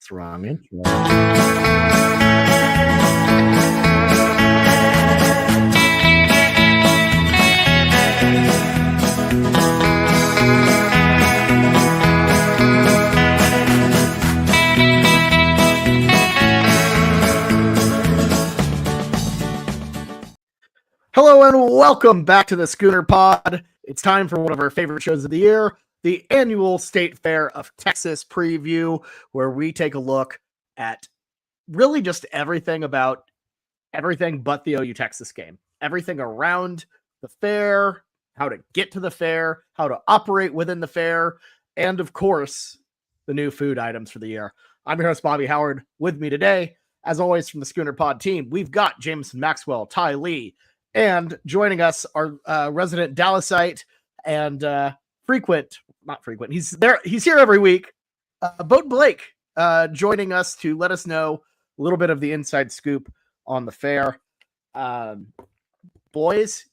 That's the wrong intro. Hello and welcome back to the Schooner Pod. It's time for one of our favorite shows of the year, the annual State Fair of Texas preview, where we take a look at really just everything but the OU Texas game. Everything around the fair, how to get to the fair, how to operate within the fair, and of course, the new food items for the year. I'm your host, Bobby Howard. With me today, as always, from the Schooner Pod team, we've got Jameson Maxwell, Ty Lee, and joining us, our resident Dallasite and he's here every week, Bowden Blake, joining us to let us know a little bit of the inside scoop on the fair. Boys,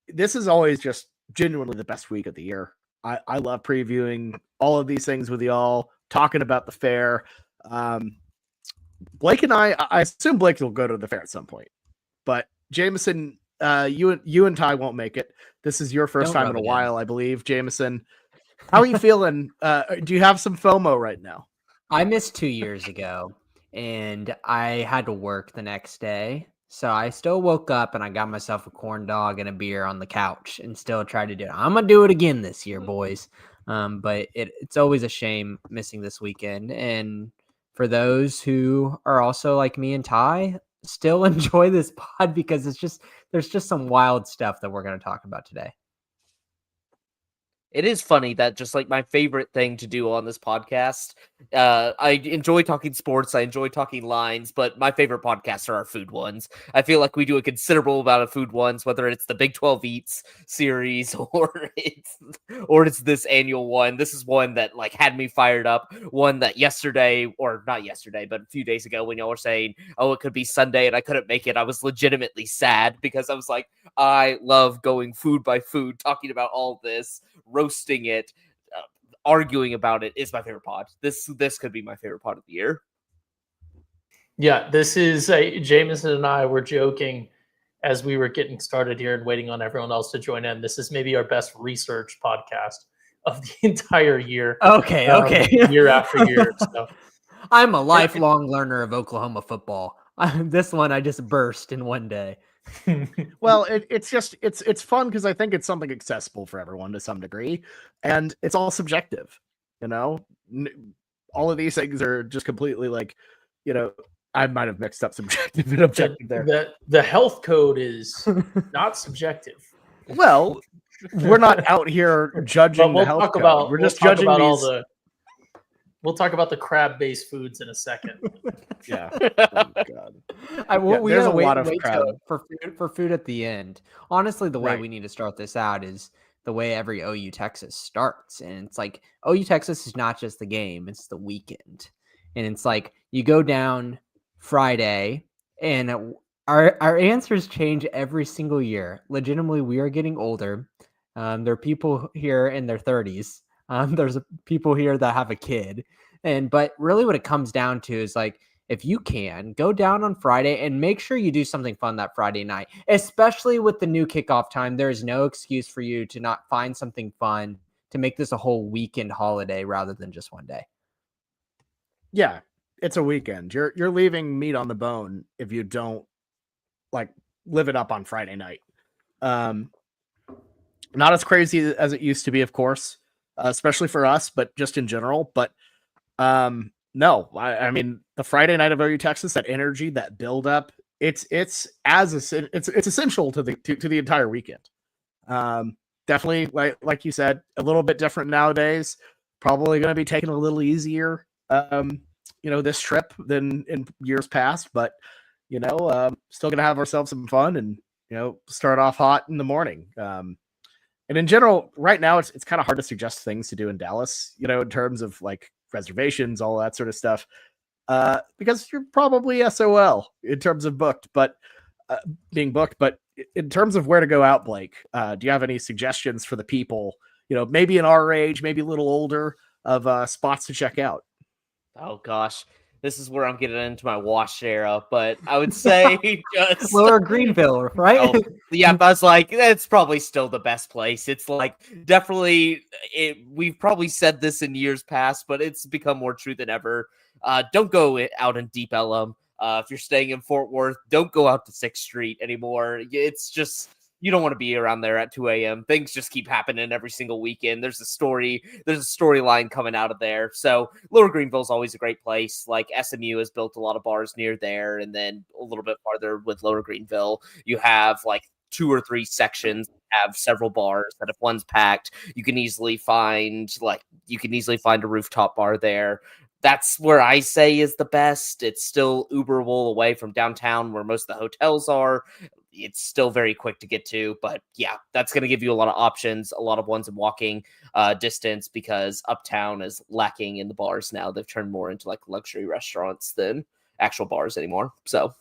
this is always just genuinely the best week of the year. I love previewing all of these things with y'all, talking about the fair. Blake and I assume Blake will go to the fair at some point, but Jameson, you and Ty won't make it. This is your first time in a while, I believe. Jameson, how are you feeling? Do you have some FOMO right now? I missed 2 years ago, and I had to work the next day. So I still woke up and I got myself a corn dog and a beer on the couch and still tried to do it. I'm going to do it again this year, boys. But it's always a shame missing this weekend. And for those who are also like me and Ty, still enjoy this pod because there's just some wild stuff that we're going to talk about today. It is funny that just like my favorite thing to do on this podcast, I enjoy talking sports, I enjoy talking lines, but my favorite podcasts are our food ones. I feel like we do a considerable amount of food ones, whether it's the Big 12 Eats series or it's this annual one. This is one that like had me fired up. One that not yesterday, but a few days ago when y'all were saying, oh, it could be Sunday and I couldn't make it, I was legitimately sad because I was like, I love going food by food, talking about all this, roasting it, arguing about it is my favorite pod. This could be my favorite pod of the year. Yeah, this is Jameson and I were joking as we were getting started here and waiting on everyone else to join in. This is maybe our best research podcast of the entire year. Okay. Year after year. So. I'm a lifelong learner of Oklahoma football. This one I just burst in one day. Well, it's fun because I think it's something accessible for everyone to some degree, and it's all subjective. All of these things are just completely like, I might have mixed up subjective and objective there. The health code is not subjective. Well, we're not out here judging the health code. We're just judging these. We'll talk about the crab-based foods in a second. Yeah. Oh, God. There's a lot of crab for food at the end. Honestly, the way we need to start this out is the way every OU Texas starts. And it's like OU Texas is not just the game, it's the weekend. And it's like you go down Friday and our answers change every single year. Legitimately, we are getting older. There are people here in their 30s. There's people here that have a kid. But really what it comes down to is like, if you can go down on Friday and make sure you do something fun that Friday night, especially with the new kickoff time. There is no excuse for you to not find something fun to make this a whole weekend holiday rather than just one day. Yeah, it's a weekend. You're leaving meat on the bone if you don't like live it up on Friday night. Not as crazy as it used to be, of course. Especially for us, but just in general. But no, I mean the Friday night of OU Texas, that energy, that build up, it's essential to the entire weekend. Definitely, like you said, a little bit different nowadays. Probably going to be taking a little easier, this trip than in years past. But still going to have ourselves some fun and start off hot in the morning. And in general, right now, it's kind of hard to suggest things to do in Dallas, in terms of like reservations, all that sort of stuff, because you're probably SOL in terms of being booked. But in terms of where to go out, Blake, do you have any suggestions for the people, maybe in our age, maybe a little older, of spots to check out? Oh, gosh. This is where I'm getting into my washed era, but I would say just Lower Greenville, right? Oh, yeah, I was like, it's probably still the best place. It's like definitely we've probably said this in years past, but it's become more true than ever. Don't go out in Deep Ellum. If you're staying in Fort Worth, don't go out to 6th Street anymore. It's just you don't want to be around there at 2 a.m. Things just keep happening every single weekend. There's a storyline coming out of there. So Lower Greenville is always a great place. Like SMU has built a lot of bars near there, and then a little bit farther with Lower Greenville, you have like 2 or 3 sections have several bars that if one's packed, you can easily find a rooftop bar there. That's where I say is the best. It's still Uberable away from downtown where most of the hotels are. It's still very quick to get to, but yeah, that's going to give you a lot of options, a lot of ones in walking distance, because uptown is lacking in the bars now. They've turned more into like luxury restaurants than actual bars anymore. So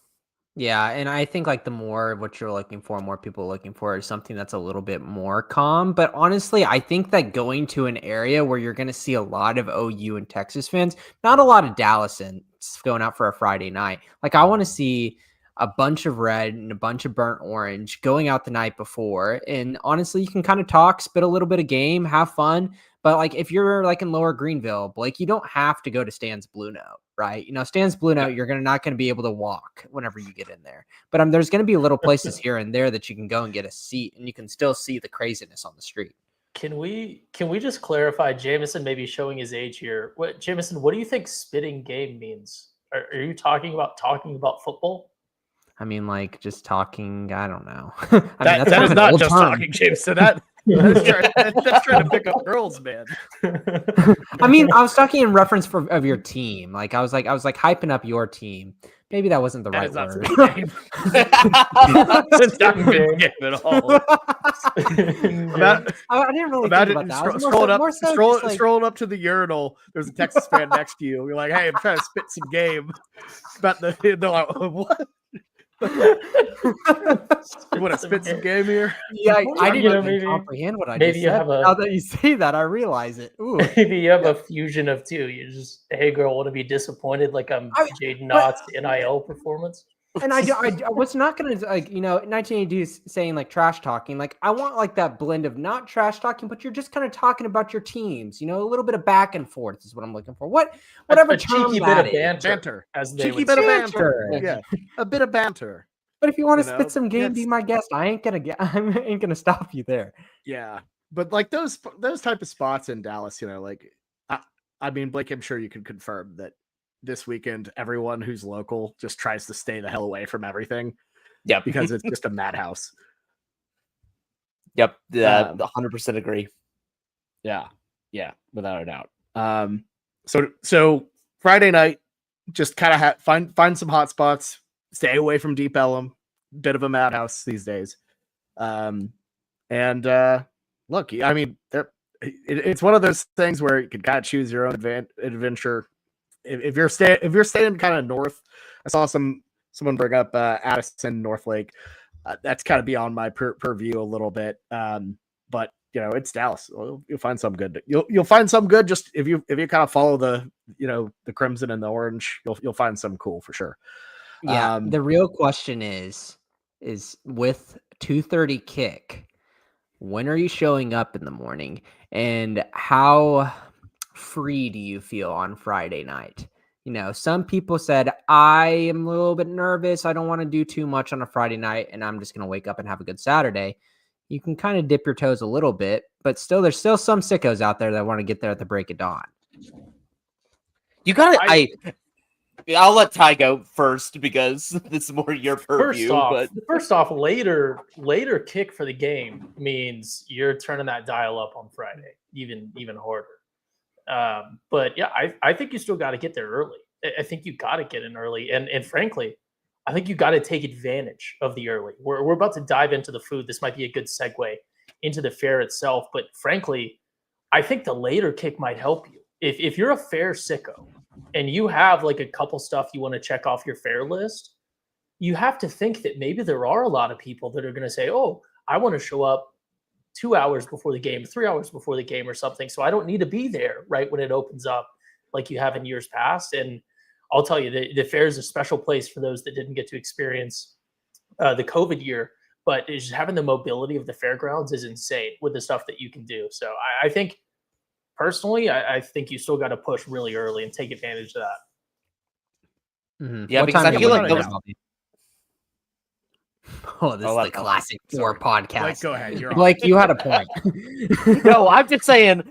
yeah, and I think like the more what you're looking for, more people are looking for is something that's a little bit more calm. But honestly, I think that going to an area where you're going to see a lot of OU and Texas fans, not a lot of Dallasans going out for a Friday night. Like I want to see a bunch of red and a bunch of burnt orange going out the night before. And honestly, you can kind of talk, spit a little bit of game, have fun. But like if you're like in Lower Greenville, Blake, you don't have to go to Stan's Blue Note, right? You know, Stan's Blue Note, you're not going to be able to walk whenever you get in there. But there's going to be little places here and there that you can go and get a seat, and you can still see the craziness on the street. Can we just clarify? Jameson may be showing his age here. Jameson, what do you think spitting game means? Are you talking about football? I mean, like just talking. I don't know. That is not just talking, James. So that's trying to pick up girls, man. I mean, I was talking in reference of your team. Like I was hyping up your team. Maybe that wasn't the right word. It's not a game at all. I didn't really think about that. Strolling up to the urinal. There's a Texas fan next to you. You're like, "Hey, I'm trying to spit some game." About they're like, "What?" You want to spit some game here? Yeah, I didn't even comprehend what I just said. Now that you say that, I realize it. Ooh. Maybe you have a fusion of two. You just, hey girl, want to be disappointed like I'm Jaden Knott's NIL performance? And I was not going to, like, you know, 1982 is saying like trash talking. Like I want like that blend of not trash talking, but you're just kind of talking about your teams, you know, a little bit of back and forth is what I'm looking for. Whatever term cheeky that bit of banter, as they cheeky would bit say. of banter. Yeah, a bit of banter. But if you want to spit some game, be my guest. I ain't gonna stop you there. Yeah, but like those type of spots in Dallas, you know, like I mean, Blake, I'm sure you can confirm that this weekend, everyone who's local just tries to stay the hell away from everything. Yeah, because it's just a madhouse. Yep, 100% agree. Yeah, without a doubt. So Friday night, just kind of find some hot spots. Stay away from Deep Ellum. Bit of a madhouse these days. Look, I mean, it's one of those things where you can kind of choose your own adventure. If you're staying kind of north, I saw someone bring up Addison, Northlake. That's kind of beyond my purview a little bit. But you know, it's Dallas. You'll find some good. You'll find some good. Just if you kind of follow the crimson and the orange, you'll find some cool for sure. Yeah. The real question is with 2:30 kick, when are you showing up in the morning, and how free do you feel on Friday night? You know, some people said, I am a little bit nervous. I don't want to do too much on a Friday night, and I'm just going to wake up and have a good Saturday. You can kind of dip your toes a little bit, but still, there's still some sickos out there that want to get there at the break of dawn. You got to, I'll let Ty go first because this is more your purview. First off, later kick for the game means you're turning that dial up on Friday, even harder. But yeah, I think you still got to get there early. I think you got to get in early, and frankly, I think you got to take advantage of the early. We're about to dive into the food. This might be a good segue into the fair itself. But frankly, I think the later kick might help you. If you're a fair sicko and you have like a couple stuff you want to check off your fair list, you have to think that maybe there are a lot of people that are going to say, oh, I want to show up 2 hours before the game, 3 hours before the game or something. So I don't need to be there right when it opens up like you have in years past. And I'll tell you, the fair is a special place for those that didn't get to experience the COVID year, but just having the mobility of the fairgrounds is insane with the stuff that you can do. So I think personally, I think you still got to push really early and take advantage of that. Mm-hmm. Yeah, because I feel like those. Oh, this is the classic Four podcast. Blake, go ahead. You're Blake, you had a point. No, I'm just saying.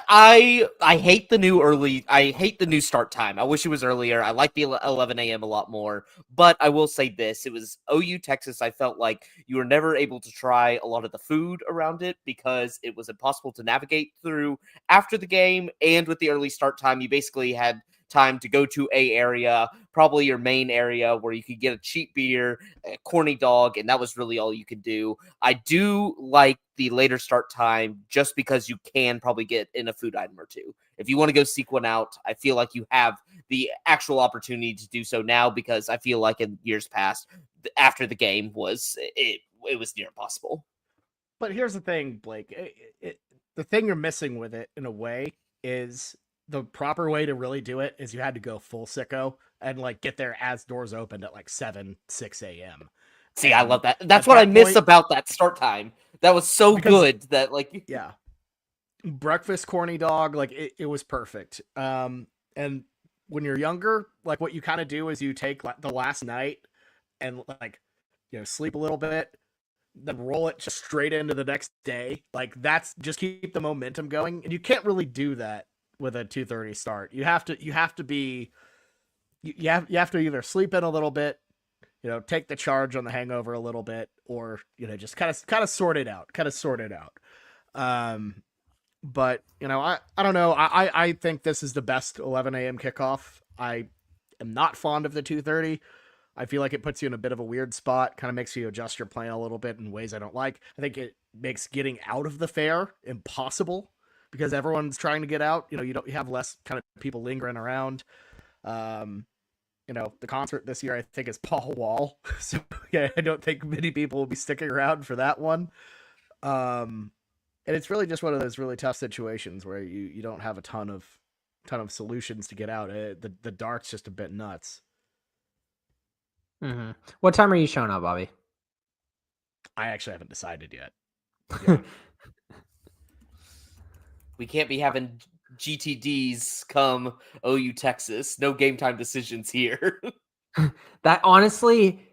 I hate the new start time. I wish it was earlier. I like the 11 a.m. a lot more. But I will say this: it was OU Texas. I felt like you were never able to try a lot of the food around it because it was impossible to navigate through after the game. And with the early start time, you basically had time to go to a area, probably your main area, where you could get a cheap beer, a corny dog, and that was really all you could do. I do like the later start time just because you can probably get in a food item or two. If you want to go seek one out, I feel like you have the actual opportunity to do so now, because I feel like in years past, after the game it was near impossible. But here's the thing, Blake. The thing you're missing with it, in a way, is the proper way to really do it is you had to go full sicko and like get there as doors opened at like 6 a.m. See, I love that. That's what I miss about that start time. That was so good that like, yeah, breakfast corny dog, like it was perfect. And when you're younger, like what you kind of do is you take the last night and like, sleep a little bit, then roll it just straight into the next day. Like that's just keep the momentum going. And you can't really do that with a 2:30 start. You have to either sleep in a little bit, take the charge on the hangover a little bit, or just kind of sort it out. But I don't know. I think this is the best 11 a.m. kickoff. I am not fond of the 2:30. I feel like it puts you in a bit of a weird spot, kind of makes you adjust your plan a little bit in ways I don't like. I think it makes getting out of the fair impossible, because everyone's trying to get out. You have less kind of people lingering around. The concert this year, I think, is Paul Wall. So yeah, I don't think many people will be sticking around for that one. And it's really just one of those really tough situations where you don't have a ton of solutions to get out. The dark's just a bit nuts. Mm-hmm. What time are you showing up, Bobby? I actually haven't decided yet. Yeah. We can't be having GTDs come OU Texas. No game time decisions here. That honestly,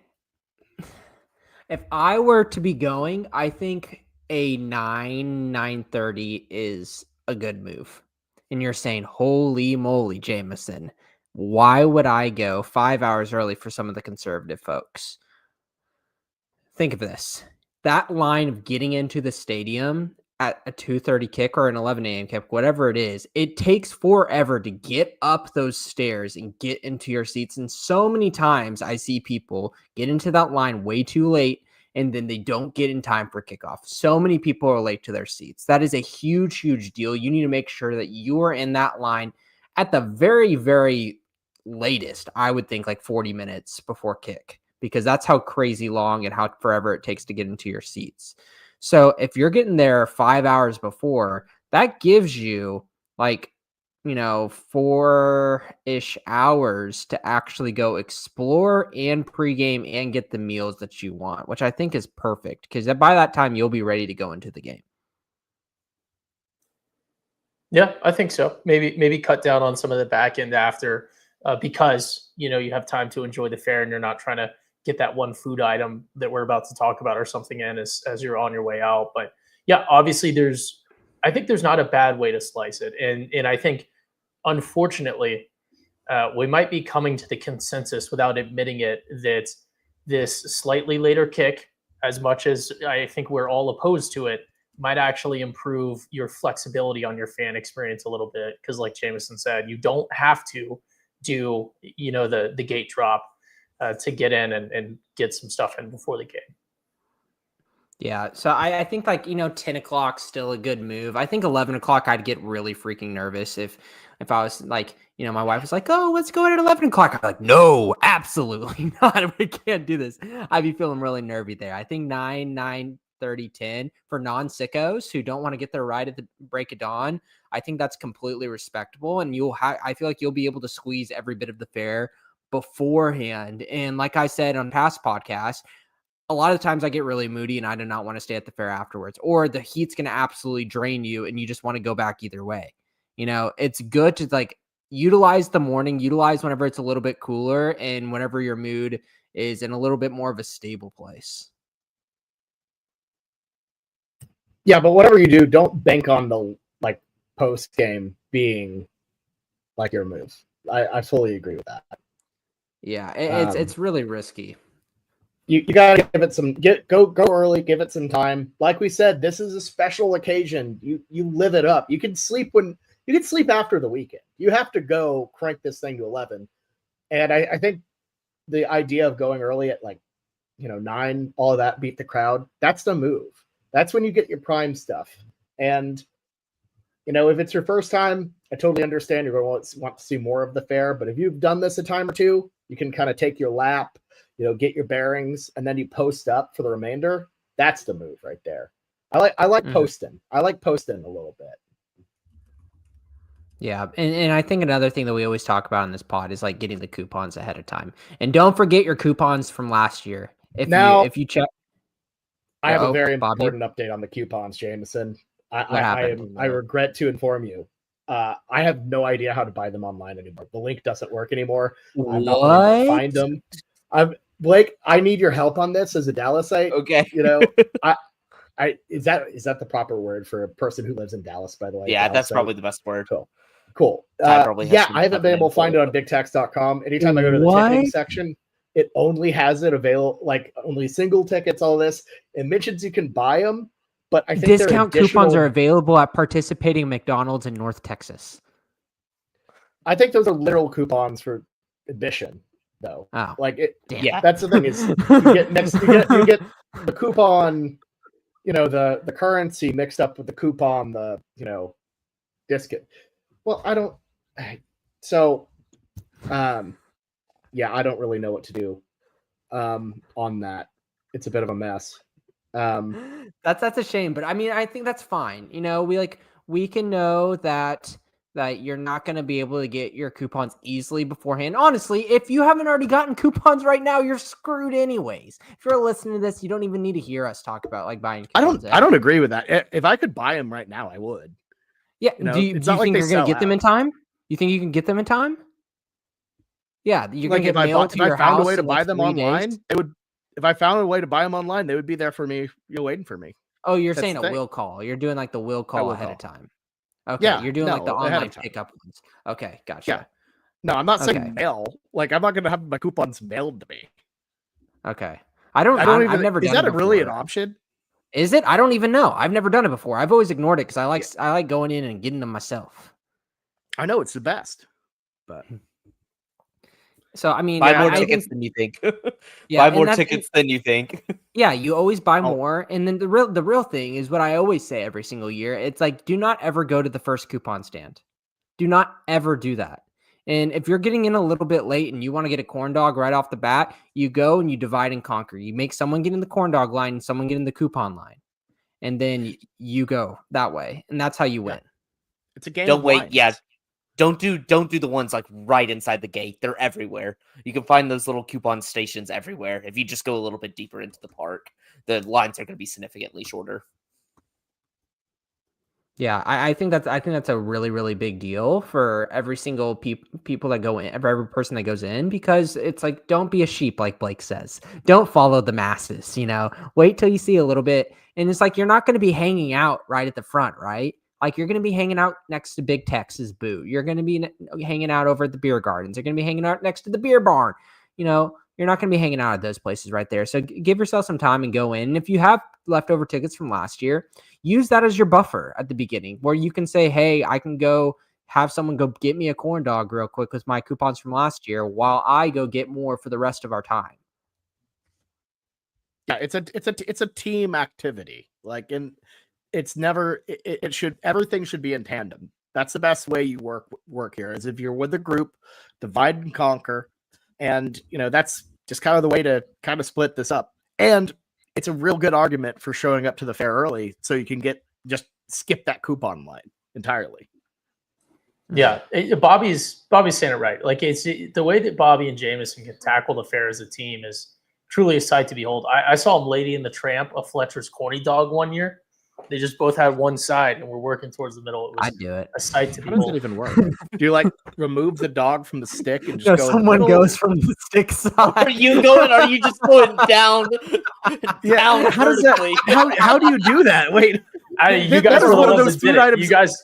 if I were to be going, I think a 9:30 is a good move. And you're saying, holy moly, Jameson, why would I go 5 hours early for some of the conservative folks? Think of this. That line of getting into the stadium at a 2:30 kick or an 11 a.m. kick, whatever it is, it takes forever to get up those stairs and get into your seats. And so many times I see people get into that line way too late, and then they don't get in time for kickoff. So many people are late to their seats. That is a huge, huge deal. You need to make sure that you are in that line at the very, very latest, I would think like 40 minutes before kick, because that's how crazy long and how forever it takes to get into your seats. So if you're getting there 5 hours before, that gives you like, 4-ish hours to actually go explore and pregame and get the meals that you want, which I think is perfect, because by that time you'll be ready to go into the game. Yeah, I think so. Maybe cut down on some of the back end after, because you have time to enjoy the fair and you're not trying to get that one food item that we're about to talk about or something in as you're on your way out. But yeah, obviously I think there's not a bad way to slice it. And I think, unfortunately, we might be coming to the consensus without admitting it that this slightly later kick, as much as I think we're all opposed to it, might actually improve your flexibility on your fan experience a little bit. Because like Jameson said, you don't have to do, the gate drop to get in and get some stuff in before the game. Yeah, so I think 10 o'clock still a good move. I think 11 o'clock I'd get really freaking nervous if I was like, my wife was like, oh, let's go in at 11 o'clock. I'm like, no, absolutely not. We can't do this. I'd be feeling really nervy there. I think 9, 30-10 for non-sickos who don't want to get their ride at the break of dawn. I think that's completely respectable. And I feel like you'll be able to squeeze every bit of the fare beforehand. And like I said on past podcasts, a lot of times I get really moody and I do not want to stay at the fair afterwards, or the heat's going to absolutely drain you and you just want to go back either way. It's good to like utilize the morning, utilize whenever it's a little bit cooler and whenever your mood is in a little bit more of a stable place. Yeah, but whatever you do, don't bank on the like post game being like your move. I fully agree with that. Yeah, it's really risky. You gotta give it some go early, give it some time. Like we said, this is a special occasion. You live it up. You can sleep after the weekend. You have to go crank this thing to 11. And I think the idea of going early at 9, all of that, beat the crowd, that's the move. That's when you get your prime stuff. And if it's your first time, I totally understand you're going to want to see more of the fair. But if you've done this a time or two, you can kind of take your lap, get your bearings, and then you post up for the remainder. That's the move right there. I like posting. I like posting a little bit. Yeah, and I think another thing that we always talk about in this pod is like getting the coupons ahead of time. And don't forget your coupons from last year. If you check, I have a very important update on the coupons, Jameson. I regret to inform you. I have no idea how to buy them online anymore. The link doesn't work anymore. I'm not able to find them. Blake, I need your help on this as a Dallasite. Okay. Is that the proper word for a person who lives in Dallas, by the way? Yeah, Dallasite? that's probably the best word. Cool. I haven't been able to find it on BigTex.com. Anytime I go to the ticketing section, it only has it available, like only single tickets, all this. It mentions you can buy them, but I think discount coupons are available at participating McDonald's in North Texas. I think those are literal coupons for admission, though. Oh, yeah, that's the thing is you get the coupon, the currency mixed up with the coupon, the discount. Well, I don't really know what to do on that. It's a bit of a mess. That's a shame, but I mean, I think that's fine. We can know that you're not going to be able to get your coupons easily beforehand. Honestly, if you haven't already gotten coupons right now, you're screwed anyways. If you're listening to this, you don't even need to hear us talk about like buying coupons. I don't agree with that. If I could buy them right now, I would. Yeah. Do you think you're going to get them in time? You think you can get them in time? Yeah, you're going to get mailed to your house. If I found a way to buy them online, if I found a way to buy them online, they would be there for me. You're waiting for me. Oh, you're saying a will call. You're doing like the will call ahead of time. Okay, yeah, you're doing like the online pickup ones. Okay, gotcha. Yeah. No, I'm not saying mail. Like, I'm not going to have my coupons mailed to me. Okay. I've never done it. Is that really an option? Is it? I don't even know. I've never done it before. I've always ignored it because I like going in and getting them myself. I know it's the best, but so I mean, buy more tickets than you think. Yeah, buy more tickets than you think. Yeah, you always buy more, and then the real thing is what I always say every single year. It's like, do not ever go to the first coupon stand. Do not ever do that. And if you're getting in a little bit late and you want to get a corn dog right off the bat, you go and you divide and conquer. You make someone get in the corn dog line and someone get in the coupon line. And then you go that way. And that's how you win. It's a game. Don't wait. Lines. Yeah. Don't do the ones like right inside the gate. They're everywhere. You can find those little coupon stations everywhere. If you just go a little bit deeper into the park, the lines are going to be significantly shorter. Yeah, I think that's a really, really big deal for every single people that go in, for every person that goes in, because it's like, don't be a sheep, like Blake says. Don't follow the masses, Wait till you see a little bit. And it's like, you're not going to be hanging out right at the front, right? Like, you're going to be hanging out next to Big Tex's booth. You're going to be hanging out over at the beer gardens. You're going to be hanging out next to the beer barn. You're not going to be hanging out at those places right there. So give yourself some time and go in. And if you have leftover tickets from last year, use that as your buffer at the beginning, where you can say, hey, I can go have someone go get me a corn dog real quick with my coupons from last year while I go get more for the rest of our time. Yeah, it's a team activity. Like, and it's never, it should, everything should be in tandem. That's the best way you work here, is if you're with a group, divide and conquer. And, that's just kind of the way to kind of split this up. And it's a real good argument for showing up to the fair early so you can just skip that coupon line entirely. Yeah, Bobby's saying it right. Like it's the way that Bobby and Jameson can tackle the fair as a team is truly a sight to behold. I saw Lady and the Tramp, a Fletcher's corny dog one year. They just both had one side and were working towards the middle. It was I'd do it. a sight to How does behold. it even work? Do you like remove the dog from the stick and just No, go? someone goes from the stick Are side. you going? Are you just going down? Yeah, down how does that? vertically? How do you do that? Wait, You guys That is were the one of ones those that did food it. items-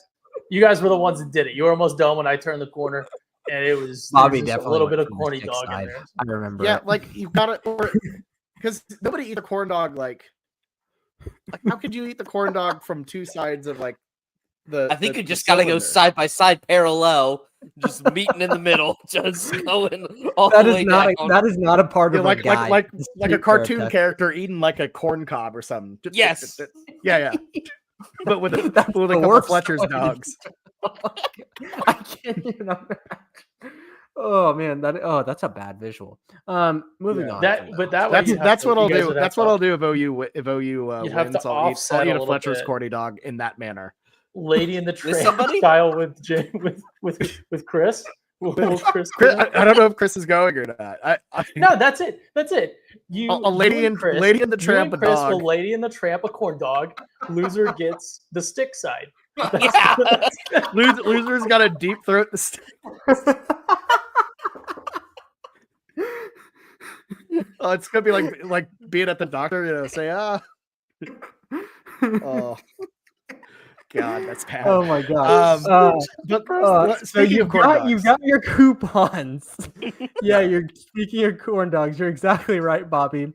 You guys were the ones that did it. You were almost done when I turned the corner, and it was Bobby there was just a definitely little went bit of from the corny stick dog side. in there. I remember. yeah, it. like you've got it, because nobody eats a corn dog like how could you eat the corn dog from two sides of like the? I think the, you the just got to go cylinder? side by side, parallel, just meeting in the middle, just going all That the is way not down. that is not a part Yeah, of like a guide. like Just like a take care of cartoon that. character eating like a corn cob or something. Yes. Yeah. But with a That's couple the worst Fletcher's one. dogs. I can't even imagine. Oh man, that's a bad visual. Moving Yeah. on. That's what I'll do. That's what I'll do if OU You'd have wins. to I'll offset eat a a little Fletcher's bit. corny dog in that manner. Lady in the Tramp somebody? style with Chris. Will Chris do Chris, that? I don't know if Chris is going or not. No, that's it. You A lady you in- Chris, Lady in the you Tramp and a Chris dog. will Lady in the Tramp a corn dog. Loser gets the stick side. Yeah. Loser's got a deep throat. Oh, it's gonna be like being at the doctor. Say oh. God, that's bad. Oh my god. So speaking of corn dogs, you've got your coupons. Yeah, you're speaking of corn dogs. You're exactly right, Bobby.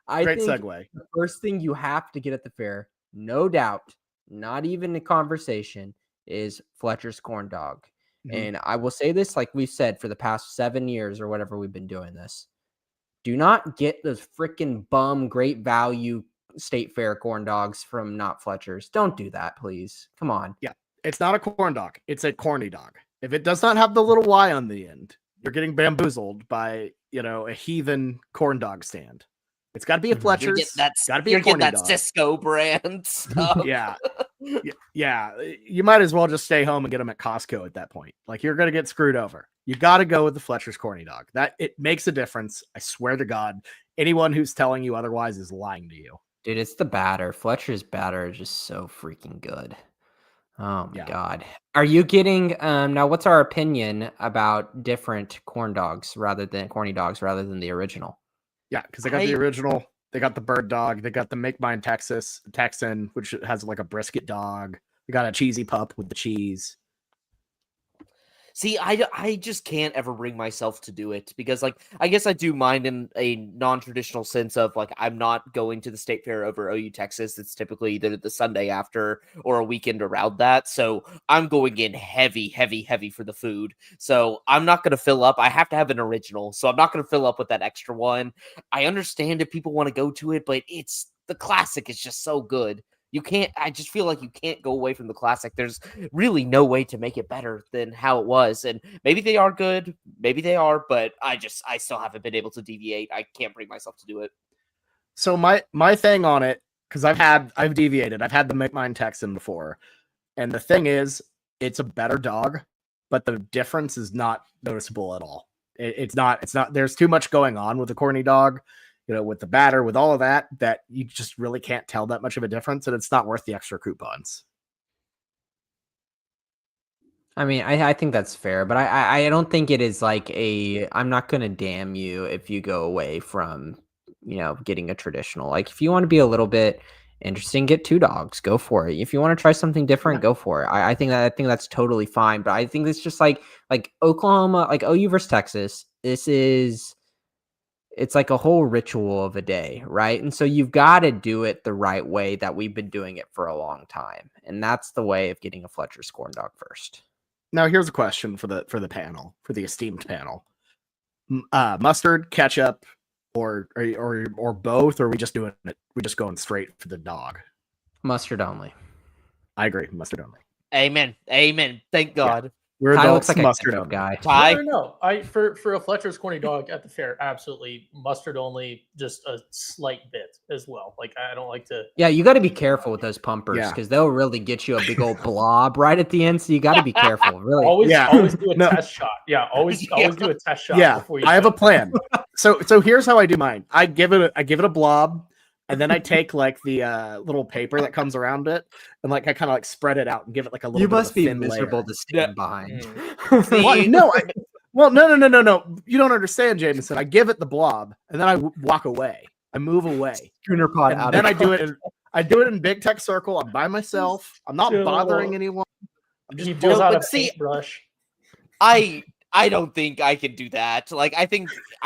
I great think segue. the first thing you have to get at the fair, no doubt, not even a conversation, is Fletcher's corn dog. Mhm. And I will say this, like we've said for the past 7 years or whatever we've been doing this. Do not get those freaking bum great value state fair corn dogs from not Fletcher's. Don't do that, please. Come on. Yeah, it's not a corn dog. It's a corny dog. If it does not have the little Y on the end, you're getting bamboozled by a heathen corn dog stand. It's got to be a Fletcher's. Got to be a corny dog. Cisco brand stuff. Yeah. Yeah. You might as well just stay home and get them at Costco at that point. Like you're gonna get screwed over. You got to go with the Fletcher's corny dog. That it makes a difference. I swear to God, anyone who's telling you otherwise is lying to you. Dude, it's the batter. Fletcher's batter is just so freaking good. Oh my god. Are you getting now what's our opinion about different corny dogs rather than the original? Yeah, because they got the original, they got the bird dog, they got the Make Mine Texan, which has like a brisket dog. They got a cheesy pup with the cheese. See, I just can't ever bring myself to do it because, like, I guess I do mind in a non-traditional sense of, like, I'm not going to the state fair over OU Texas. It's typically either the Sunday after or a weekend around that. So I'm going in heavy for the food. So I'm not going to fill up. I have to have an original. So I'm not going to fill up with that extra one. I understand if people want to go to it, but the classic is just so good. I just feel like you can't go away from the classic. There's really no way to make it better than how it was. And maybe they are good, maybe they are, but I still haven't been able to deviate. I can't bring myself to do it. So my thing on it, because I've deviated. I've had the Make Mine Texan before. And the thing is, it's a better dog, but the difference is not noticeable at all. It's not, there's too much going on with the corny dog. With the batter, with all of that you just really can't tell that much of a difference, and it's not worth the extra coupons. I mean, I think that's fair, but I don't think it is like I'm not going to damn you if you go away from, getting a traditional. Like, if you want to be a little bit interesting, get 2 dogs, go for it. If you want to try something different, go for it. I think that's totally fine, but I think it's just like Oklahoma, like OU versus Texas. It's like a whole ritual of a day, right? And so you've got to do it the right way that we've been doing it for a long time. And that's the way of getting a Fletcher's corn dog first. Now, here's a question for the panel, for the esteemed panel. Mustard, ketchup, or both, or are we just doing it? We're just going straight for the dog. Mustard only. I agree. Mustard only. Amen. Thank God. We're Ty adults, looks like mustard a only. guy. Ty, No. I for a Fletcher's corny dog at the fair, absolutely mustard only, just a slight bit as well. Like I don't like to. Yeah, you got to be careful with those pumpers Yeah. because they'll really get you a big old blob right at the end. So you got to be careful. Really. Always do a No. test shot. Yeah, always do a test shot Yeah, before you. I have a plan. So here's how I do mine. I give it a blob, and then I take like the little paper that comes around it, and like I kind of like spread it out and give it like a little. You bit must of a be thin miserable layer. to stand behind. See, What? No, no. You don't understand, Jameson. I give it the blob, and then I walk away. I move away. Schooner pod And out. then of I do it. I do it in Big Tech Circle. I'm by myself. I'm not Chill. bothering anyone. I'm He just pulls No, out a but see, paintbrush. I don't think I can do that. Like, I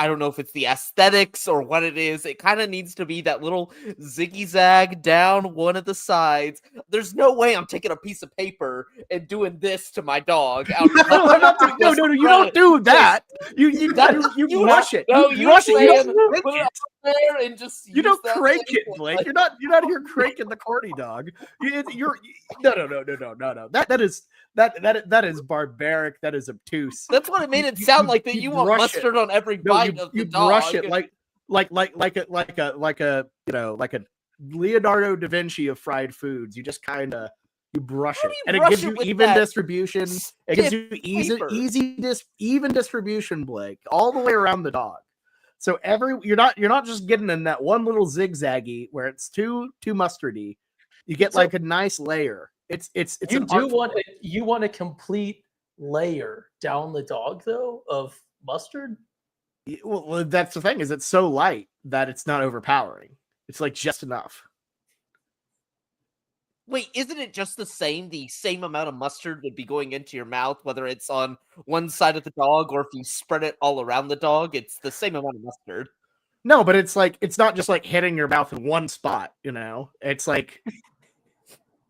don't know if it's the aesthetics or what it is. It kind of needs to be that little ziggy zag down one of the sides. There's no way I'm taking a piece of paper and doing this to my dog. Out No, I'm not doing, no. You don't do that. You brush it. No, You brush it. You don't put crank it it. up there and just You don't use that crank thing it, for, Blake. like- You're not here cranking the corny dog. You're no. That is barbaric. That is obtuse. That's what it made it sound like, that you you want brush mustard on every No, bite of the you dog. brush it like a Leonardo da Vinci of fried foods. You just kind of brush How it, do you and it brush gives it you with even that distribution. It gives you paper? even distribution, Blake, all the way around the dog. So you're not just getting in that one little zigzaggy where it's too mustardy. You get like a nice layer. It's You want a complete layer down the dog though of mustard. Well, that's the thing, is it's so light that it's not overpowering. It's like just enough. Wait, isn't it just the same amount of mustard would be going into your mouth, whether it's on one side of the dog or if you spread it all around the dog? It's the same amount of mustard. No, but it's like, it's not just like hitting your mouth in one spot, you know? It's like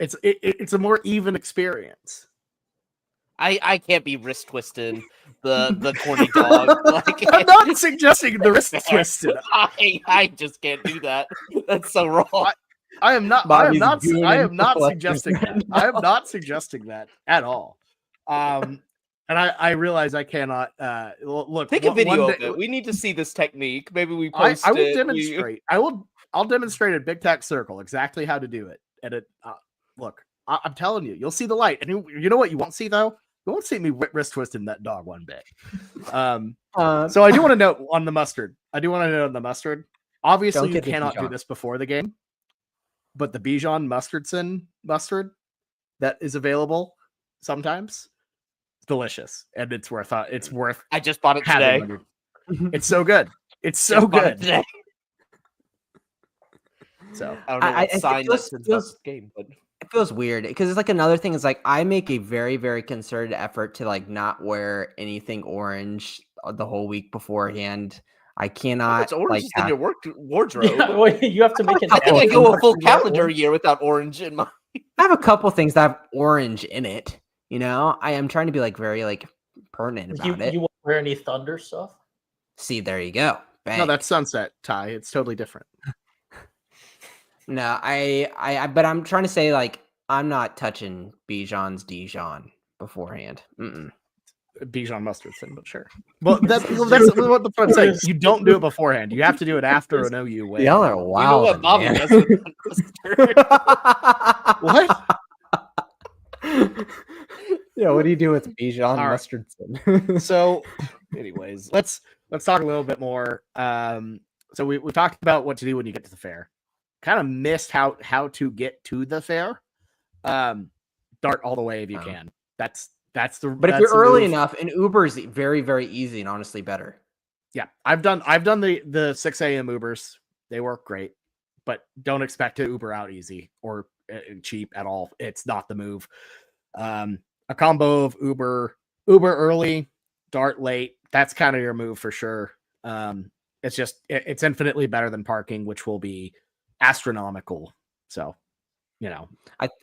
it's a more even experience. I can't be wrist twisting the corny dog. Like, I'm not suggesting the wrist twisted. I just can't do that. That's so wrong. I am not suggesting that. I am not suggesting that at all. And I realize I cannot look. Take a video day, of it. We need to see this technique. Maybe we post I will it. demonstrate. I'll demonstrate at Big Tech Circle exactly how to do it. And look, I'm telling you, you'll see the light. And you know what you won't see though? You won't see me wrist twisting that dog one bit. So I do want to note on the mustard. Obviously, you cannot do this before the game, but the Bichon mustard that is available sometimes, it's delicious, and it's worth. I just bought it today. It's so good. It's so good. Today. So I don't know what sign that sends up this game, but it feels weird because it's like another thing is like I make a very, very concerted effort to like not wear anything orange the whole week beforehand. I cannot. It's orange like in your wardrobe. Yeah, well, you have to make an. I think I go a full calendar year without orange in my. I have a couple things that have orange in it. You know, I am trying to be like very like pertinent about it. You won't wear any thunder stuff? See, there you go. Bang. no, that's sunset, Ty. It's totally different. No, but I'm trying to say like I'm not touching Bichon's Dijon beforehand. Bichon mustard thing, but sure. Well, that's what the front saying. You don't do it beforehand. You have to do it after an OU win. Y'all are wild. You know what Bobby does with mustard? What? Yeah, what do you do with Bichon right. mustard? So, anyways, let's talk a little bit more. So we talked about what to do when you get to the fair. Kind of missed how to get to the fair. Dart all the way if you can. That's the. But if you're early enough, and Uber is very, very easy and honestly better. Yeah, I've done the 6 a.m. Ubers. They work great, but don't expect to Uber out easy or cheap at all. It's not the move. A combo of Uber early, Dart late. That's kind of your move for sure. It's infinitely better than parking, which will be astronomical. So, you know,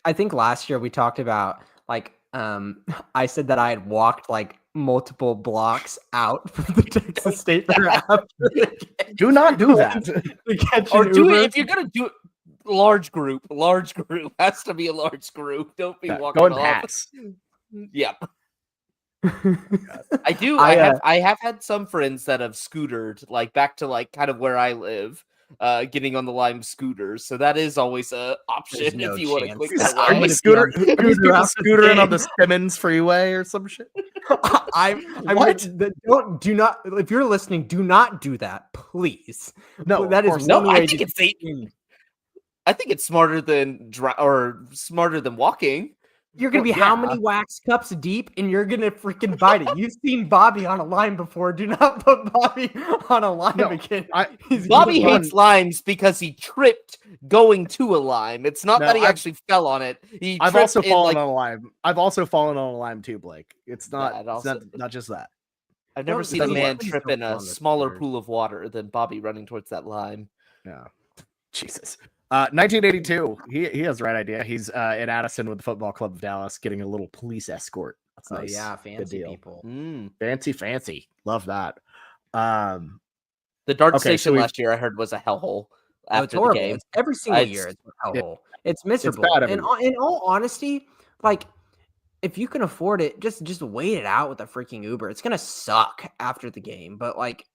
I think last year we talked about like I said that I had walked like multiple blocks out from the Texas State Fair after the game. Do not do that. Or do it if you're gonna do it. Large group has to be a large group. Don't be walking Go in off. packs. Yep. I do. I have had some friends that have scootered like back to like kind of where I live, getting on the Lime scooters. So that is always a option no if you want to chance. click Are that Are line. these scooter people after the scootering on the game. Simmons freeway or some shit? What? Do not. If you're listening, do not do that, please. No, that of is course one No, way I think I think it's smarter than smarter than walking. You're gonna be how many wax cups deep, and you're gonna freaking bite it. You've seen Bobby on a lime before. Do not put Bobby on a lime again. Bobby hates limes because he tripped going to a lime. It's not that he actually fell on it. I've also fallen on a lime. I've also fallen on a lime too, Blake. It's not not just that. I've never seen a man trip in a smaller pool of water than Bobby running towards that lime. Yeah. Jesus. 1982. He has the right idea. He's in Addison with the Football Club of Dallas, getting a little police escort. That's nice. Yeah, fancy people. Fancy. Love that. The dart station last year I heard was a hellhole. It's horrible. Game. It's every single year it's a hellhole. It's miserable. It's and in all honesty, like if you can afford it, just wait it out with a freaking Uber. It's gonna suck after the game, but like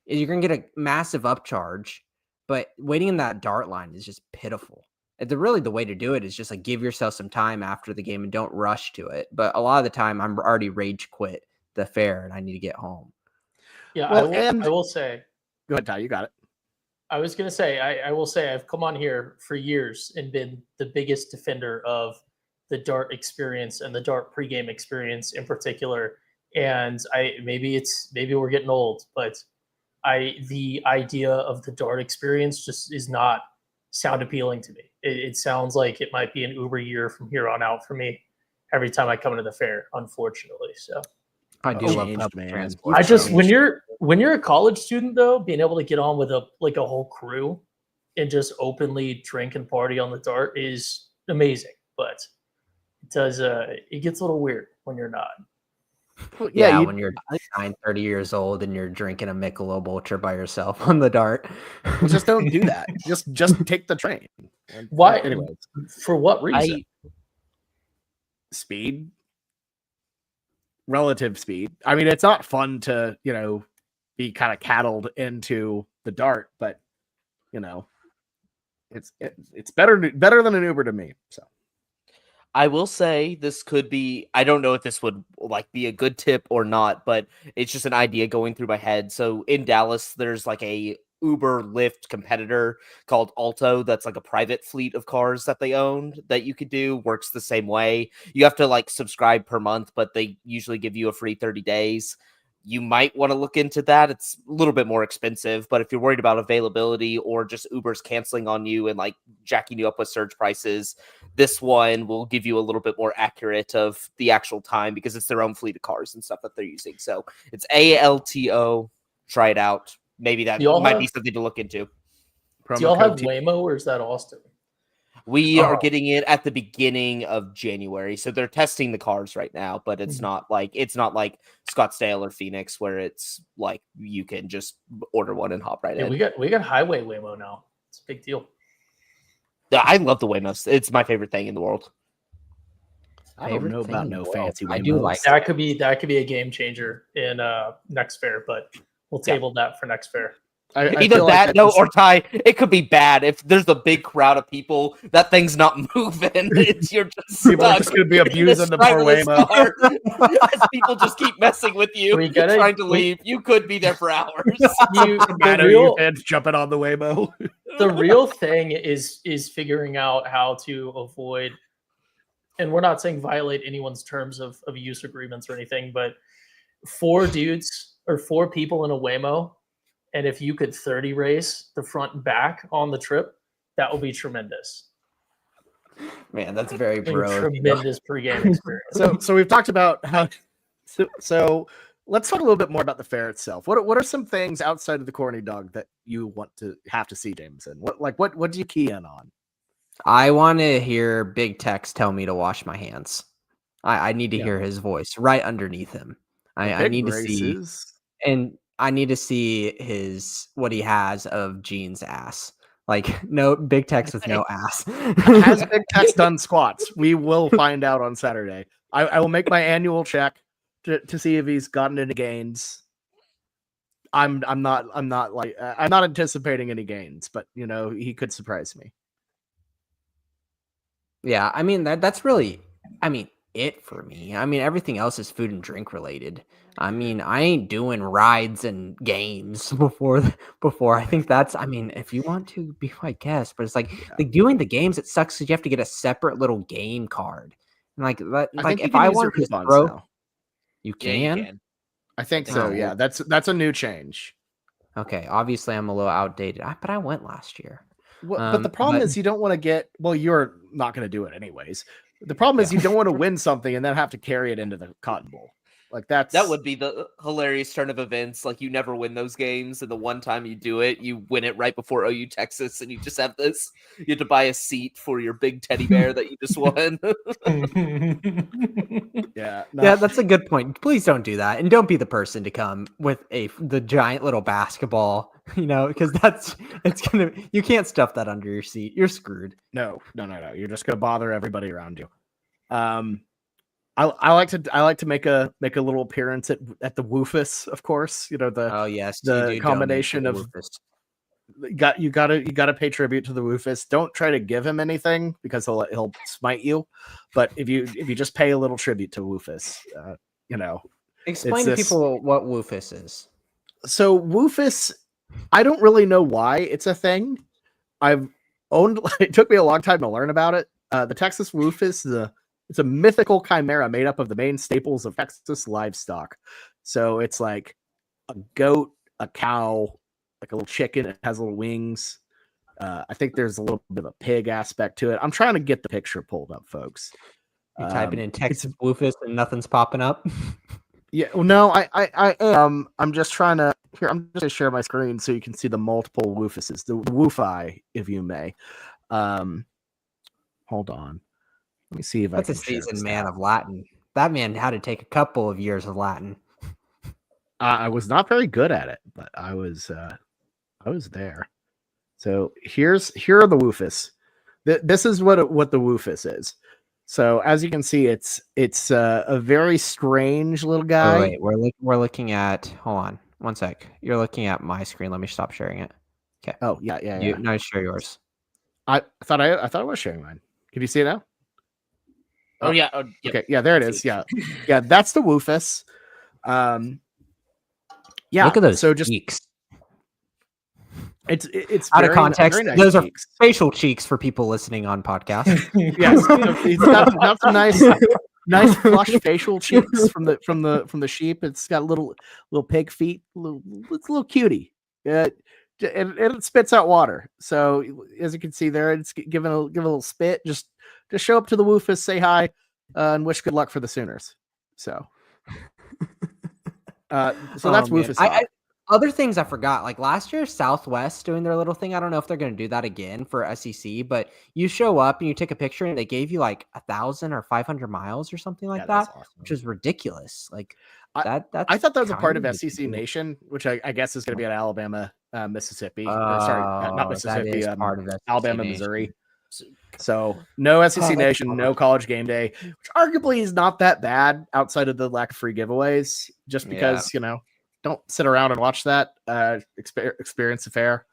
you're gonna get a massive upcharge. But waiting in that dart line is just pitiful. The way to do it is just like give yourself some time after the game and don't rush to it. But a lot of the time, I'm already rage quit the fair and I need to get home. Yeah, well, I will say. Go ahead, Ty. You got it. I was going to say, I will say I've come on here for years and been the biggest defender of the dart experience and the dart pregame experience in particular. And maybe we're getting old, but the idea of the dart experience just is not sound appealing to me. It sounds like it might be an Uber year from here on out for me every time I come into the fair, unfortunately. So I do love public transport. I just when you're a college student though, being able to get on with a whole crew and just openly drink and party on the dart is amazing. But it does it gets a little weird when you're not. Yeah, when you're 30 years old and you're drinking a Michelob Ultra by yourself on the dart. Just don't do that. Just take the train. Why? Anyways, for what reason? Speed. Relative speed. I mean, it's not fun to, be kind of cattled into the dart, but it's better than an Uber to me. So I will say this could be, I don't know if this would like be a good tip or not, but it's just an idea going through my head. So in Dallas, there's like a Uber Lyft competitor called Alto. That's like a private fleet of cars that they own that you could do. Works the same way. You have to like subscribe per month, but they usually give you a free 30 days. You might want to look into that. It's a little bit more expensive, but if you're worried about availability or just Uber's canceling on you and like jacking you up with surge prices, this one will give you a little bit more accurate of the actual time because it's their own fleet of cars and stuff that they're using. So it's ALTO. Try it out. Maybe that might be something to look into. Do y'all have Waymo or is that Austin? We are getting it at the beginning of January. So they're testing the cars right now, but it's not like Scottsdale or Phoenix where it's like you can just order one and hop right in. We got highway Waymo now. It's a big deal. I love the Waymo. It's my favorite thing in the world. I don't know about no fancy Waymo. I do like that. Could be a game changer in next fair, but we'll table that for next fair. Either that, or Ty, it could be bad if there's a big crowd of people. That thing's not moving. You're just people are just going to be abusing the poor Waymo. As people just keep messing with you, trying to leave. You could be there for hours. You jumping on the Waymo. The real thing is figuring out how to avoid, and we're not saying violate anyone's terms of use agreements or anything, but 4 dudes or 4 people in a Waymo. And if you could 30 race the front and back on the trip, that would be tremendous. Man, that's very bro. Tremendous pregame experience. So we've talked about how. So let's talk a little bit more about the fair itself. What are some things outside of the corny dog that you have to see, Jameson? What do you key in on? I want to hear Big Tex tell me to wash my hands. I need to hear his voice right underneath him. I need to see and. I need to see what he has of Gene's ass. Like no Big Tex with no ass. Has Big Tex done squats? We will find out on Saturday. I will make my annual check to see if he's gotten any gains. I'm not anticipating any gains, but he could surprise me. Yeah, I mean that's really, it for me. I mean, everything else is food and drink related. I mean, I ain't doing rides and games before. I think that's. I mean, if you want to be my guest, but it's like doing the games. It sucks because you have to get a separate little game card. And like that. Like if I want to throw, now. You can? Yeah, I think so. Yeah, that's a new change. Okay, obviously I'm a little outdated, but I went last year. Well, but the problem is you don't want to get. Well, you're not going to do it anyways. The problem is you don't want to win something and then have to carry it into the Cotton Bowl. Like that would be the hilarious turn of events. Like you never win those games, and the one time you do it, you win it right before OU Texas, and you just have this. You have to buy a seat for your big teddy bear that you just won. Yeah, that's a good point. Please don't do that, and don't be the person to come with the giant little basketball. Because you can't stuff that under your seat. You're screwed. No. You're just gonna bother everybody around you. I like to make a little appearance at the Woofus, of course. The combination of you gotta pay tribute to the Woofus. Don't try to give him anything because he'll smite you. But if you just pay a little tribute to Woofus, explain to people what Woofus is. So Woofus, I don't really know why it's a thing. It took me a long time to learn about it. The Texas Woofus it's a mythical chimera made up of the main staples of Texas livestock. So it's like a goat, a cow, like a little chicken. It has little wings. I think there's a little bit of a pig aspect to it. I'm trying to get the picture pulled up, folks. You're typing in Texas Woofus and nothing's popping up. Yeah, well, no, I am. I'm just trying to. Here, I'm just going to share my screen so you can see the multiple Woofuses, the Woofi, if you may. Hold on. Let me see if That's I can. That's a seasoned man of Latin. That man had to take a couple of years of Latin. I was not very good at it, but I was there. So here are the Woofus. This is what the Woofus is. So as you can see, it's a very strange little guy. Oh, wait, we're looking at. Hold on, one sec. You're looking at my screen. Let me stop sharing it. Okay. Oh yeah. No, share yours. I thought I was sharing mine. Can you see it now? Oh yeah. Okay. Yeah, there it is. Yeah. That's the Woofus. Yeah. Look at those. So just cheeks. It's out very, of context. nice those cheeks. Are facial cheeks for people listening on podcasts. Yes, he's got some nice flush facial cheeks from the sheep. It's got little pig feet. It's a little cutie. And it spits out water. So as you can see there, it's give a little spit. Just show up to the Woofus, say hi, and wish good luck for the Sooners. So that's Woofus. Other things I forgot, like last year, Southwest doing their little thing. I don't know if they're going to do that again for SEC, but you show up and you take a picture and they gave you like 1,000 or 500 miles or something like that, awesome. Which is ridiculous. Like that's I thought that was a part of SEC Nation, which I guess is going to be at Alabama, Mississippi. Not Mississippi, part of Alabama, Nation. Missouri. So no SEC Nation, no College Game Day, which arguably is not that bad outside of the lack of free giveaways, just because, don't sit around and watch that experience affair.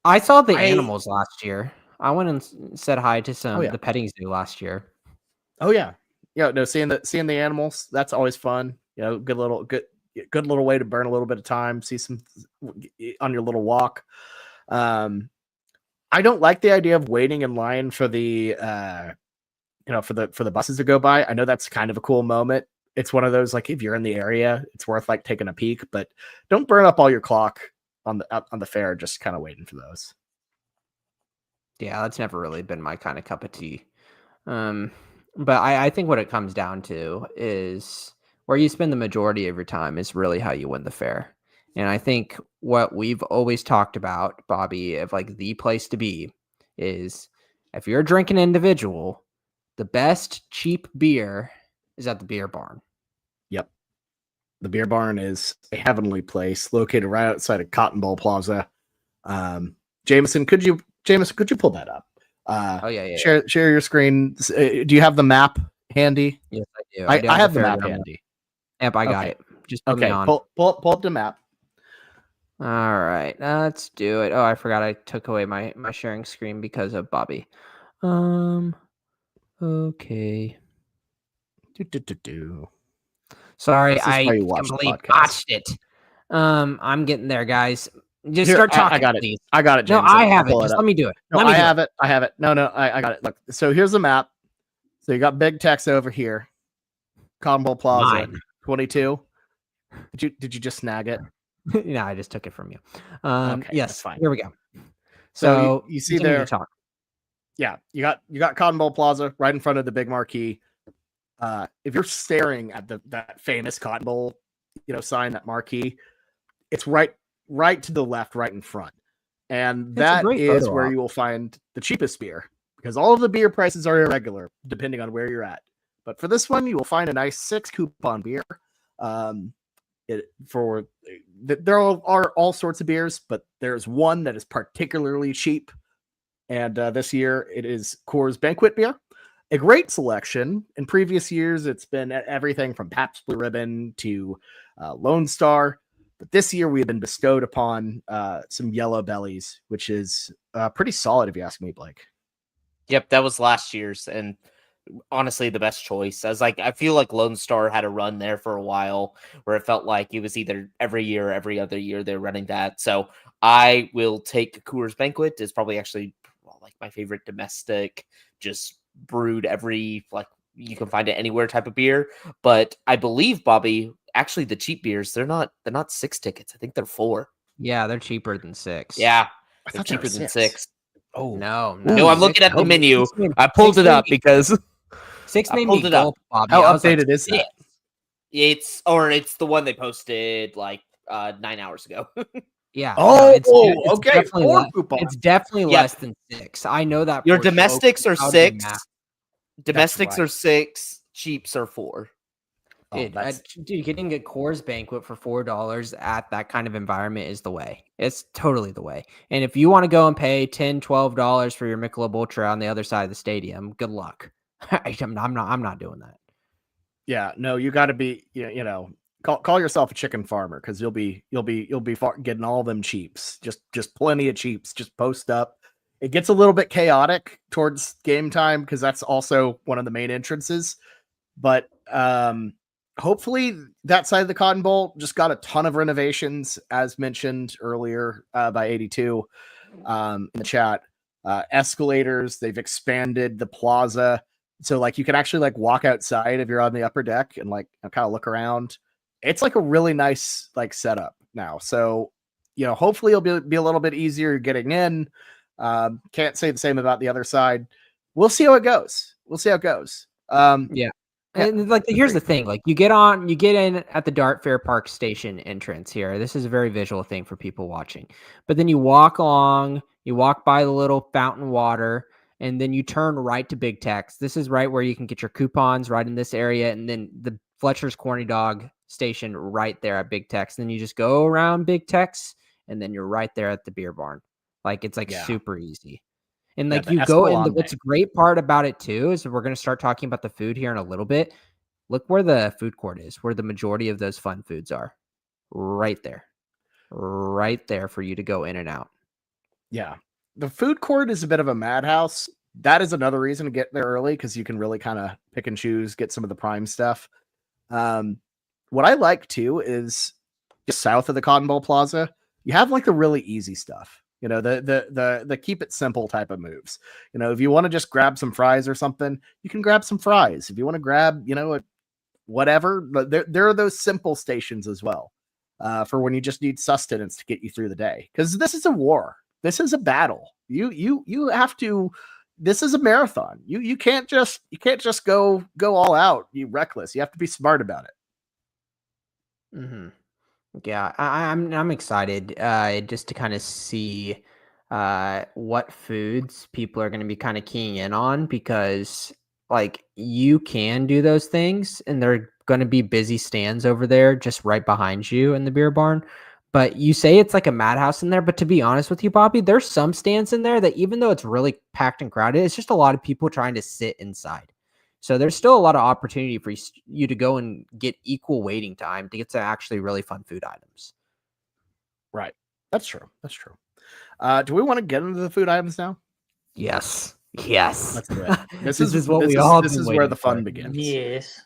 I saw the animals last year. I went and said hi to the petting zoo last year. Oh yeah. Yeah, no, seeing the animals, that's always fun. Good little way to burn a little bit of time, see some on your little walk. I don't like the idea of waiting in line for the for the buses to go by. I know that's kind of a cool moment. It's one of those, like, if you're in the area, it's worth like taking a peek, but don't burn up all your clock on the fair just kind of waiting for those. Yeah, that's never really been my kind of cup of tea. But I think what it comes down to is where you spend the majority of your time is really how you win the fair. And I think what we've always talked about, Bobby, of like the place to be is if you're a drinking individual, the best cheap beer is at the beer barn. Yep. The beer barn is a heavenly place located right outside of Cotton Bowl Plaza. Jameson, could you pull that up? Yeah. Share your screen. Do you have the map handy? Yes, I do. I have the map handy. Yep, I got Okay. it. Just put me Okay, on. pull up the map. All right, let's do it. Oh, I forgot I took away my sharing screen because of Bobby. Okay. Sorry, This is why I you watch the completely podcast. botched it. I'm getting there, guys. Just Here, start talking, I got it. please. I got it, No, James. I I'll have it. pull Just up. let me do it. No, Let me I do have it. I have it. No, I got it. Look, so here's the map. So you got Big Tex over here, Cotton Bowl Plaza, Mine. 22. Did you just snag it? No, I just took it from you. Okay, Yes, that's fine. here we go. So So you see continue to there. talk. Yeah, you got Cotton Bowl Plaza right in front of the big marquee. If you're staring at that famous Cotton Bowl, sign, that marquee, it's right to the left, right in front, and It's a that great is photo where op. you will find the cheapest beer, because all of the beer prices are irregular depending on where you're at. But for this one, you will find a nice 6 coupon beer. There are all sorts of beers, but there's one that is particularly cheap. And this year it is Coors Banquet beer. A great selection. In previous years, it's been everything from Pabst Blue Ribbon to Lone Star. But this year we have been bestowed upon some Yellow Bellies, which is pretty solid if you ask me, Blake. Yep, that was last year's, and honestly the best choice. I feel like Lone Star had a run there for a while where it felt like it was either every year or every other year they're running that. So I will take Coors Banquet. It's probably actually like my favorite domestic, just brewed you can find it anywhere type of beer. But I believe, Bobby, actually the cheap beers, they're not 6 tickets. I think they're 4. Yeah, they're cheaper than 6. Yeah, I they're thought they were cheaper than 6. 6. Oh No, No, I'm six looking at the may be- menu. six may- I pulled six it may up be- because 6 I made pulled me it up. gulp, Bobby. How I was like, updated is that? it's the one they posted like 9 hours ago. yeah. Oh, it's okay. definitely 4 less. coupons. It's definitely Yep. less than 6. I know that. Your for sure. domestics are How did they 6. map? Domestics right. are 6. Cheaps are 4. Dude, getting a Coors Banquet for $4 at that kind of environment is the way. It's totally the way. And if you want to go and pay $10, $12 for your Michelob Ultra on the other side of the stadium, good luck. I'm not doing that. Yeah, no, you got to be, call yourself a chicken farmer, because you'll be getting all them cheaps, just plenty of cheaps. Just post up. It gets a little bit chaotic towards game time because that's also one of the main entrances. But hopefully that side of the Cotton Bowl just got a ton of renovations, as mentioned earlier by 82 in the chat. Escalators, they've expanded the plaza. So you can actually walk outside if you're on the upper deck and kind of look around. It's a really nice setup now. So, hopefully it'll be a little bit easier getting in. Can't say the same about the other side. We'll see how it goes. Yeah. And here's the thing, you get in at the Dart Fair Park Station entrance here. This is a very visual thing for people watching. But then you walk along, you walk by the little fountain water, and then you turn right to Big Tex. This is right where you can get your coupons right in this area. And then the Fletcher's Corny Dog station right there at Big Tex. Then you just go around Big Tex, and then you're right there at the beer barn. It's super easy. And you go, and what's a great part about it too is we're going to start talking about the food here in a little bit. Look where the food court is, where the majority of those fun foods are. Right there for you to go in and out. Yeah. The food court is a bit of a madhouse. That is another reason to get there early, because you can really kind of pick and choose, get some of the prime stuff. What I like too is just south of the Cotton Bowl Plaza, you have the really easy stuff. The keep it simple type of moves. If you want to just grab some fries or something, you can grab some fries. If you want to grab, whatever, but there are those simple stations as well for when you just need sustenance to get you through the day. Because this is a war. This is a battle. You have to. This is a marathon. You can't just go all out. You reckless. You have to be smart about it. Mm-hmm. Yeah, I'm excited just to kind of see what foods people are going to be kind of keying in on, because you can do those things and there are going to be busy stands over there just right behind you in the beer barn. But you say it's like a madhouse in there, but to be honest with you, Bobby, there's some stands in there that even though it's really packed and crowded, it's just a lot of people trying to sit inside. So there's still a lot of opportunity for you to go and get equal waiting time to get to actually really fun food items. Right. That's true. That's true. Do we want to get into the food items now? Yes. Yes. Let's do it. This is where the fun begins. Yes.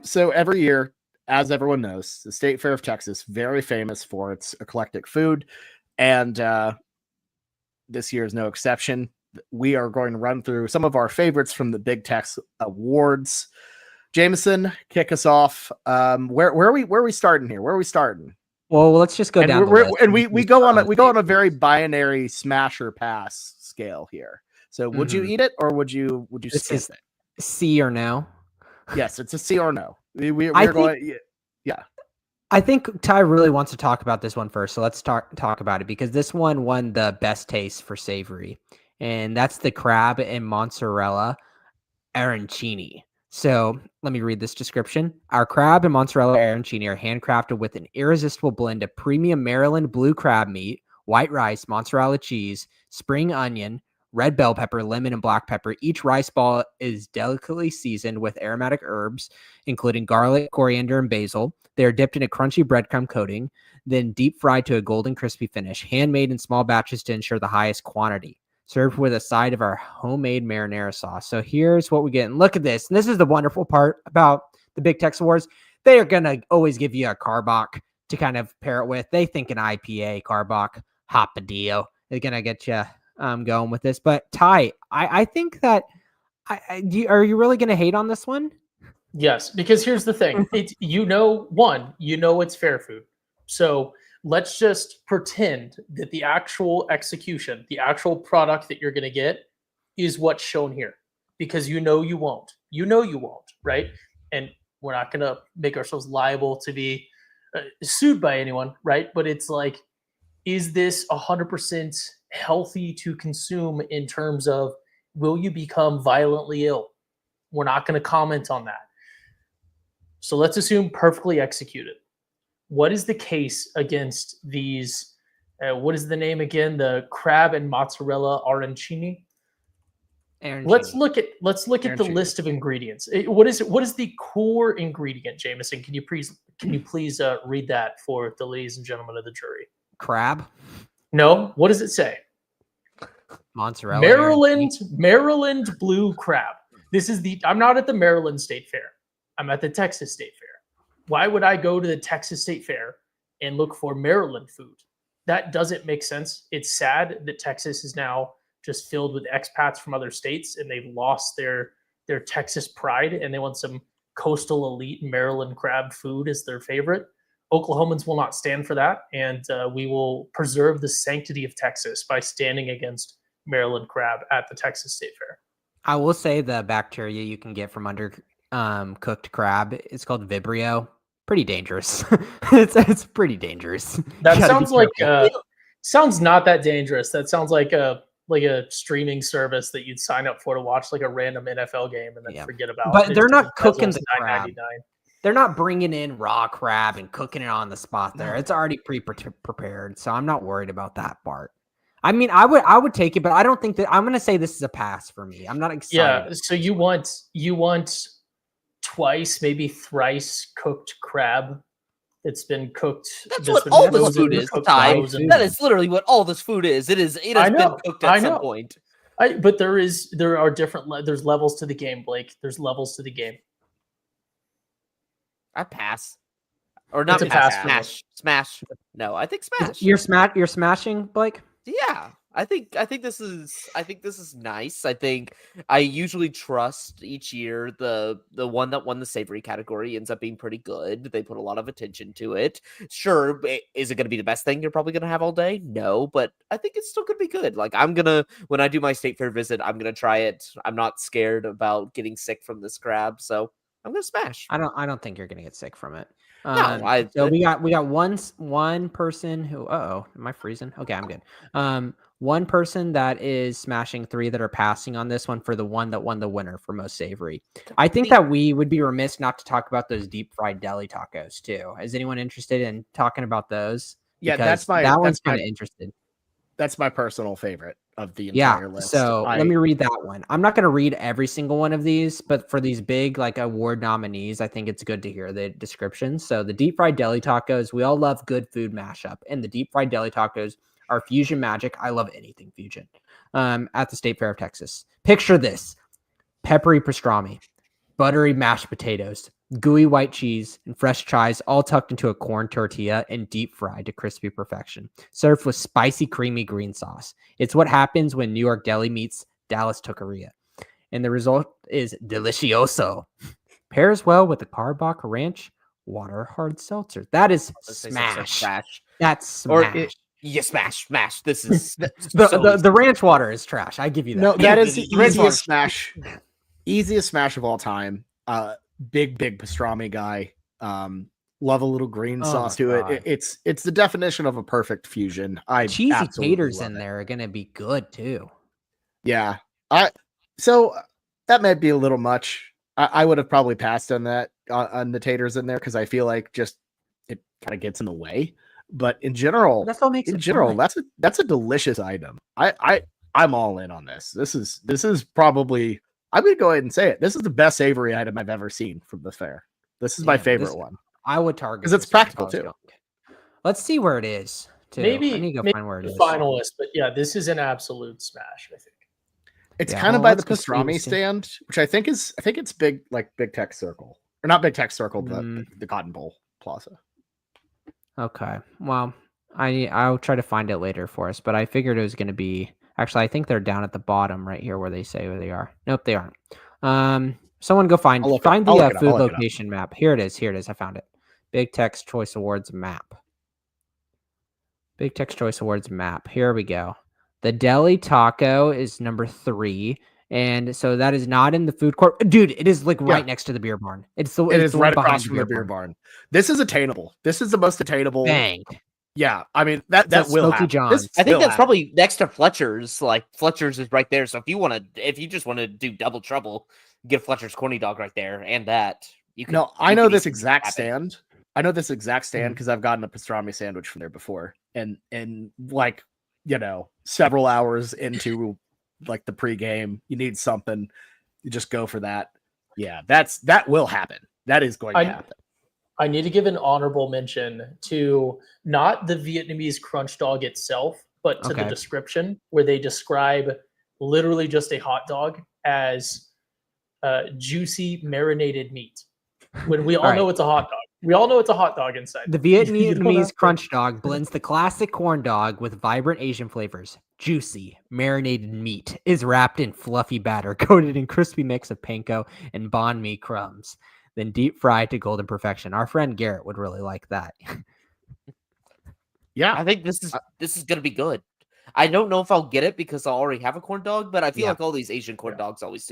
So every year, as everyone knows, the State Fair of Texas, very famous for its eclectic food. And this year is no exception. We are going to run through some of our favorites from the Big Tex Awards. Jameson, kick us off. Where are we starting here? Where are we starting? Well, let's just go down the list. And we go on a very binary smash or pass scale here. So would you eat it or would you skip it? C or no? Yes, it's a C or no. I think Ty really wants to talk about this one first, so let's talk about it because this one won the best taste for savory, and that's the crab and mozzarella arancini. So let me read this description. Our crab and mozzarella arancini are handcrafted with an irresistible blend of premium Maryland blue crab meat, white rice, mozzarella cheese, spring onion, red bell pepper, lemon, and black pepper. Each rice ball is delicately seasoned with aromatic herbs, including garlic, coriander, and basil. They are dipped in a crunchy breadcrumb coating, then deep fried to a golden crispy finish, handmade in small batches to ensure the highest quantity. Served with a side of our homemade marinara sauce. So here's what we get. And look at this. And this is the wonderful part about the Big Tex Awards. They are going to always give you a Carbach to kind of pair it with. They think an IPA, Carbach, Hopadillo. They're going to get you going with this. But Ty, I think that are you really going to hate on this one? Yes, because here's the thing. It's it's fair food. So let's just pretend that the actual execution, the actual product that you're going to get is what's shown here, because you won't, right? And we're not going to make ourselves liable to be sued by anyone, right? But it's like, is this 100% healthy to consume in terms of will you become violently ill? We're not going to comment on that. So let's assume perfectly executed. What is the case against these? What is the name again? The crab and mozzarella arancini. Let's look at the list of ingredients. What is the core ingredient, Jameson? Can you please read that for the ladies and gentlemen of the jury? Crab? No. What does it say? Mozzarella. Maryland blue crab. I'm not at the Maryland State Fair. I'm at the Texas State Fair. Why would I go to the Texas State Fair and look for Maryland food? That doesn't make sense. It's sad that Texas is now just filled with expats from other states and they've lost their Texas pride and they want some coastal elite Maryland crab food as their favorite. Oklahomans will not stand for that, and we will preserve the sanctity of Texas by standing against Maryland crab at the Texas State Fair. I will say the bacteria you can get from cooked crab, it's called Vibrio. Pretty dangerous. it's pretty dangerous. That sounds not that dangerous. That sounds like a streaming service that you'd sign up for to watch like a random NFL game and then forget about. But they're not cooking the crab. They're not bringing in raw crab and cooking it on the spot there. It's already pre-prepared, so I'm not worried about that part. I mean, I would take it, but I don't think that I'm going to say this is a pass for me. I'm not excited. Yeah, so you want twice, maybe thrice cooked crab. It's been cooked. That's what all this food is, Ty. That is literally what all this food is. It has been cooked at some point. But there's levels to the game, Blake. There's levels to the game. I pass. Or not pass. Smash. No, I think smash. You're smashing, Blake? Yeah. I think this is nice. I think I usually trust each year the one that won the savory category ends up being pretty good. They put a lot of attention to it. Sure, is it going to be the best thing you're probably going to have all day? No, but I think it's still going to be good. Like when I do my state fair visit, I'm going to try it. I'm not scared about getting sick from this crab, so I'm going to smash. I don't think you're going to get sick from it. So we got one person who. Am I freezing? Okay, I'm good. One person that is smashing, 3 that are passing on this one for the one that won the winner for most savory. I think that we would be remiss not to talk about those deep fried deli tacos too. Is anyone interested in talking about those? Yeah, because that one's kind of interesting. That's my personal favorite. of the entire Yeah, list. so let me read that one. I'm not going to read every single one of these, but for these big like award nominees, I think it's good to hear the descriptions. So the deep fried deli tacos, we all love good food mashup, and the deep fried deli tacos are fusion magic. I love anything fusion. At the State Fair of Texas. Picture this: peppery pastrami, buttery mashed potatoes, gooey white cheese, and fresh chives all tucked into a corn tortilla and deep fried to crispy perfection, served with spicy, creamy green sauce. It's what happens when New York deli meets Dallas taqueria. And the result is delicioso. Pairs well with the Carbach Ranch water hard seltzer. That is smash. That's smash. Smash. This is the ranch water is trash. I give you that. No, that is the Red easiest smash. Easiest smash of all time. Big pastrami guy. Love a little green sauce to it. It's the definition of a perfect fusion. Cheesy taters in there are gonna be good too. Yeah. So that might be a little much. I would have probably passed on that on the taters in there because I feel like just it kind of gets in the way. But in general, that's what makes it fun. that's a delicious item. I'm all in on this. This is probably, I'm gonna go ahead and say it. This is the best savory item I've ever seen from the fair. This is my favorite one. I would target because it's practical too. Let's see where it is. Too. Maybe I need to go find where it is. Finalist, but yeah, this is an absolute smash. I think it's kind of by the pastrami stand, which I think it's big, like Big Tech Circle, or not Big Tech Circle, but the Cotton Bowl Plaza. Okay, well, I'll try to find it later for us, but I figured it was going to be. Actually, I think they're down at the bottom right here where they say where they are. Nope, they aren't. Someone go find the food location map. Here it is. I found it. Big Tech's Choice Awards map. Big Tech's Choice Awards map. Here we go. The Deli Taco is number 3. And so that is not in the food court. Dude, it is like right next to the beer barn. It is right across from the beer barn. This is attainable. This is the most attainable. Bang. Yeah, I mean that will happen. I think that's probably next to Fletcher's. Like Fletcher's is right there. So if you just want to do double trouble, get Fletcher's corny dog right there, and that you can. No, I know this exact stand. I know this exact stand because I've gotten a pastrami sandwich from there before, and like several hours into like the pregame, you need something, you just go for that. Yeah, that will happen. That is going to happen. I need to give an honorable mention to not the Vietnamese crunch dog itself, but to the description where they describe literally just a hot dog as juicy marinated meat. When we all know it's a hot dog. We all know it's a hot dog inside. The Vietnamese crunch dog blends the classic corn dog with vibrant Asian flavors. Juicy, marinated meat is wrapped in fluffy batter, coated in crispy mix of panko and banh mi crumbs, then deep fried to golden perfection. Our friend Garrett would really like that. Yeah, I think this is gonna be good. I don't know if I'll get it because I already have a corn dog, but I feel like all these Asian corn dogs always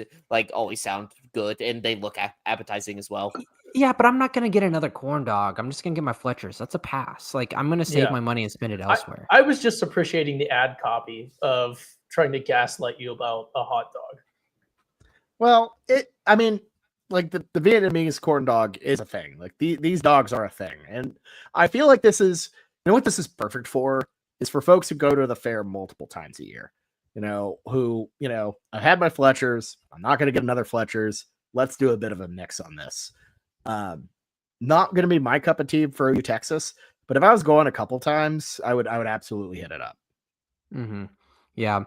sound good and they look appetizing as well. Yeah, but I'm not gonna get another corn dog. I'm just gonna get my Fletcher's. That's a pass. Like I'm gonna save my money and spend it elsewhere. I was just appreciating the ad copy of trying to gaslight you about a hot dog. Well, like the Vietnamese corn dog is a thing. Like these dogs are a thing, and I feel like this is what this is perfect for is for folks who go to the fair multiple times a year. Who I've had my Fletcher's. I'm not gonna get another Fletcher's. Let's do a bit of a mix on this. Not going to be my cup of tea for OU Texas, but if I was going a couple times, I would absolutely hit it up. Mm-hmm. Yeah.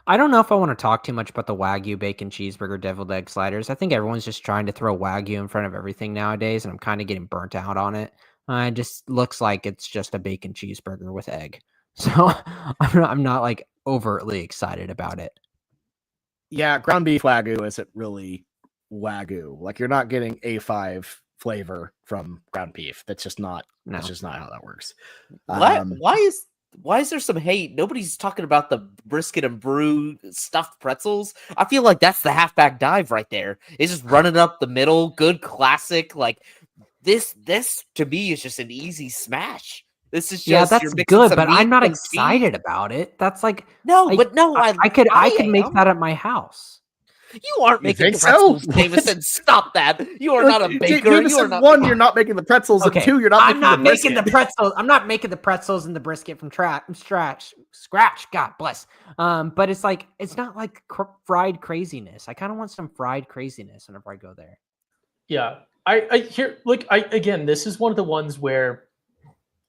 I don't know if I want to talk too much about the Wagyu bacon cheeseburger deviled egg sliders. I think everyone's just trying to throw Wagyu in front of everything nowadays, and I'm kind of getting burnt out on it. It just looks like it's just a bacon cheeseburger with egg. So I'm not like overtly excited about it. Yeah. Ground beef Wagyu isn't really Wagyu. Like you're not getting A5 flavor from ground beef. That's just not how that works. Why is there some hate? Nobody's talking about the brisket and brew stuffed pretzels. I feel like that's the halfback dive right there. It's just running up the middle, good classic. Like this to me is just an easy smash. This is just that's good, but I'm not excited about it. That's like I could make that at my house. You aren't You making think so? pretzels, Jameson. Stop that. You are not a baker. You are Jameson, not. one, you're not making the pretzels, Okay, and two, you're not I'm making not the making the brisket. pretzels. I'm not making the pretzels and the brisket from scratch. God bless. But it's like it's not like fried craziness. I kind of want some fried craziness whenever I go there. Yeah, I hear again. This is one of the ones where,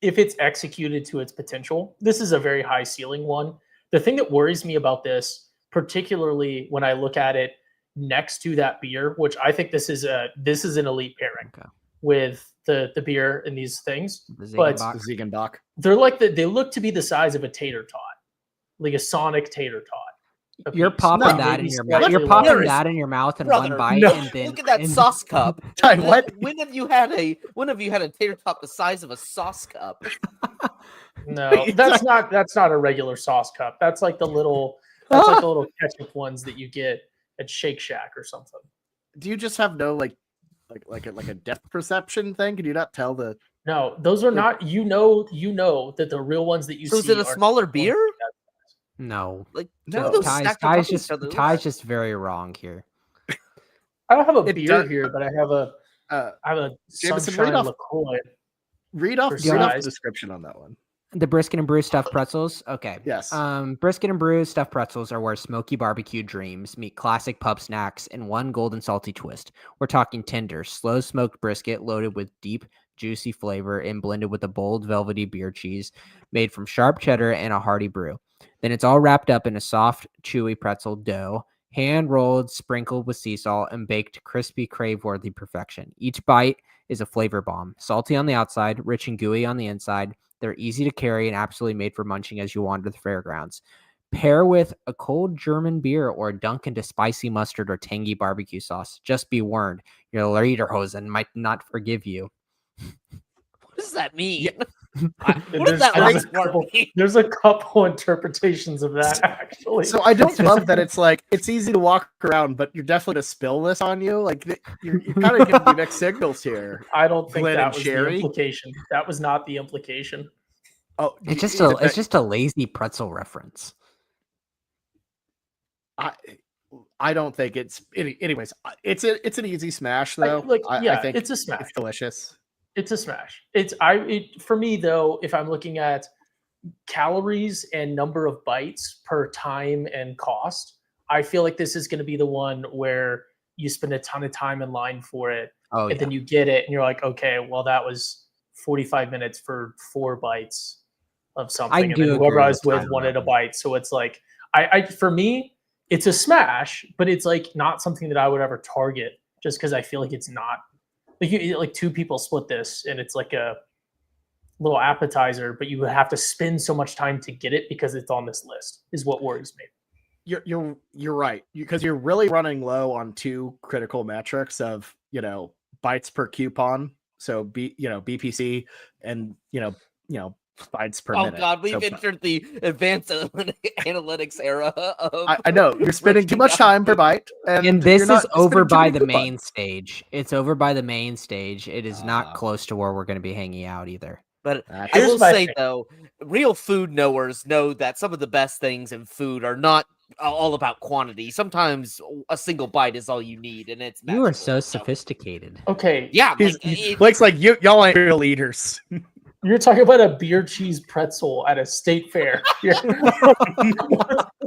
if it's executed to its potential, this is a very high ceiling one. The thing that worries me about this, particularly when I look at it next to that beer, which I think this is an elite pairing with the beer and these things, but Ziegenbach. they're they look to be the size of a tater tot, like a Sonic tater tot. You're popping that in your mouth. You're popping that in your mouth in one bite, and then look at that sauce cup. What? When have you had a tater tot the size of a sauce cup? No, that's not a regular sauce cup. That's like the little ketchup ones that you get at Shake Shack or something. Do you just have no like a depth perception thing? Can you not tell the? No, those are not. You know that the real ones that you see. So is it a smaller beer? No, like no. Ty's just very wrong here. I don't have a beer here, but I have a Jameson, Sunshine LaCroix. Read off the description on that one. The brisket and brew stuffed pretzels. Okay. Yes. Brisket and brew stuffed pretzels are where smoky barbecue dreams meet classic pub snacks in one golden salty twist. We're talking tender, slow smoked brisket loaded with deep, juicy flavor and blended with a bold, velvety beer cheese made from sharp cheddar and a hearty brew. Then it's all wrapped up in a soft, chewy pretzel dough, hand rolled, sprinkled with sea salt, and baked to crispy, crave-worthy perfection. Each bite is a flavor bomb, salty on the outside, rich and gooey on the inside. They're easy to carry and absolutely made for munching as you wander the fairgrounds. Pair with a cold German beer or dunk into spicy mustard or tangy barbecue sauce. Just be warned, your Lederhosen might not forgive you. What does that mean? Yeah. What does that last part mean? There's a couple interpretations of that, actually. So I don't love that it's like it's easy to walk around, but you're definitely to spill this on you. Like you're kind of giving me mixed signals here. I don't think Glenn that and was Sherry? the implication. That was not the implication. Oh, It's just a lazy pretzel reference. I don't think it's anyways. It's an easy smash though. I think it's a smash. It's delicious. It's a smash. For me though, if I'm looking at calories and number of bites per time and cost, I feel like this is going to be the one where you spend a ton of time in line for it, then you get it, and you're like, okay, well that was 45 minutes for 4 bites of something, and then whoever I was with wanted a bite. So it's like, for me, it's a smash, but it's like not something that I would ever target, just because I feel like it's not. Like 2 people split this, and it's like a little appetizer, but you would have to spend so much time to get it because it's on this list. Is what worries me. You're right, because you're really running low on 2 critical metrics of bites per coupon. So BPC and bites per minute. Oh God, we've entered the advanced analytics era. I know you're spending too much time per bite, and this is over by the main stage. It's over by the main stage. It is not close to where we're going to be hanging out either. But I will say though, real food knowers know that some of the best things in food are not all about quantity. Sometimes a single bite is all you need, and it's magical. You are so sophisticated. Okay, yeah, Blake's like y'all ain't real eaters. You're talking about a beer cheese pretzel at a state fair.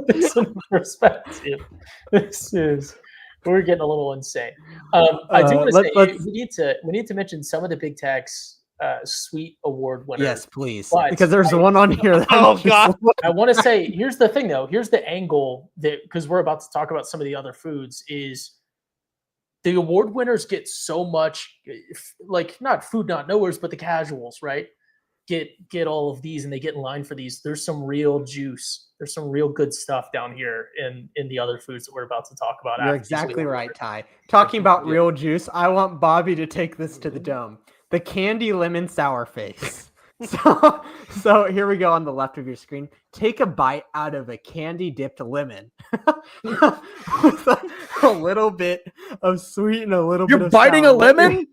This in perspective. We're getting a little insane. I do want to say we need to mention some of the Big Tech's Sweet Award winners. Yes, please. Because there's one on here. Oh God! I want to say, here's the thing though. Here's the angle that, because we're about to talk about some of the other foods, is the award winners get so much, like not food not knowers, but the casuals, right? Get all of these, and they get in line for these. There's some real juice. There's some real good stuff down here in the other foods that we're about to talk about. You're exactly right, Ty. Talking about real juice, I want Bobby to take this to the dome. The candy lemon sour face. So here we go on the left of your screen. Take a bite out of a candy dipped lemon with a little bit of sweet and a little bit of You're biting sour. a lemon?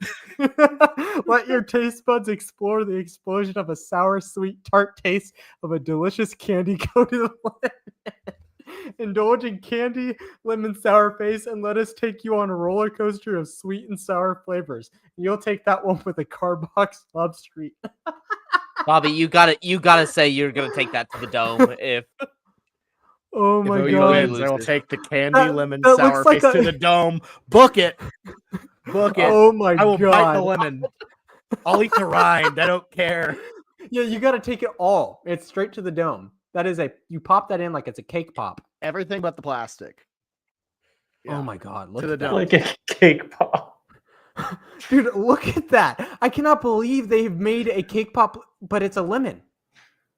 Let your taste buds explore the explosion of a sour, sweet, tart taste of a delicious candy coated lemon. Indulge in candy, lemon sour face, and let us take you on a roller coaster of sweet and sour flavors. You'll take that one with a Carbox Love Street. Bobby, you gotta say you're gonna take that to the dome if Oh If my OU god! wins, I will loses. take the candy lemon that sour looks like face to a- the dome. Book it. Book it. Oh my I will bite the god! lemon. I'll eat the rind. I don't care. Yeah, you got to take it all. It's straight to the dome. That is you pop that in like it's a cake pop. Everything but the plastic. Yeah. Oh my god! Look To the at that. dome. Like a cake pop. Dude, look at that. I cannot believe they've made a cake pop, but it's a lemon.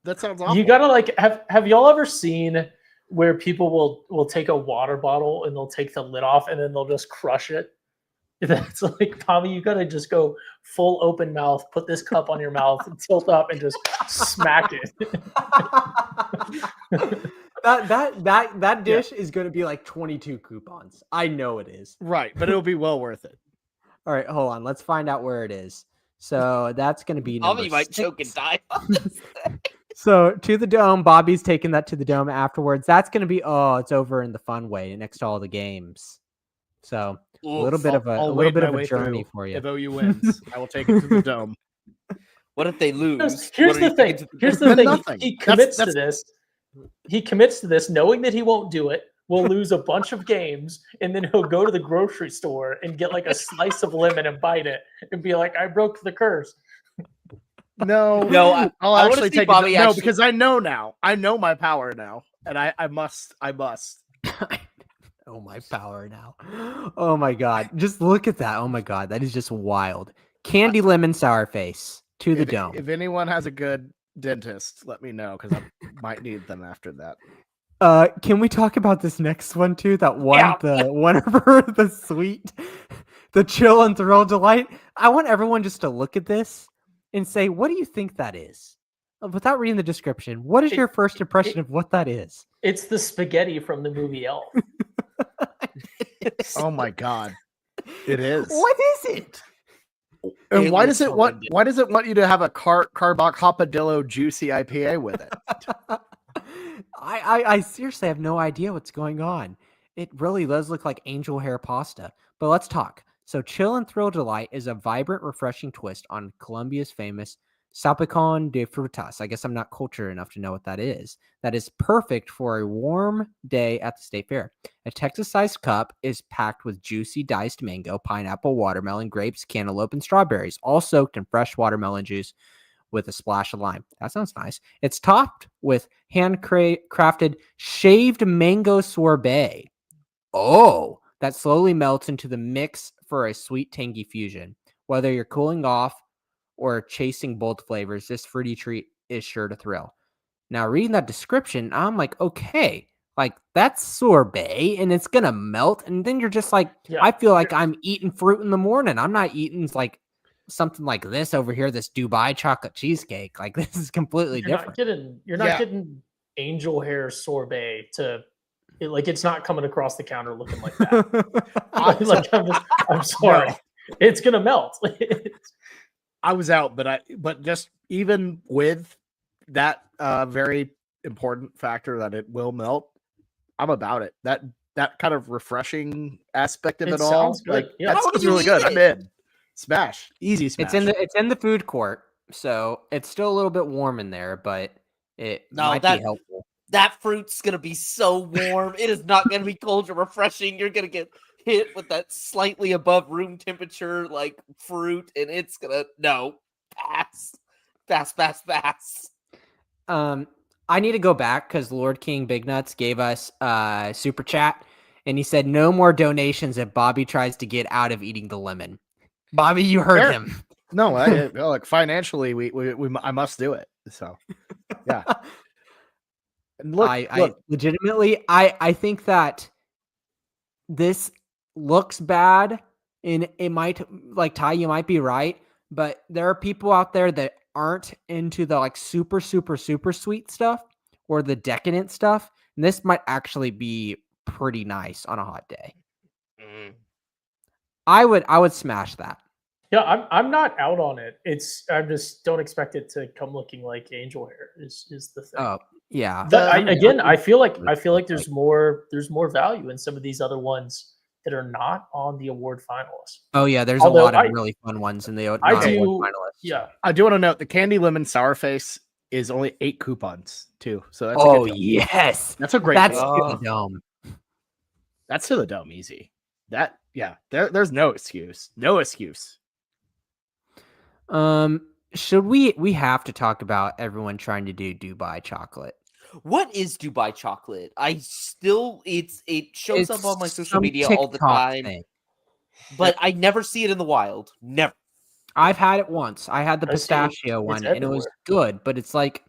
That sounds awful. You gotta like have y'all ever seen where people will take a water bottle and they'll take the lid off and then they'll just crush it? That's like, Tommy, you gotta just go full open mouth, put this cup on your mouth, tilt up, and just smack it. that dish is going to be like 22 coupons. I know it is. Right, but it'll be well worth it. All right, hold on. Let's find out where it is. So that's going to be number Bobby might 6. choke and die. So to the dome, Bobby's taking that to the dome afterwards. That's going to be it's over in the fun way next to all the games. So a little bit of I'll a wade little bit my of a way journey through. for you. If OU wins, I will take it to the dome. What if they lose? Here's What are the you thing. taking to Here's the the Then thing. nothing. He That's- commits that's- to this. He commits to this, knowing that he won't do it. Will lose a bunch of games, and then he'll go to the grocery store and get like a slice of lemon and bite it, and be like, "I broke the curse." No, No, I'll I wanna actually see take Bobby it. No, actually- because I know now. I know my power now, and I must. Oh, my power now. Oh my god. Just look at that. Oh my god. That is just wild. Candy lemon sour face to the dome. If anyone has a good dentist, let me know because I might need them after that. Can we talk about this next one too? That one, Yeah. the one over the sweet, the chill and thrill delight. I want everyone just to look at this and say, what do you think that is? Without reading the description, what is your first impression of what that is? It's the spaghetti from the movie Elf. Oh my god, it is. What is it? And It why looks does it want? horrendous. Why does it want you to have a Carbach Hopadillo juicy IPA with it? I seriously have no idea what's going on. It really does look like angel hair pasta. But let's talk. So Chill and Thrill Delight is a vibrant, refreshing twist on Colombia's famous Salpicón de Frutas. I guess I'm not cultured enough to know what that is. That is perfect for a warm day at the state fair. A Texas-sized cup is packed with juicy diced mango, pineapple, watermelon, grapes, cantaloupe, and strawberries, all soaked in fresh watermelon juice with a splash of lime. That sounds nice. It's topped with handcrafted shaved mango sorbet. Oh, that slowly melts into the mix for a sweet, tangy fusion. Whether you're cooling off or chasing bold flavors, this fruity treat is sure to thrill. Now, reading that description, I'm like, okay, like that's sorbet and it's gonna melt, and then you're just like, Yeah. I feel like I'm eating fruit in the morning. I'm not eating like something like this over here, this Dubai chocolate cheesecake. Like this is completely different. You're not getting angel hair sorbet it's not coming across the counter looking like that. I'm sorry. No. It's gonna melt. I was out, but just even with that very important factor that it will melt, I'm about it. That kind of refreshing aspect of It it all, sounds good. like Yeah. that How sounds do you really good. eat I'm it? in. Smash, easy smash. It's in the food court, so it's still a little bit warm in there, but it No, might that- be helpful. That fruit's gonna be so warm. It is not gonna be cold or refreshing. You're gonna get hit with that slightly above room temperature like fruit, and it's gonna pass. I need to go back because Lord King Big Nuts gave us super chat, and he said no more donations if Bobby tries to get out of eating the lemon. Bobby, you heard Fair. him. No, like financially, I must do it. So, yeah. And look, I legitimately, I think that this looks bad, and it might, like Ty, you might be right, but there are people out there that aren't into the like super, super, super sweet stuff or the decadent stuff, and this might actually be pretty nice on a hot day. I would smash that. Yeah, I'm not out on it. I just don't expect it to come looking like angel hair is the thing. Oh, Yeah. I feel like there's more value in some of these other ones that are not on the award finalists. Oh yeah, there's a lot of really fun ones in the award finalists. Yeah, I do want to note the candy lemon sour face is only 8 coupons too. So that's yes, that's a great. That's to the dome. That's to the dome easy. There's no excuse. No excuse. Should we have to talk about everyone trying to do Dubai chocolate? What is Dubai chocolate? It shows up on my social media all the time, but I never see it in the wild. Never. I've had it once. I had the pistachio one, and it was good, but it's like,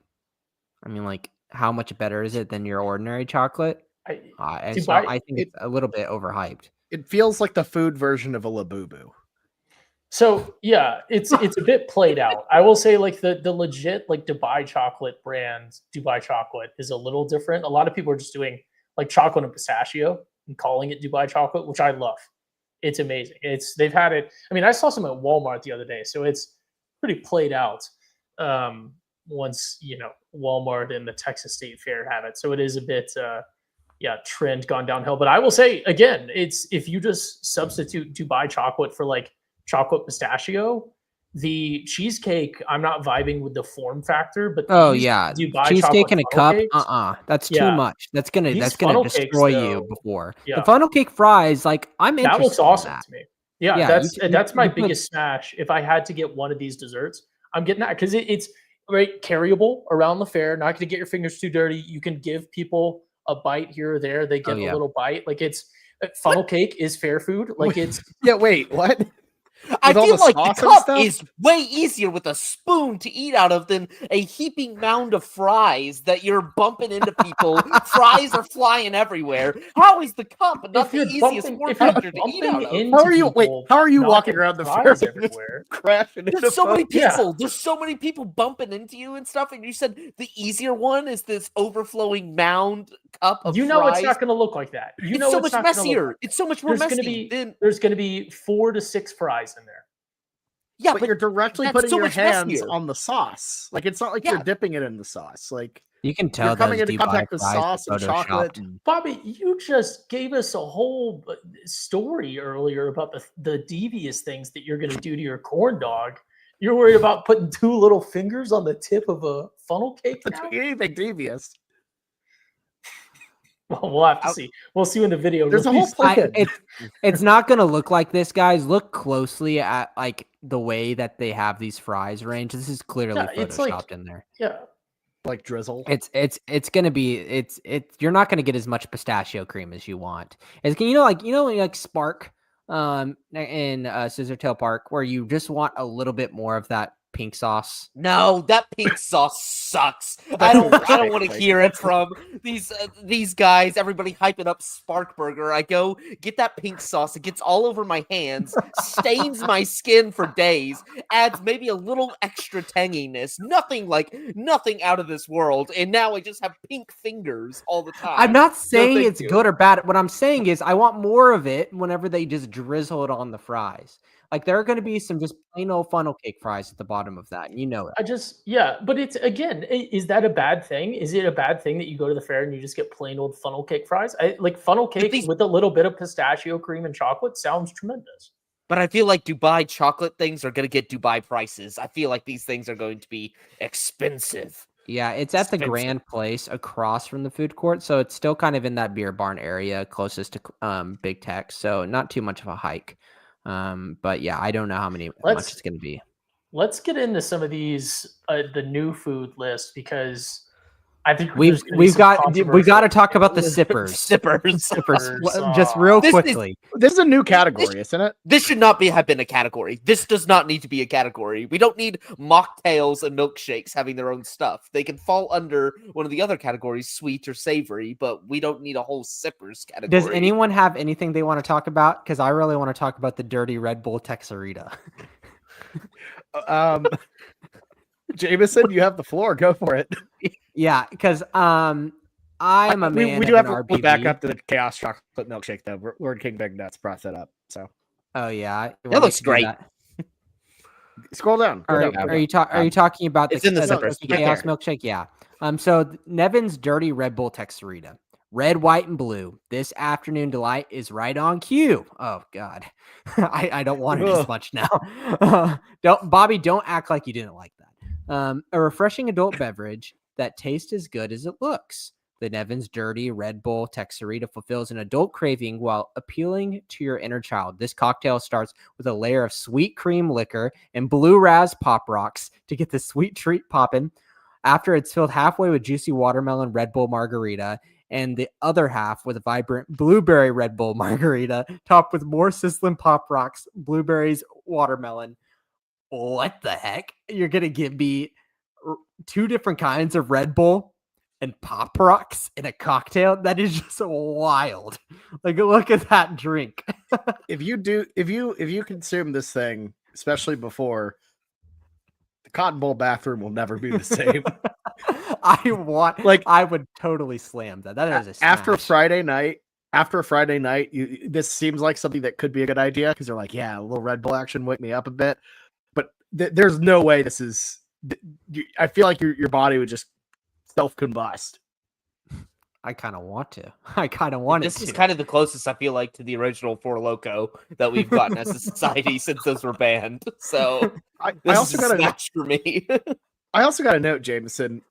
I mean, like, how much better is it than your ordinary chocolate? I think it's a little bit overhyped. It feels like the food version of a Labubu. So yeah, it's a bit played out. I will say, like, the legit, like, Dubai chocolate brand, Dubai chocolate, is a little different. A lot of people are just doing like chocolate and pistachio and calling it Dubai chocolate, which I love. It's amazing. They've had it. I mean, I saw some at Walmart the other day, so it's pretty played out. Once Walmart and the Texas State Fair have it, so it is a bit trend gone downhill. But I will say again, if you just substitute Dubai chocolate for like chocolate pistachio, the cheesecake, I'm not vibing with the form factor, but Dubai cheesecake in a cup, that's too much. That's gonna destroy you. The funnel cake fries, like, I'm interested. That looks awesome in to me. Yeah, that's my biggest smash. If I had to get one of these desserts, I'm getting that because it's right carryable around the fair. Not going to get your fingers too dirty. You can give people a bite here or there. They get a little bite. Like, funnel cake is fair food. Like, it's wait, what? I feel like the cup is way easier with a spoon to eat out of than a heaping mound of fries that you're bumping into people. Fries are flying everywhere. How is the cup not the easiest form factor to eat out of? How are you walking around the fair everywhere? Crashing into There's so many people. There's so many people bumping into you and stuff. And you said the easier one is this overflowing mound cup of fries. It's not going to look like that. It's so much messier. It's so much more messy. There's going to be 4 to 6 fries in there. Yeah, but you're directly putting your hands on the sauce. Like, it's not like you're dipping it in the sauce. Like, you can tell you're coming into contact with sauce and chocolate. Bobby, you just gave us a whole story earlier about the devious things that you're going to do to your corn dog. You're worried about putting 2 little fingers on the tip of a funnel cake now? Anything devious. Well, we'll have to see. We'll see when the video. There's a whole plan. It's not going to look like this, guys. Look closely at like the way that they have these fries arranged. This is clearly photoshopped in there. Yeah, like drizzle. It's going to be you're not going to get as much pistachio cream as you want. It's like Spark in Scissortail Park, where you just want a little bit more of that pink sauce. No, that pink sauce sucks. I don't want to hear it from these guys. Everybody hyping up Spark Burger. I go get that pink sauce. It gets all over my hands, stains my skin for days, adds maybe a little extra tanginess. Nothing out of this world. And now I just have pink fingers all the time. I'm not saying it's good or bad. What I'm saying is I want more of it whenever they just drizzle it on the fries. Like, there are going to be some just plain old funnel cake fries at the bottom of that. You know it. But it's, again, is that a bad thing? Is it a bad thing that you go to the fair and you just get plain old funnel cake fries? Like, funnel cake with a little bit of pistachio cream and chocolate sounds tremendous. But I feel like Dubai chocolate things are going to get Dubai prices. I feel like these things are going to be expensive. Yeah, it's at the Grand Place across from the food court, so it's still kind of in that beer barn area closest to Big Tech, so not too much of a hike. But yeah, I don't know how much it's going to be. Let's get into some of these, the new food list, because I think we've got to talk about the sippers. Sippers. Just real quickly. This is a new category, isn't it? This should not have been a category. This does not need to be a category. We don't need mocktails and milkshakes having their own stuff. They can fall under one of the other categories, sweet or savory, but we don't need a whole sippers category. Does anyone have anything they want to talk about? Because I really want to talk about the dirty Red Bull Texarita. Jameson, you have the floor. Go for it. Yeah, because I'm a man. We do have to look back up to the Chaos Chocolate Milkshake, though. Lord King Big Nuts brought that up. So. Oh yeah, that looks great. Scroll down. Go down. Are you talking about It's in the zippers. Cookie Chaos milkshake? Yeah. So Nevin's Dirty Red Bull Texarita. Red, white, and blue. This afternoon delight is right on cue. Oh God, I don't want it as much now. Don't act like you didn't like that. A refreshing adult beverage that tastes as good as it looks. The Nevin's Dirty Red Bull Texarita fulfills an adult craving while appealing to your inner child. This cocktail starts with a layer of sweet cream liquor and blue raz pop rocks to get the sweet treat popping. After it's filled halfway with juicy watermelon Red Bull margarita, and the other half with a vibrant blueberry Red Bull margarita, topped with more sizzling pop rocks, blueberries, watermelon. What the heck? You're going to give me 2 different kinds of Red Bull and pop rocks in a cocktail? That is just wild. Like, look at that drink. If you consume this thing, especially before, the Cotton Bowl bathroom will never be the same. I would totally slam that. That is a smash. After a Friday night, this seems like something that could be a good idea because they're like, yeah, a little Red Bull action wake me up a bit. But there's no way this is. I feel like your body would just self-combust. I kind of want to. This is kind of the closest I feel like to the original Four Loko that we've gotten as a society since those were banned. So I this also is a got smash for me. I also got to note, Jameson,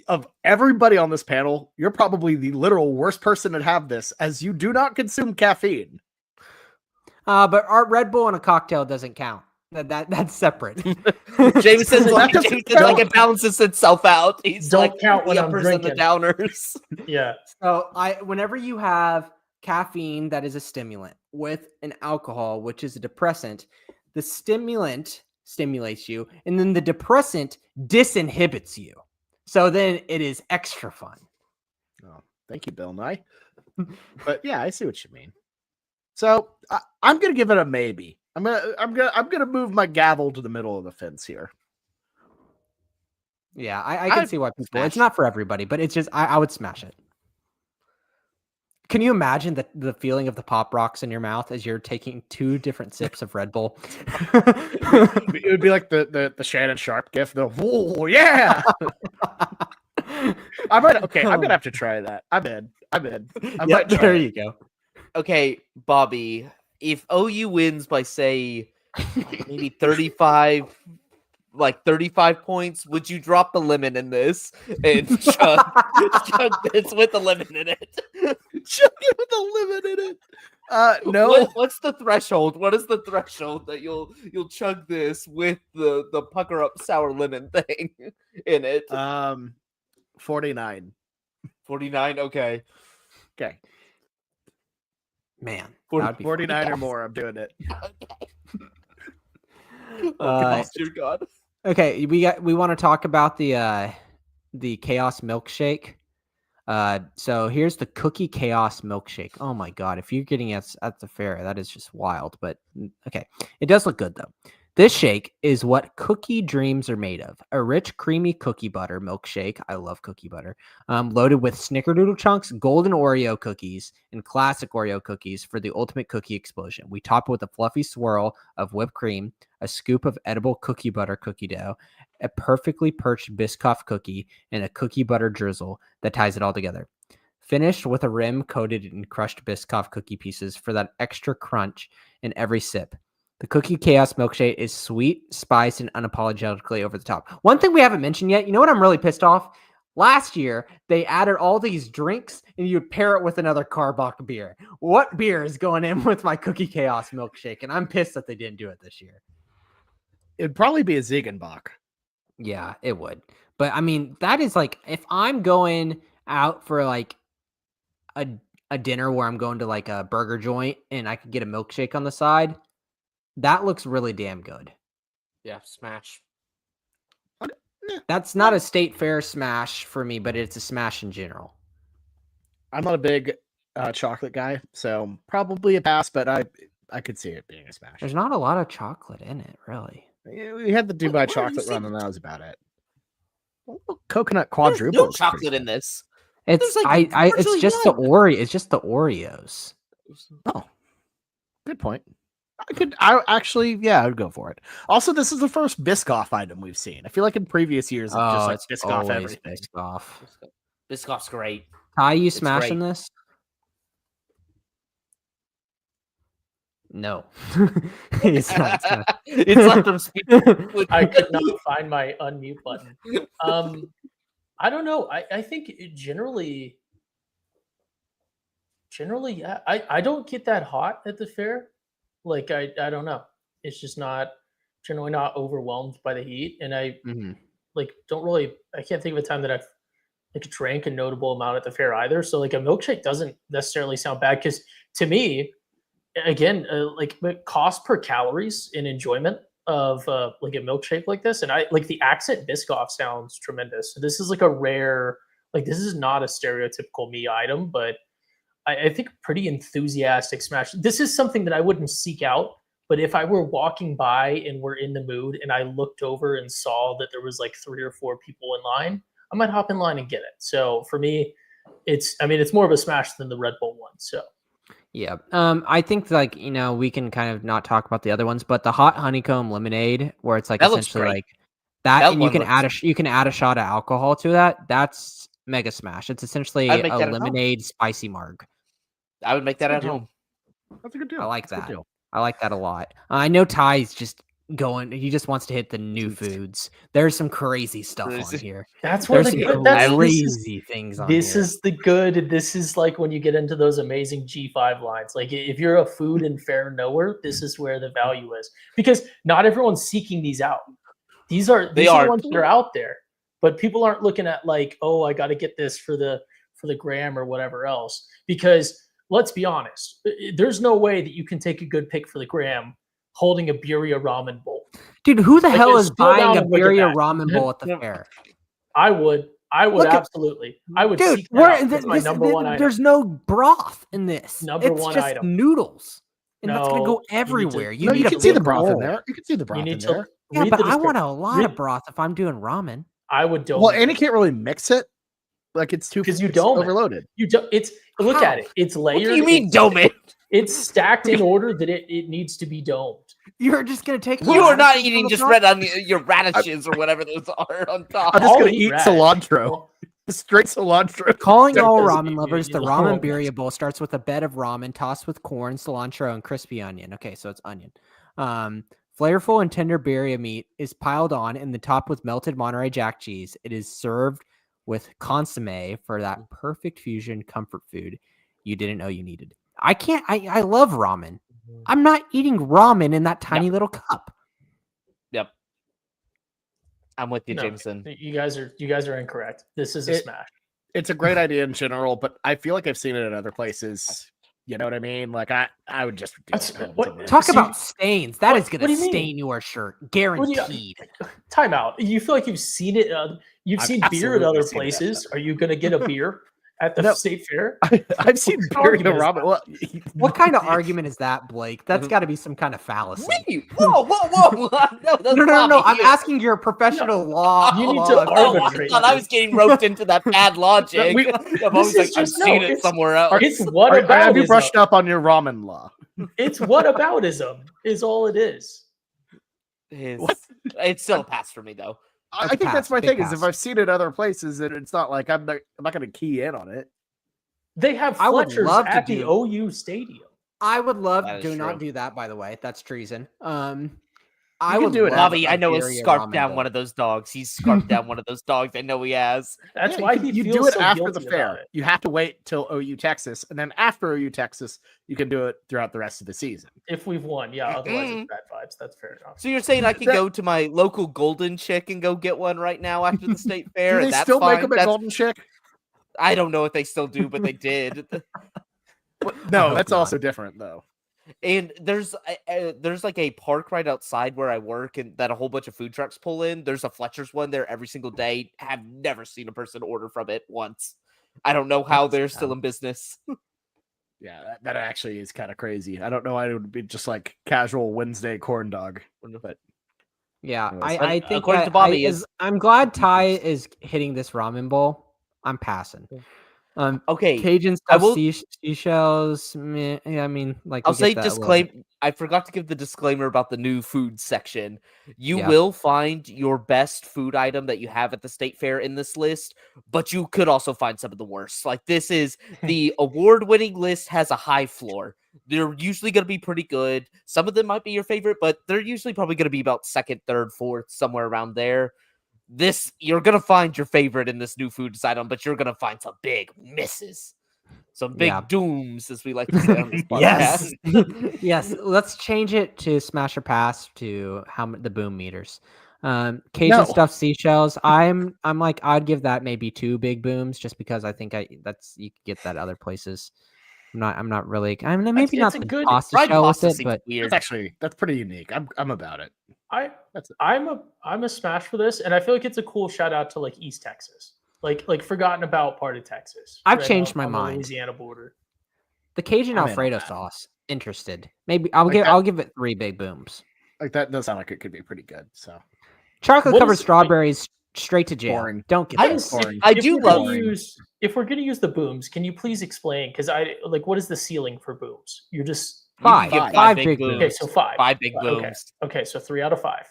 of everybody on this panel, you're probably the literal worst person to have this, as you do not consume caffeine. But our Red Bull in a cocktail doesn't count. That's separate. Jameson's like it balances itself out. He's Don't like count when the I'm uppers and the drinking. downers. Yeah. So whenever you have caffeine that is a stimulant with an alcohol, which is a depressant, the stimulant stimulates you, and then the depressant disinhibits you. So then it is extra fun. Oh, thank you, Bill Nye. But yeah, I see what you mean. So I'm gonna give it a maybe. I'm gonna move my gavel to the middle of the fence here. Yeah, I can see why people. It's not for everybody, but it's just I would smash it. Can you imagine the feeling of the pop rocks in your mouth as you're taking 2 different sips of Red Bull? It would be like the Shannon Sharp gif. Oh yeah. I'm gonna have to try that. I'm in. There you go. Okay, Bobby, if OU wins by say maybe 35 points, would you drop the lemon in this and chug this with the lemon in it? Chug it with the lemon in it. No. What's the threshold? What is the threshold that you'll chug this with the pucker up sour lemon thing in it? 49. 49. Okay. Man, 49 or more. I'm doing it. Dear God. Okay, we want to talk about the Chaos Milkshake. So here's the Cookie Chaos Milkshake. Oh my God, if you're getting it at the fair, that is just wild. But okay, it does look good though. This shake is what cookie dreams are made of. A rich, creamy cookie butter milkshake. I love cookie butter. Loaded with snickerdoodle chunks, golden Oreo cookies, and classic Oreo cookies for the ultimate cookie explosion. We top it with a fluffy swirl of whipped cream, a scoop of edible cookie butter cookie dough, a perfectly perched Biscoff cookie, and a cookie butter drizzle that ties it all together. Finished with a rim coated in crushed Biscoff cookie pieces for that extra crunch in every sip. The Cookie Chaos Milkshake is sweet, spiced, and unapologetically over the top. One thing we haven't mentioned yet, you know what I'm really pissed off? Last year, they added all these drinks, and you would pair it with another Karbach beer. What beer is going in with my Cookie Chaos Milkshake? And I'm pissed that they didn't do it this year. It'd probably be a Ziegenbach. Yeah, it would. But, I mean, that is like, if I'm going out for like a dinner where I'm going to like a burger joint and I could get a milkshake on the side, that looks really damn good. Yeah, smash. That's not a state fair smash for me, but it's a smash in general. I'm not a big chocolate guy, so probably a pass, but I could see it being a smash. There's not a lot of chocolate in it, really. We had the Dubai chocolate run, and that was about it. Coconut There's quadruple. no chocolate in this. It's like it's just the Oreo. It's just the Oreos. Oh, good point. I would go for it. Also, this is the first Biscoff item we've seen. I feel like in previous years, it's just like it's Biscoff always everything. Biscoff. Biscoff's great. Ty, you It's smashing great. this? No. It's let them speak. I could not find my unmute button. I don't know. I think generally, yeah. I don't get that hot at the fair. Like I don't know. It's just generally not overwhelmed by the heat, and I like don't really. I can't think of a time that I've like drank a notable amount at the fair either. So like a milkshake doesn't necessarily sound bad because to me, again, like cost per calories and enjoyment of like a milkshake like this, and I like the accent Biscoff sounds tremendous. So this is like a rare, like this is not a stereotypical me item, but I think pretty enthusiastic smash. This is something that I wouldn't seek out, but if I were walking by and we're in the mood and I looked over and saw that there was like 3 or 4 people in line, I might hop in line and get it. So for me, it's more of a smash than the Red Bull one. So yeah. I think like, we can kind of not talk about the other ones, but the hot honeycomb lemonade where it's like That looks essentially great. like that That and you one can looks- add a shot of alcohol to that. That's mega smash. It's essentially I'd make a that at home. lemonade spicy marg. I would make that That's at a good home. That's a good deal. I like That's a good that. deal. I like that a lot. I know Ty's just going. He just wants to hit the new foods. There's some crazy stuff on Crazy. here. that's where There's the some good. That's crazy things on here. This is the good. This is like when you get into those amazing G5 lines. Like if you're a food and fair knower, this is where the value is because not everyone's seeking these out. These are the ones that are out there, but people aren't looking at like, oh, I got to get this for the gram or whatever else. Because let's be honest, there's no way that you can take a good pick for the gram holding a birria ramen bowl. Dude, who the Like, hell just is slow down buying a and look at birria that. ramen bowl at the fair? I would Look at- absolutely. I would Dude, seek that out. It's my number one item. there's no broth in this. Number it's one just item. noodles. And that's going to No, go you need to- everywhere. You need can a see the big broth in bowl. there. You can see the broth You in need to there. Yeah, read but the I want a description. lot Read- of broth if I'm doing ramen. I would don't. Well, and you can't really mix it. Like it's too Because you it's don't. overloaded. You don't. It's look How? at it. It's layered. What do you mean, dome it? It's stacked in order that it needs to be domed. You're just going to take. You are not radishes eating on the just top? red onion, your radishes or whatever those are on top. I'm just I'll gonna eat eat radish. cilantro. Straight cilantro. Calling all Because ramen lovers, the you ramen love birria this. bowl starts with a bed of ramen tossed with corn, cilantro, and crispy onion. Okay, so it's onion. Flavorful and tender birria meat is piled on in the top with melted Monterey Jack cheese. It is served with consomme for that perfect fusion comfort food you didn't know you needed. I love ramen. I'm not eating ramen in that tiny little cup. Yep. I'm with you, No, Jameson. You guys are incorrect. This is a smash. It's a great idea in general, but I feel like I've seen it in other places. You know what I mean? Like I would just do That's- it. what- Talk See, about stains. That what- is going what do to you mean? stain your shirt. What do you- Guaranteed. Time out. You feel like you've seen it. You've I've seen beer at absolutely other seen it. places. Are you going to get a beer at the No. state fair? I've seen What beer in argument is ramen. that? Well, What kind of argument is that, Blake? That's got to be some kind of fallacy. Wait, whoa. No, that's No, not I'm me. asking your professional law. You need law to of Oh, I arbitrate. thought I was getting roped into that bad logic. We- I'm always is like, I've just- seen no, it it's- somewhere else. It's what about have you brushed up on your ramen law? It's what aboutism is all it is. It's still a pass for me, though. I That's think pass, that's my big thing. Is if pass. I've seen it other places, and it's not like I'm not going to key in on it. They have I would Fletcher's love to at the do- OU stadium. I would love. That is Do not true. do that, by the way. That's treason. I can would do it love Bobby, a I know has birria scarfed ramen down bowl. one of those dogs. He's scarfed down one of those dogs. I know he has. That's Yeah, why you he feels do it so after the guilty fair. about it. You have to wait till OU Texas, and then after OU Texas, you can do it throughout the rest of the season. If we've won, yeah. Otherwise, it's bad vibes. That's fair enough. So you're saying I could go to my local Golden Chick and go get one right now after the state fair? Do they and that's still fine? make them at That's- Golden Chick? I don't know if they still do, but they did. No, hope that's not. also different though. And there's like a park right outside where I work, and that a whole bunch of food trucks pull in. There's a Fletcher's one there every single day. Have never seen a person order from it once. I don't know how they're still in business. Yeah, that actually is kind of crazy. I don't know. I would be just like casual Wednesday corn dog, but Yeah, Anyways, I think according that to Bobby, I'm glad Ty is hitting this ramen bowl. I'm passing. Okay, Cajun I stuffed will. seashells. Meh, yeah, I mean, like I'll we get say that a little disclaim. bit. I forgot to give the disclaimer about the new food section. You Yeah. will find your best food item that you have at the state fair in this list, but you could also find some of the worst. Like this is the award-winning list has a high floor. They're usually going to be pretty good. Some of them might be your favorite, but they're usually probably going to be about second, third, fourth, somewhere around there. This you're going to find your favorite in this new food item, but you're going to find some big misses. Some big Yeah. dooms, as we like to say on this Yes. podcast. Yes. Let's change it to smash or pass to the boom meters. Cajun No. stuffed seashells. I'm like I'd give that maybe 2 big booms just because I think that's you could get that other places. I'm not really. I mean, maybe not it's a the good pasta Fried shell with pasta it, seems but weird. That's pretty unique. I'm about it. I'm a smash for this, and I feel like it's a cool shout out to like East Texas, like forgotten about part of Texas. I've right changed my on the mind. Louisiana border. the Cajun I'm in on Alfredo that. sauce. Interested? Maybe I'll Like that- I'll give it 3 big booms. Like that does sound like it could be pretty good. So Chocolate What covered is- strawberries straight to jail. Boring. Don't get I- this. boring. I If do we're gonna love. if we're gonna use the booms, can you please explain? Because I like what is the ceiling for booms? You're just You can Five. give Five big big booms. okay. So 5. 5 big Okay. booms. Okay, so 3 out of 5.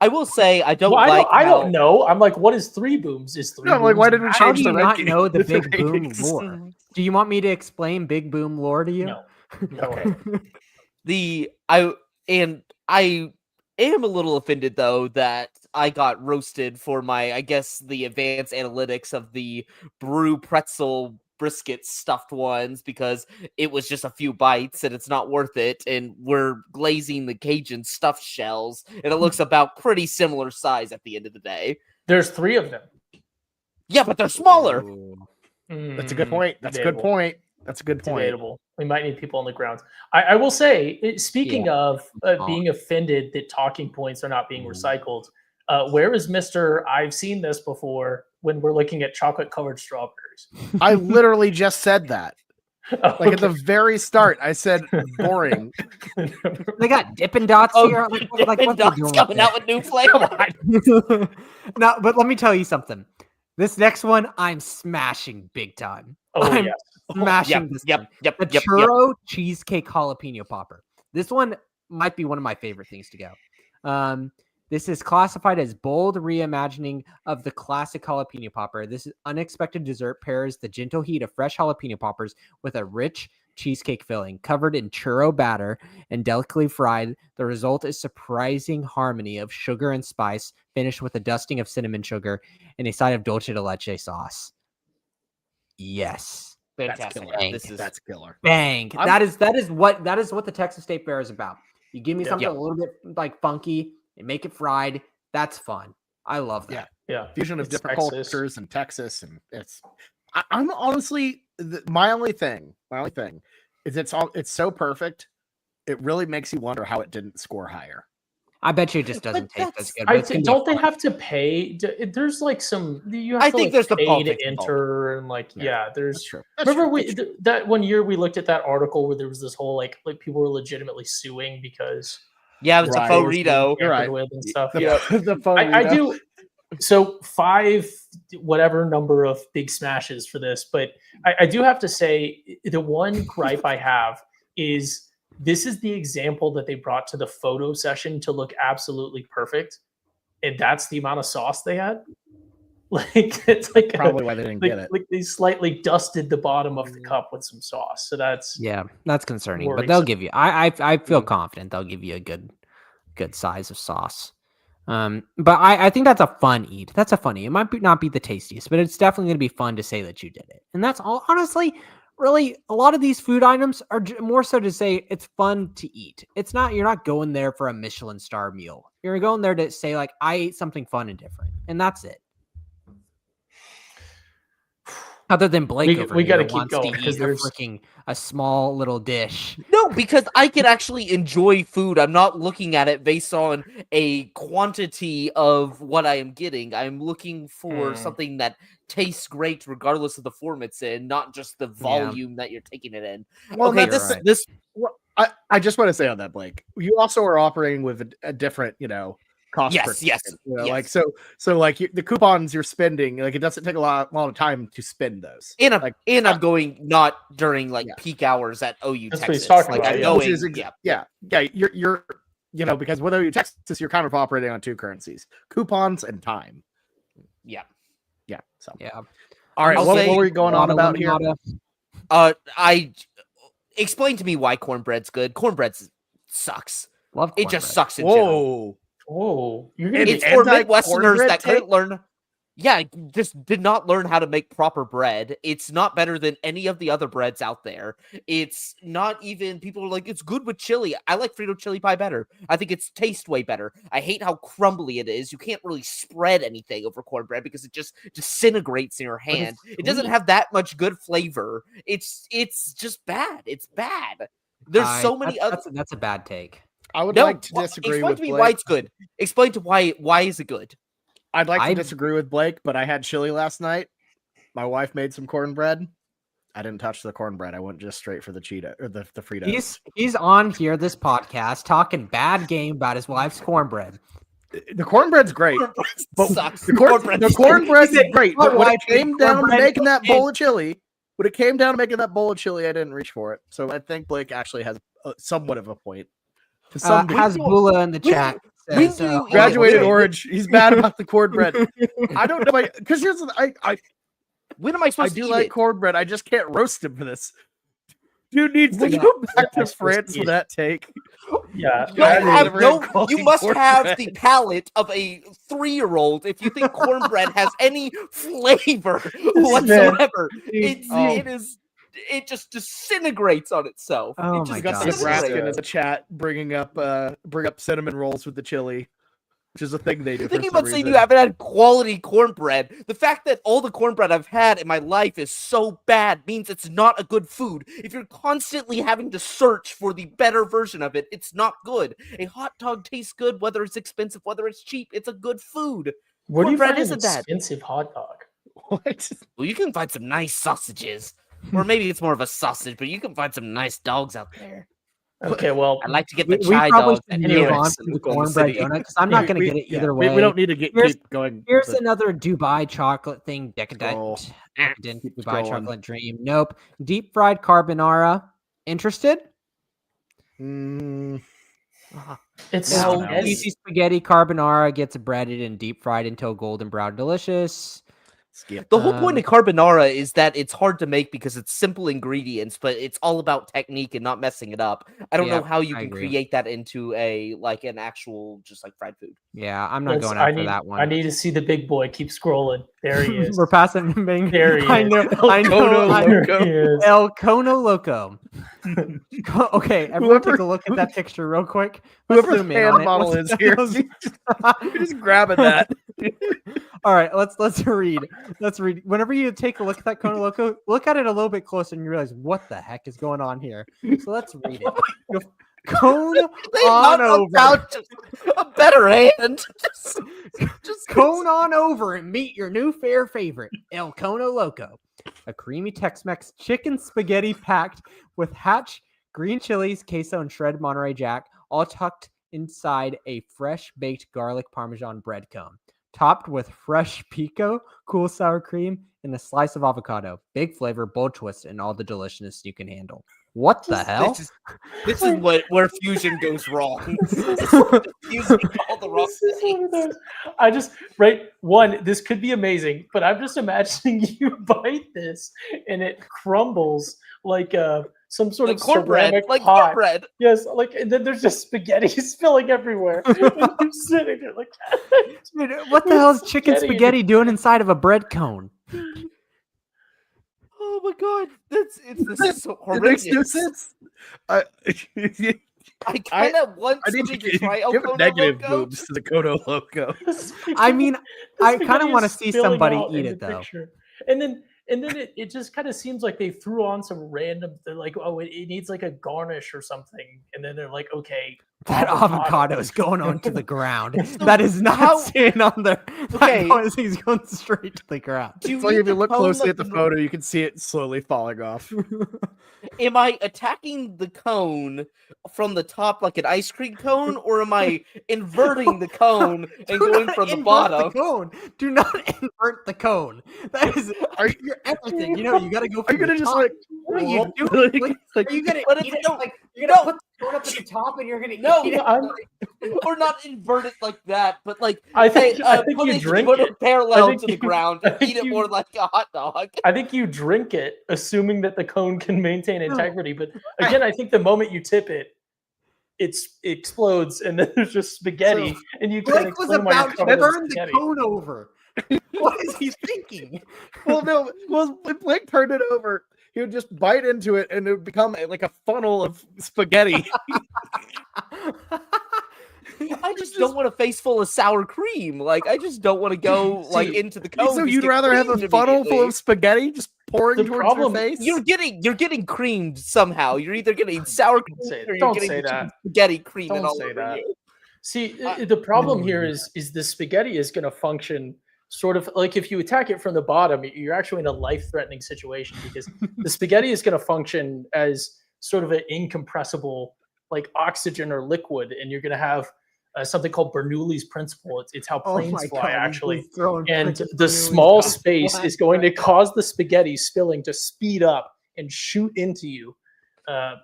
I will say I don't Well, like. I how- don't know. I'm like, what is 3 booms? Is 3? No, I'm like, why did we booms How change do the you not ranking? know the The big boom rankings. lore? Do you want me to explain big boom lore to you? No. No. Okay. I am a little offended though that I got roasted for my, I guess, the advanced analytics of the brew pretzel brisket stuffed ones because it was just a few bites and it's not worth it, and we're glazing the Cajun stuffed shells and it looks about pretty similar size at the end of the day. There's 3 of them. Yeah, but they're smaller. That's a good point. That's a good Debatable. point. That's a good point. Debatable. We might need people on the ground. I will say, speaking of being offended that talking points are not being recycled, where is Mr. I've seen this before when we're looking at chocolate covered strawberries? I literally just said that. Like at the very start, I said boring. They got Dippin' Dots here. Like, Dippin' what they Dots doing coming with out with new flavor. No, but let me tell you something. This next one, I'm smashing big time. Oh, I'm yes. smashing this one. Yep. The churro cheesecake jalapeno popper. This one might be one of my favorite things to go. This is classified as bold reimagining of the classic jalapeno popper. This unexpected dessert pairs the gentle heat of fresh jalapeno poppers with a rich cheesecake filling covered in churro batter and delicately fried. The result is surprising harmony of sugar and spice, finished with a dusting of cinnamon sugar and a side of dulce de leche sauce. Yes. Fantastic. That's killer. Bang. I'm- That is what the Texas State Fair is about. You give me something Yeah. a little bit like funky and make it fried. That's fun. I love that. Yeah. Yeah. Fusion of It's different Texas. cultures in Texas, and I'm honestly my only thing is it's so perfect. It really makes you wonder how it didn't score higher. I bet you it just doesn't taste as good. but I it's gonna be don't they fun. have to pay? There's like some you have I to think like there's the pay to politics involved. enter and like Yeah, there's That's true. remember that one year we looked at that article where there was this whole like people were legitimately suing because Yeah, it's Right. a faux Rito. You're right. with and stuff. The, Yeah. the phone I readout. do. So 5, whatever number of big smashes for this, but I do have to say the one gripe I have is this is the example that they brought to the photo session to look absolutely perfect, and that's the amount of sauce they had. Like it's like Probably why they didn't get it. like they slightly dusted the bottom of the cup with some sauce. So that's that's concerning. But worrisome. they'll give you I feel confident they'll give you a good size of sauce. But I think that's a fun eat. That's a fun eat. It might not be the tastiest, but it's definitely going to be fun to say that you did it. And that's all. Honestly, really, a lot of these food items are more so to say it's fun to eat. It's not, you're not going there for a Michelin star meal. You're going there to say like, I ate something fun and different, and that's it. Other than Blake we gotta here keep wants going, to 'cause eat there's- a small little dish. No, because I can actually enjoy food. I'm not looking at it based on a quantity of what I am getting. I'm looking for something that tastes great regardless of the form it's in, not just the volume that you're taking it in. Well, Okay, that's this I just want to say on that, Blake, you also are operating with a different, cost per Yes, yes, ticket, you know, yes. like so like the coupons you're spending, like it doesn't take a lot of time to spend those. And I'm, like I'm going not during like Yeah. peak hours at OU That's what he's Texas. talking Like about, I'm yeah. going, which is yeah. you're you know, because with OU Texas you're kind of operating on two currencies, coupons and time. Yeah. So Yeah. all right, I'll what say were we going on about here? I explain to me why cornbread's good. Cornbread sucks. Love It just cornbread. sucks in general. Whoa, you're gonna It's be for anti-cornbread Midwesterners that take? couldn't learn. Yeah, just did not learn how to make proper bread. It's not better than any of the other breads out there. It's not even, people are like, it's good with chili. I like Frito chili pie better. I think it's tastes way better. I hate how crumbly it is. You can't really spread anything over cornbread because it just disintegrates in your hand. It doesn't have that much good flavor. It's just bad. It's bad. There's so many other. That's a bad take. I would No, like to disagree explain with to me Blake. why it's good. Explain to why is it good? I'd like to I- disagree with Blake, but I had chili last night. My wife made some cornbread. I didn't touch the cornbread. I went just straight for the Cheeto or the Fritos. He's on here this podcast talking bad game about his wife's cornbread. The cornbread's great. But Sucks. The cornbread's great. But when it came down to cornbread making that bowl of chili, I didn't reach for it. So I think Blake actually has somewhat of a point. To some degree. Hasbullah in the chat when says, do you eat Graduated it? orange. He's bad about the cornbread. I don't know because here's I When am I supposed to do eat like it? cornbread. I just can't roast him for this. Dude needs to Yeah. go back Yeah, to France for that take. Yeah, You I have never no. had quality You must have cornbread. the palate of a 3-year-old if you think cornbread has any flavor whatsoever. It just disintegrates on itself. Oh it just my Got God. the disintegrates. Nebraskan in the chat bring up cinnamon rolls with the chili, which is a thing they do. For Thinking some about saying reason. you haven't had quality cornbread, the fact that all the cornbread I've had in my life is so bad means it's not a good food. If you're constantly having to search for the better version of it, it's not good. A hot dog tastes good, whether it's expensive, whether it's cheap. It's a good food. where do you cornbread find an isn't that. expensive hot dog? What? Well, you can find some nice sausages. Or maybe it's more of a sausage, but you can find some nice dogs out there. Okay, well, I like to get We the chai probably dogs. should at move Eric's on in to the Oklahoma cornbread City. donut because I'm not going to get it either way. We don't need to Here's- keep going. Here's but- another Dubai chocolate thing. Scroll. Decadent Keep Dubai scrolling. chocolate dream. Nope. Deep fried carbonara. Interested? Mm, it's It's No. spaghetti. easy spaghetti carbonara gets breaded and deep fried until golden brown delicious. skip. The whole point of carbonara is that it's hard to make because it's simple ingredients, but it's all about technique and not messing it up. I don't know how you I can agree. create that into an actual just like fried food. Yeah, I'm not Let's- going I after need, that one. I need to see the big boy. Keep scrolling. There he is. We're passing him. Bing. There he I is. know. I know. Kono I- There Loco. he is. El Cono Loco. Okay, everyone Whoever- take a look at that picture real quick. Let's Whoever zoom the in on hand it. model What's is here, the- just grabbing that. All right, let's read. Let's read. Whenever you take a look at that Cono Loco, look at it a little bit closer and you realize what the heck is going on here. So let's read it. Go- Cone They on not over. about just a better hand. Just Cone on over and meet your new fair favorite, El Cono Loco. A creamy Tex-Mex chicken spaghetti packed with hatch, green chilies, queso, and shredded Monterey Jack, all tucked inside a fresh baked garlic parmesan bread cone. Topped with fresh pico, cool sour cream, and a slice of avocado. Big flavor, bold twist, and all the deliciousness you can handle. What the hell? This is where fusion goes wrong. Fusing all the wrong This is one of things. those- I just one. This could be amazing, but I'm just imagining you bite this and it crumbles like some sort Like of cornbread, ceramic like pot. cornbread. Yes, and then there's just spaghetti spilling everywhere. And you're sitting there like, Dude, what the hell is chicken Spaghetti. spaghetti doing inside of a bread cone? Oh my god, this is so It makes no horrendous. sense. I kind of want I need somebody to to try El give Cono negative Loco. boobs to the Kono Loco. I mean, The I kinda spaghetti wanna is see spilling somebody out eat in it, the though. picture. And then it just kind of seems like they threw on some random thing, like, oh, it needs like a garnish or something, and then they're like, okay, That avocado is going onto the ground. That is not staying on there. Okay. He's going straight to the ground. It's like if you look closely at the photo, you can see it slowly falling off. Am I attacking the cone from the top like an ice cream cone, or am I inverting the cone and going from the bottom? The cone. Do not invert the cone. That is you're everything. You know, you got to go. Are you gonna just like? What are you doing? Are you gonna? But Eat it, no, like you're gonna put the cone up at the top, and you're gonna eat it. Or not invert it like that, but like I think put you it, drink put it it parallel think to the you- ground I and think eat it you- more like a hot dog. I think you drink it, assuming that the cone can maintain integrity. But again, I think the moment you tip it, it explodes, and then there's just spaghetti, and you can't Blake was explain why you're about to covered in burn the spaghetti. cone over. What is he thinking? Well, no. Well, when Blake turned it over, he would just bite into it, and it would become like a funnel of spaghetti. I just don't want a face full of sour cream. Like I just don't want to go like into the cone. So just you'd get rather have a creamed funnel full immediately. of spaghetti just pouring The towards problem- your face? You're getting creamed somehow. You're either getting sour cream or you're Don't getting say that. spaghetti creaming Don't all say over that. you. See, the problem here is the spaghetti is going to function sort of like if you attack it from the bottom, you're actually in a life-threatening situation because the spaghetti is going to function as sort of an incompressible like oxygen or liquid, and you're going to have something called Bernoulli's principle. It's how planes fly, actually. And the small space is going to cause the spaghetti spilling to speed up and shoot into you,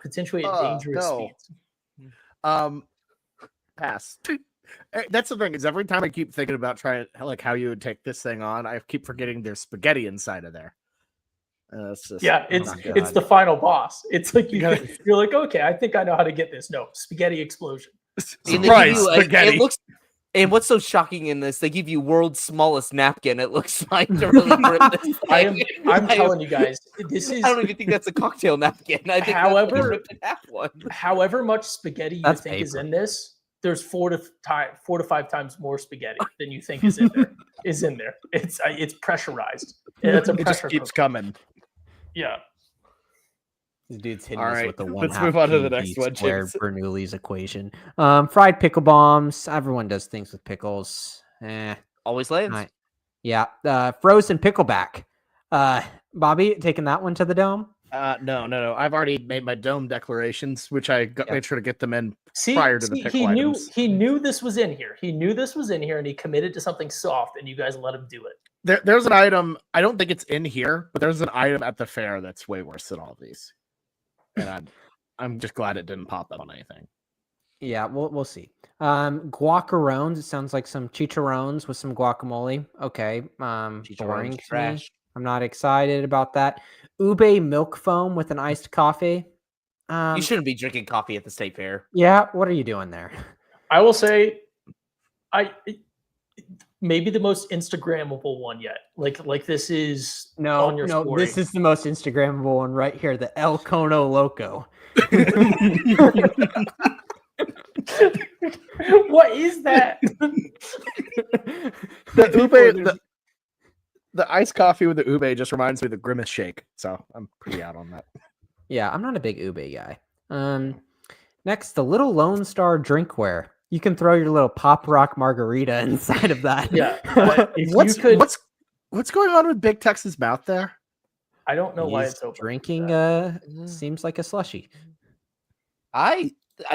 potentially at dangerous no. speeds. Pass. That's the thing is every time I keep thinking about trying like how you would take this thing on, I keep forgetting there's spaghetti inside of there. It's just, it's the final boss. It's like you're like, okay, I think I know how to get this. No, spaghetti explosion. And they Surprise, give you, spaghetti. It looks, and what's so shocking in this? They give you world's smallest napkin. It looks like to really grip this I'm thing. telling you guys, this is I don't even think that's a cocktail napkin. I think However- that's like a ripped in half one. however much spaghetti you That's think is paper. in this. There's 4 to 5 times more spaghetti than you think is in there. It's pressurized. Yeah, it's a it just pressure keeps cooker. coming. Yeah. This dude's hitting All us right, with the one. let's move on to the next PV one, squared James. Bernoulli's equation. Fried pickle bombs. Everyone does things with pickles. Always lands. Right. Yeah. Frozen pickleback. Bobby, taking that one to the dome? No. I've already made my dome declarations, which I made sure to get them in See, prior to the pickle he items. knew this was in here. He knew this was in here, and he committed to something soft, and you guys let him do it. There's an item. I don't think it's in here, but there's an item at the fair that's way worse than all of these. And I'm just glad it didn't pop up on anything. Yeah, we'll see. Guacarones. It sounds like some chicharrones with some guacamole. Okay. Boring to me. Trash. I'm not excited about that. Ube milk foam with an iced coffee. You shouldn't be drinking coffee at the state fair. Yeah, what are you doing there? I will say, maybe the most Instagrammable one yet. Like this is on your story. This is the most Instagrammable one right here. The El Cono Loco. What is that? The ube, the iced coffee with the ube just reminds me of the Grimace shake. So I'm pretty out on that. Yeah, I'm not a big ube guy. Next, the little Lone Star drinkware. You can throw your little pop rock margarita inside of that. Yeah. What's going on with Big Tex's mouth there? I don't know why He's it's open. drinking. Seems like a slushy.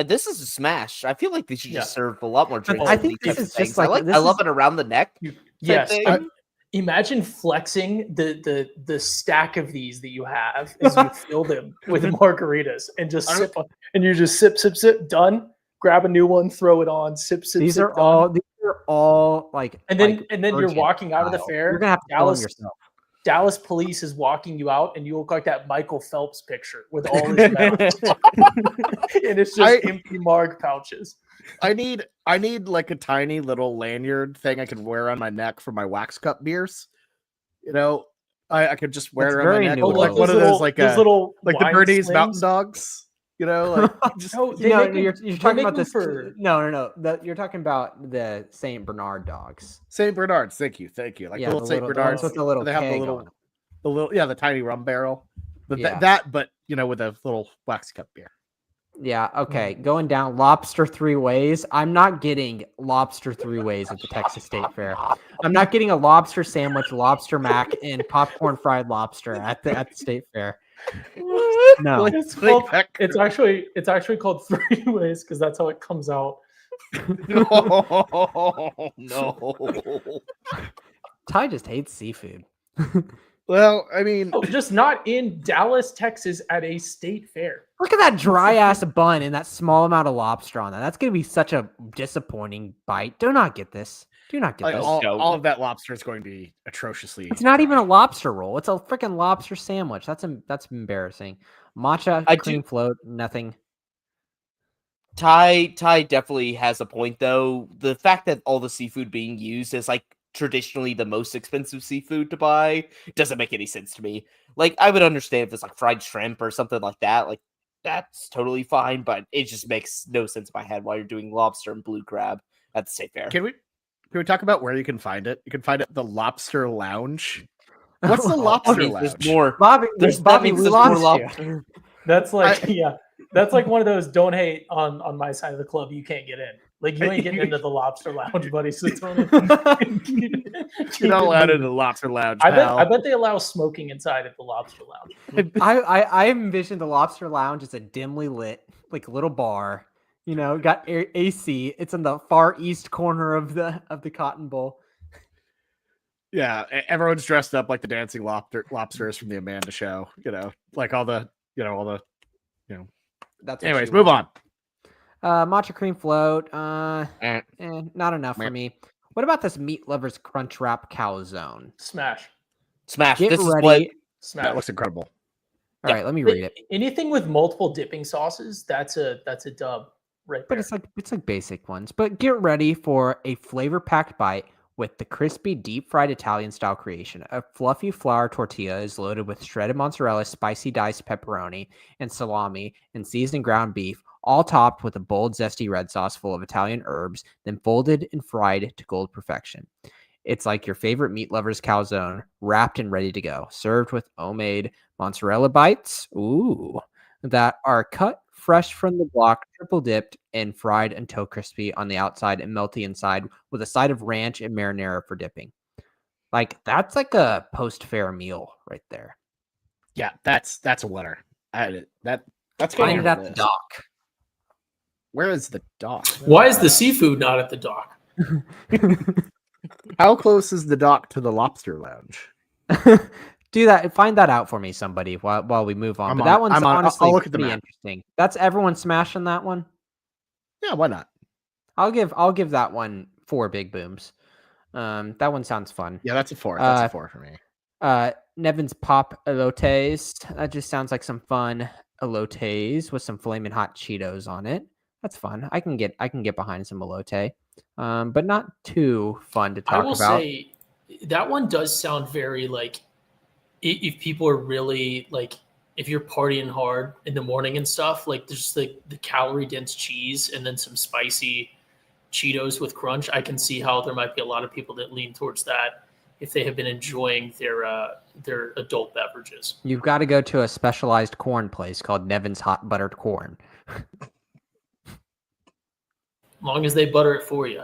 This is a smash. I feel like they should just Yeah. serve a lot more drinks. I with think these this types of is just things. like- this I love is- it around the neck. Yes. thing. Imagine flexing the stack of these that you have as you fill them with margaritas and just sip on, and you just sip, done. Grab a new one, throw it on, sip. These sip, are done. all like. And then like you're urgent walking out of the style. fair. You're gonna have to fill 'em yourself. Dallas police is walking you out, and you look like that Michael Phelps picture with all his medals, and it's just empty marg pouches. I need like a tiny little lanyard thing I could wear on my neck for my wax cup beers. You know, I could just wear That's it around my very neck. new Look like logo. one of those like those little like the wine Bernese slings. Mountain Dogs. You know, like just No, they No, make them- you're they talking make about them this. for No. You're talking about the Saint Bernard dogs. Saint Bernards. Thank you. Like Yeah, little the Saint little- Bernards with the little They have the keg little, on 'em. the little the tiny rum barrel. Yeah. That, but you know, with a little wax cup beer. Yeah, okay. Going down lobster 3 ways. I'm not getting lobster 3 ways at the Texas State Fair. I'm not getting a lobster sandwich, lobster mac, and popcorn fried lobster at the state fair. No. It's actually called 3 ways because that's how it comes out. No. Ty just hates seafood. Well, I mean, Just not in Dallas, Texas at a state fair. Look at that dry ass bun and that small amount of lobster on that. That's going to be such a disappointing bite. Do not get this. Do not get like, this. all of that lobster is going to be atrociously. It's not even a lobster roll. It's a freaking lobster sandwich. That's embarrassing. Matcha cream float, nothing. Ty definitely has a point though. The fact that all the seafood being used is like traditionally the most expensive seafood to buy doesn't make any sense to me. Like I would understand if it's like fried shrimp or something like that. Like that's totally fine, but it just makes no sense in my head while you're doing lobster and blue crab at the state fair. Can we talk about where you can find it? You can find it at the Lobster Lounge. What's the Lobster Lounge? There's more. Bobby, Bobby, we there's lost more you. lobster. That's like that's like one of those don't hate on my side of the club. You can't get in. Like you ain't getting into the Lobster Lounge, buddy. So You're not allowed into the Lobster Lounge. I bet they allow smoking inside at the Lobster Lounge. I envision the Lobster Lounge as a dimly lit, like little bar. You know, got AC. It's in the far east corner of the Cotton Bowl. Yeah, everyone's dressed up like the dancing lobsters from the Amanda Show. You know, like all the. That's anyways, move on. Matcha cream float. Not enough for me. What about this meat lovers crunch wrap calzone? Smash. Get This ready. is Smash. That looks incredible. All right, let me read it. Anything with multiple dipping sauces, that's a dub right there. But it's like basic ones. But get ready for a flavor-packed bite with the crispy, deep-fried Italian-style creation. A fluffy flour tortilla is loaded with shredded mozzarella, spicy diced pepperoni, and salami, and seasoned ground beef, all topped with a bold, zesty red sauce full of Italian herbs, then folded and fried to gold perfection. It's like your favorite meat lover's calzone, wrapped and ready to go, served with homemade mozzarella bites, that are cut fresh from the block, triple dipped, and fried until crispy on the outside and melty inside with a side of ranch and marinara for dipping. Like, that's like a post-fair meal right there. Yeah, that's a winner. That's Find it at the dock. Where is the dock? Why is the seafood not at the dock? How close is the dock to the Lobster Lounge? Do that. Find that out for me, somebody, while we move on. That one's honestly I'll look at the pretty map. interesting. That's everyone smashing that one. Yeah, why not? I'll give that one 4 big booms. That one sounds fun. Yeah, that's a 4. That's a 4 for me. Nevin's Pop Elotes. That just sounds like some fun elotes with some flaming hot Cheetos on it. That's fun. I can get behind some elote, but not too fun to talk about. I will say that one does sound very like if people are really like if you're partying hard in the morning and stuff, like there's the calorie dense cheese and then some spicy Cheetos with crunch. I can see how there might be a lot of people that lean towards that if they have been enjoying their adult beverages. You've got to go to a specialized corn place called Nevin's Hot Buttered Corn. As long as they butter it for you.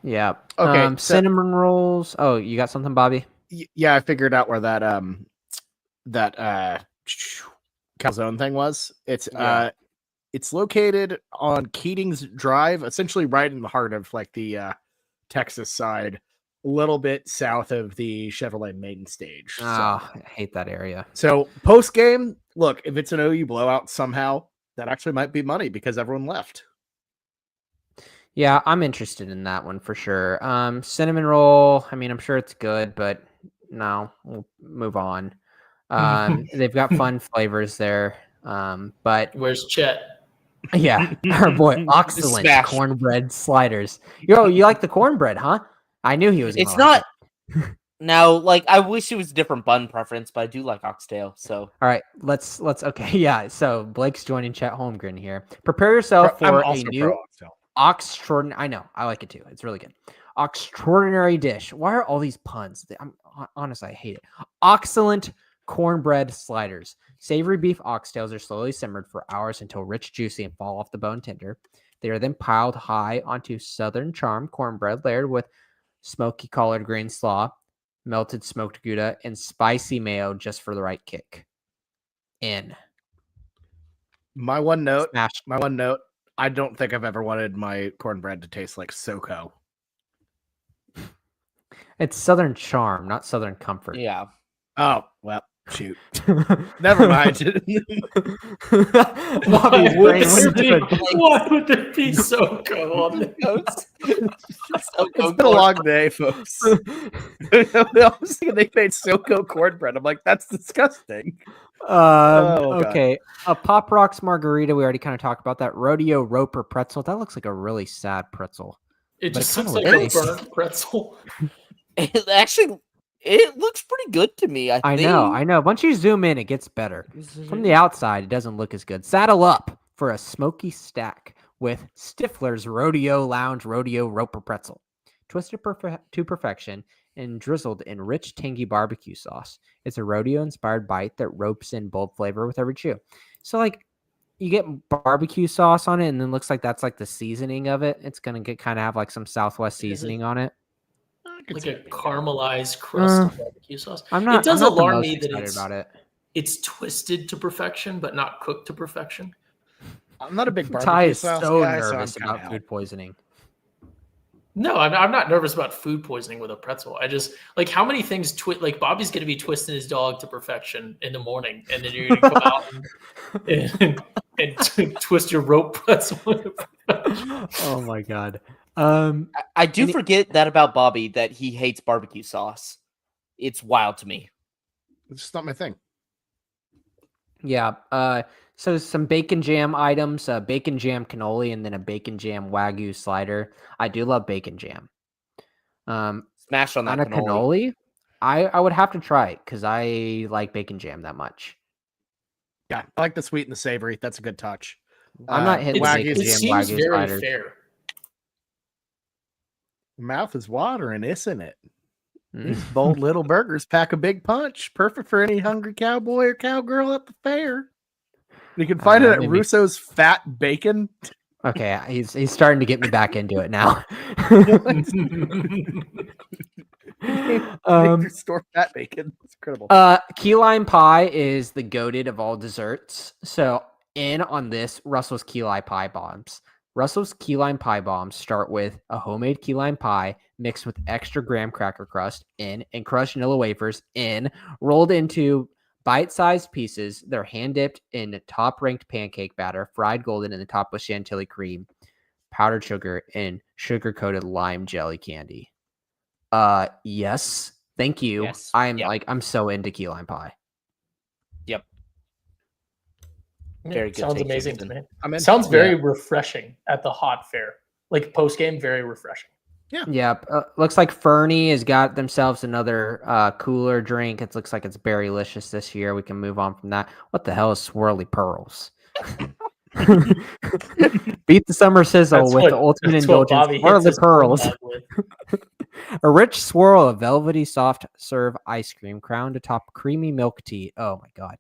Yeah. Okay. Cinnamon rolls. Oh, you got something, Bobby? Yeah, I figured out where that calzone thing was. It's located on Keating's Drive, essentially right in the heart of like the Texas side, a little bit south of the Chevrolet main stage. So. I hate that area. So post game, look, if it's an OU blowout somehow, that actually might be money because everyone left. Yeah, I'm interested in that one for sure. Cinnamon roll, I mean, I'm sure it's good, but no, we'll move on. They've got fun flavors there. But where's Chet? Yeah, our boy Oxalent cornbread sliders. Yo, you like the cornbread, huh? I knew he was. It's not. Now, like, I wish it was a different bun preference, but I do like oxtail. So, all right, let's. Okay, yeah. So Blake's joining Chet Holmgren here. Prepare yourself for a new extraordinary. I know, I like it too. It's really good. Extraordinary dish. Why are all these puns? Honestly, I hate it. Oxalent cornbread sliders. Savory beef oxtails are slowly simmered for hours until rich, juicy, and fall off the bone tender. They are then piled high onto Southern Charm cornbread layered with smoky collard green slaw, melted smoked Gouda, and spicy mayo just for the right kick. My one note. Smash. I don't think I've ever wanted my cornbread to taste like SoCo. It's Southern Charm, not Southern Comfort. Yeah. Oh, well, shoot. Never mind. Bobby's brain went to Why would there be SoCo on the notes? It's been a long day, folks. I was thinking they made SoCo cornbread. I'm like, that's disgusting. Okay. A Pop Rocks margarita. We already kind of talked about that. Rodeo Roper pretzel. That looks like a really sad pretzel. It But just it looks kinda like looks a nice. burnt pretzel. It looks pretty good to me. I think. I know. Once you zoom in, it gets better. From the outside, it doesn't look as good. Saddle up for a smoky stack with Stifler's Rodeo Lounge Rodeo Roper pretzel. Twisted to perfection and drizzled in rich, tangy barbecue sauce. It's a rodeo-inspired bite that ropes in bold flavor with every chew. So, like, you get barbecue sauce on it, and then looks like that's like the seasoning of it. It's gonna kind of have like some Southwest seasoning on it. Like a caramelized crust of barbecue sauce. It does I'm not alarm the me most that excited about it. it's twisted to perfection, but not cooked to perfection. I'm not a big Ty barbecue is sauce so guy, nervous so I'm about kinda food poisoning. No, I'm not nervous about food poisoning with a pretzel. I just like how many things like Bobby's going to be twisting his dog to perfection in the morning, and then you're going to come out and twist your rope pretzel. Oh my god. I do forget that about Bobby, that he hates barbecue sauce. It's wild to me. It's just not my thing. Yeah. So some bacon jam items, bacon jam cannoli, and then a bacon jam Wagyu slider. I do love bacon jam. Smash on that On a cannoli, I would have to try it because I like bacon jam that much. Yeah, I like the sweet and the savory. That's a good touch. I'm not hitting Wagyu- bacon It jam seems Wagyu very sliders. fair. Mouth is watering, isn't it? Mm. These bold little burgers pack a big punch. Perfect for any hungry cowboy or cowgirl at the fair. You can find it at maybe- Russo's Fat Bacon. Okay, he's starting to get me back into it now. Store Fat Bacon. It's incredible. Key lime pie is the goated of all desserts. So in on this, Russell's key lime pie bombs. Russell's key lime pie bombs start with a homemade key lime pie mixed with extra graham cracker crust in and crushed vanilla wafers in, rolled into bite-sized pieces. They're hand-dipped in top-ranked pancake batter, fried golden in the top with chantilly cream, powdered sugar, and sugar-coated lime jelly candy. Yes. Thank you. Yes. I'm so into key lime pie. Yep. Yeah, Very good sounds take, amazing Jameson. to me. I'm in. Sounds very refreshing at the hot fair. Like post game, very refreshing. Yep. Looks like Fernie has got themselves another cooler drink. It looks like it's Berrylicious this year. We can move on from that. What the hell is Swirly Pearls? Beat the summer sizzle That's with what- the ultimate that's what indulgence. Bobby hits Swirly his Pearls. corn dog with. A rich swirl of velvety soft serve ice cream crowned atop creamy milk tea. Oh my god.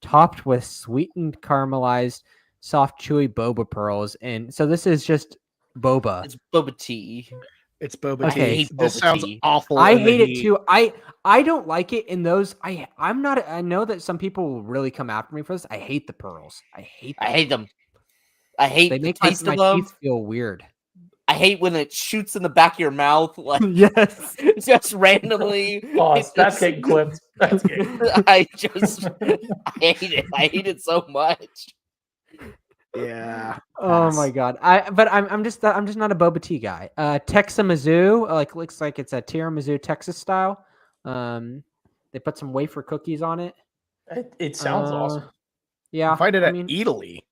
Topped with sweetened caramelized soft chewy boba pearls. And so this is just boba. It's boba tea. It's boba Okay. tea. I hate This boba sounds tea. awful. I in the hate it heat. too. I don't like it in those. I'm not. I know that some people will really come after me for this. I hate the pearls. I hate them. I hate them. I hate They the make taste my of them. teeth feel weird. I hate when it shoots in the back of your mouth, like Yes. just randomly. Pause. It That's just- getting clipped. That's getting I hate it. I hate it so much. Yeah. Oh Pass. my god. I'm just not a boba tea guy. Texamizzou, looks like it's a tiramisu Texas style. They put some wafer cookies on it. It sounds awesome. Yeah. Find it I at mean, Italy.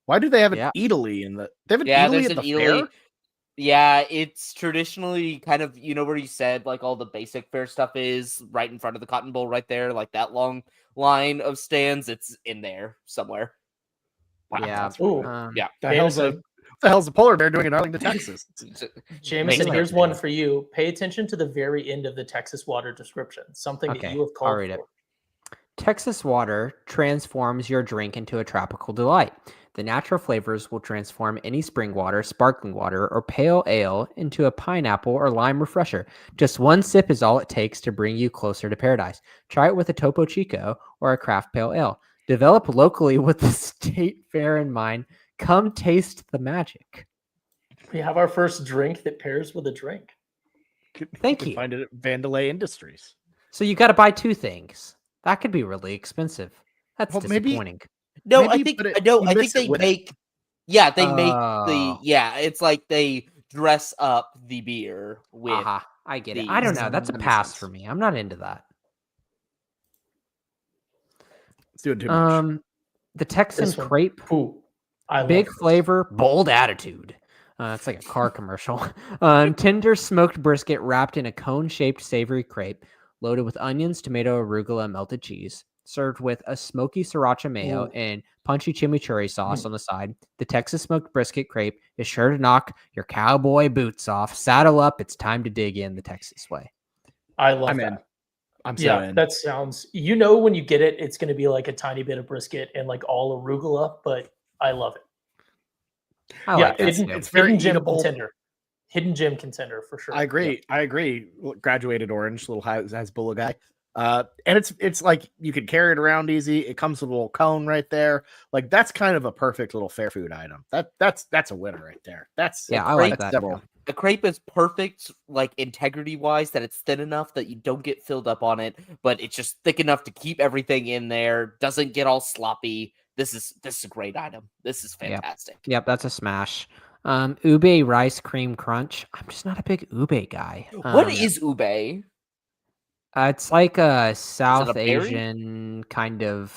Why do they have an Yeah. Italy in the? They have an Yeah, Italy there's at an the Italy. fair. Yeah, it's traditionally kind of, where you said like all the basic fair stuff is right in front of the Cotton Bowl, right there, like that long line of stands. It's in there somewhere. yeah. Ooh. Yeah. The hell's a polar bear doing in Arlington, Texas? Jameson, Makes here's sense. one for you. Pay attention to the very end of the Texas water description. Something that Okay, you have I'll called read it. for. Texas water transforms your drink into a tropical delight. The natural flavors will transform any spring water, sparkling water, or pale ale into a pineapple or lime refresher. Just one sip is all it takes to bring you closer to paradise. Try it with a Topo Chico or a craft pale ale. Develop locally with the state fair in mind. Come taste the magic. We have our first drink that pairs with a drink. Thank can you. Find it at Vandelay Industries. So you got to buy 2 things. That could be really expensive. That's Well, maybe- disappointing. No, Maybe, I think but it- no, you I think mix it they with it. make. Yeah, they make Oh. it's like they dress up the beer with. Aha, I get it. I don't know. That's a That makes pass sense. for me. I'm not into that. It's doing too much. The Texan This one. crepe, Ooh, I big love this. flavor, bold attitude. It's like a car commercial. Tender smoked brisket wrapped in a cone-shaped savory crepe, loaded with onions, tomato, arugula, and melted cheese. Served with a smoky sriracha mayo Ooh. and punchy chimichurri sauce on the side. The Texas smoked brisket crepe is sure to knock your cowboy boots off. Saddle up. It's time to dig in the Texas way. I love I'm that. in. I'm so Yeah, in. that sounds. You know, when you get it, it's going to be like a tiny bit of brisket and like all arugula, but I love it. I yeah, like that. hidden, too. it's very hidden gem eatable. contender. Hidden gem contender for sure. I agree. I agree. Graduated orange, little Hasbulla guy. And it's like you can carry it around easy. It comes with a little cone right there. Like that's kind of a perfect little fair food item. That's a winner right there. That's Yeah, I like that's that. several. A crepe is perfect, like integrity wise, that it's thin enough that you don't get filled up on it, but it's just thick enough to keep everything in there. Doesn't get all sloppy. This is a great item. This is fantastic. Yep, that's a smash. Ube rice cream crunch. I'm just not a big ube guy. What is ube? It's like a South berry? Asian kind of.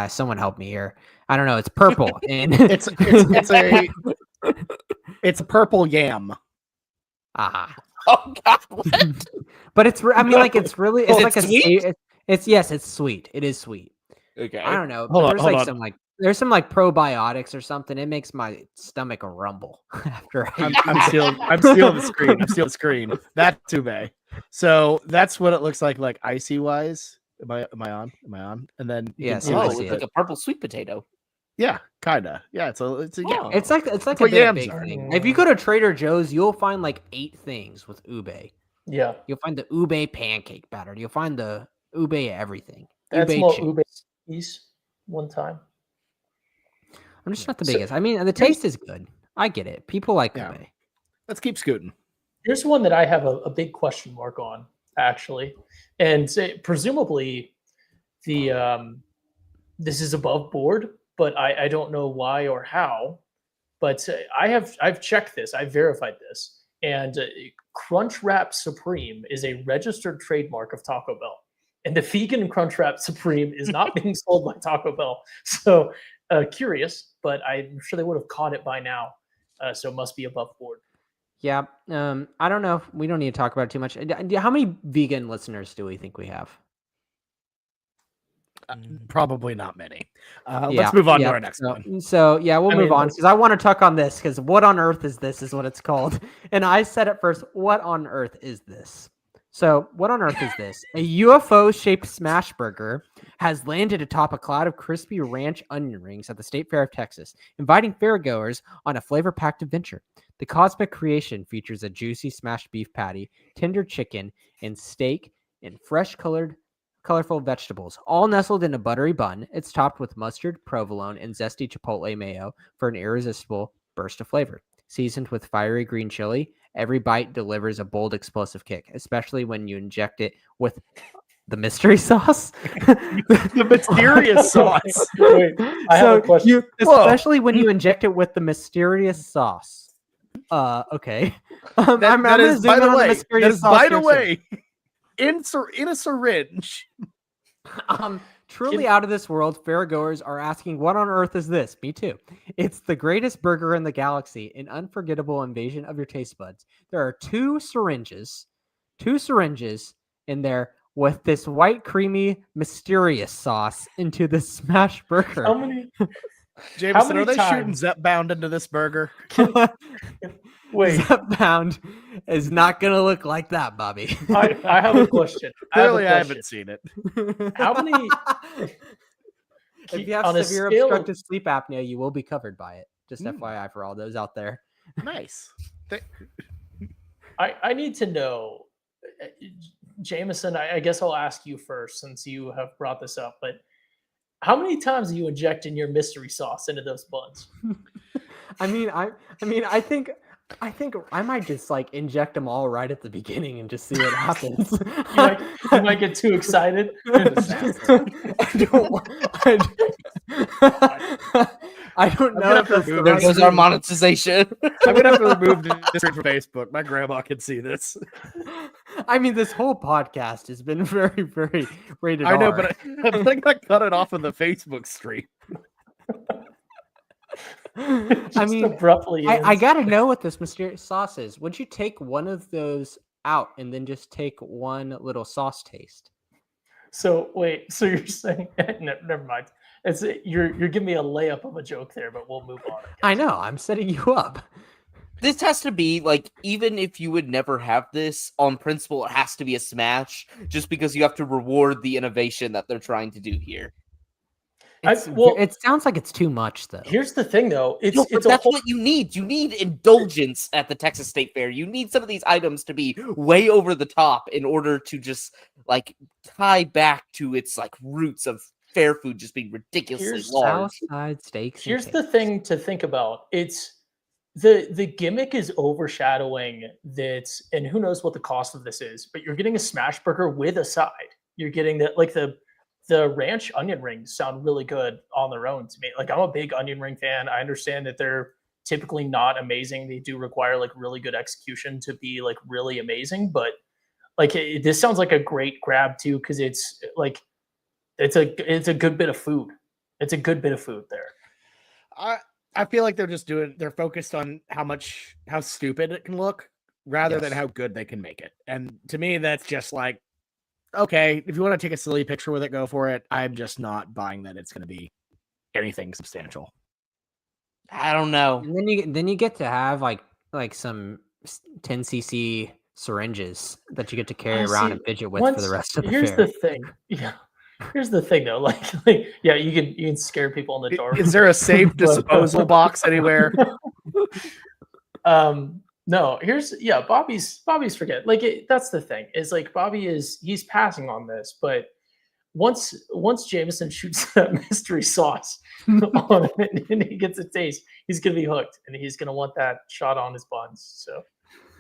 Someone help me here. I don't know. It's purple and It's a purple yam. ah. Oh God! What? But it's. I mean, like it's really. It's Is it like sweet? It's yes. It's sweet. It is sweet. Okay. I don't know. Hold on, There's hold like on. some like there's some like probiotics or something. It makes my stomach rumble after I I'm stealing the screen. I'm stealing the screen. That's ube. So that's what it looks like icy wise. Am I on? And then you Yes, can I Oh, see it's it. like a purple sweet potato. yeah, kinda. Yeah, it's a yeah. Oh. It's like a what big, yams big are. thing. If you go to Trader Joe's, you'll find like 8 things with ube. Yeah, You'll find the ube pancake batter. You'll find the ube everything. that's Ube more chips. ube cheese one time. I'm just not the So- biggest. I mean, the taste is good. I get it. People like Yeah. ube. Let's keep scooting. Here's one that I have a big question mark on, actually, and presumably the this is above board, but I don't know why or how. But I've checked this, I've verified this, and Crunchwrap Supreme is a registered trademark of Taco Bell, and the vegan Crunchwrap Supreme is not being sold by Taco Bell. So curious, but I'm sure they would have caught it by now. So it must be above board. Yeah. I don't know. We don't need to talk about it too much. How many vegan listeners do we think we have? Probably not many. Yeah, Let's move on yeah, to our next one. So yeah, we'll I move mean, on because I want to talk on this because what on earth is this is what it's called. And I said it first, what on earth is this? So what on earth is this? A UFO shaped smash burger has landed atop a cloud of crispy ranch onion rings at the State Fair of Texas, inviting fairgoers on a flavor packed adventure. The cosmic creation features a juicy smashed beef patty, tender chicken, and steak, and colorful vegetables, all nestled in a buttery bun. It's topped with mustard, provolone, and zesty chipotle mayo for an irresistible burst of flavor. Seasoned with fiery green chili, every bite delivers a bold, explosive kick, especially when you inject it with the mystery sauce. The mysterious sauce. Wait, I have a question. Especially when you inject it with the mysterious sauce. Okay. I'm That gonna is, zoom by in the on way, mysterious that is, sauce by the here soon. way, in a syringe. Truly out of this world, fairgoers are asking, what on earth is this? Me too. It's the greatest burger in the galaxy, an unforgettable invasion of your taste buds. There are two syringes in there with this white, creamy, mysterious sauce into the smash burger. How many? Jameson, many are they shooting times- Zep bound into this burger? Wait, that pound is not going to look like that, Bobby. I have a question. Clearly, I haven't seen it. How many? If you have on a severe scale of- obstructive sleep apnea, you will be covered by it. Just FYI for all those out there. Nice. I need to know, Jameson. I guess I'll ask you first since you have brought this up. But how many times are you injecting your mystery sauce into those buns? I think I might just like inject them all right at the beginning and just see what happens. You might get too excited. I don't know if that's the There right goes our move. monetization. I'm gonna have to remove this from Facebook. My grandma can see this. I mean, this whole podcast has been very, very rated I know, R. but I think I cut it off of the Facebook stream. I mean, abruptly. I gotta know what this mysterious sauce is. Would you take one of those out and then just take one little sauce taste? So wait, so you're saying never mind. You're giving me a layup of a joke there, but we'll move on. I know, I'm setting you up. This has to be like, even if you would never have this, on principle, it has to be a smash, just because you have to reward the innovation that they're trying to do here. It sounds like it's too much, though. Here's the thing, though. That's what you need. You need indulgence at the Texas State Fair. You need some of these items to be way over the top in order to just like tie back to its like roots of fair food just being ridiculously large. Southside steaks. Here's the thing to think about. It's the gimmick is overshadowing that, and who knows what the cost of this is, but you're getting a smash burger with a side. You're getting the ranch onion rings sound really good on their own to me. Like, I'm a big onion ring fan. I understand that they're typically not amazing. They do require like really good execution to be like really amazing, but like this sounds like a great grab too, because it's like it's a good bit of food. It's a good bit of food there. I feel like they're focused on how stupid it can look rather than how good they can make it. And to me, that's just like, okay, if you want to take a silly picture with it, go for it. I'm just not buying that it's going to be anything substantial. I don't know. And then you get to have like some 10cc syringes that you get to carry around and fidget with for the rest of the Here's fair. the thing. Yeah. Here's the thing though. Like yeah, you can scare people in the door. Is there a safe disposal box anywhere? No, Bobby's forget. Like that's the thing. Is like he's passing on this, but once Jameson shoots that mystery sauce on him and he gets a taste, he's gonna be hooked and he's gonna want that shot on his buns. So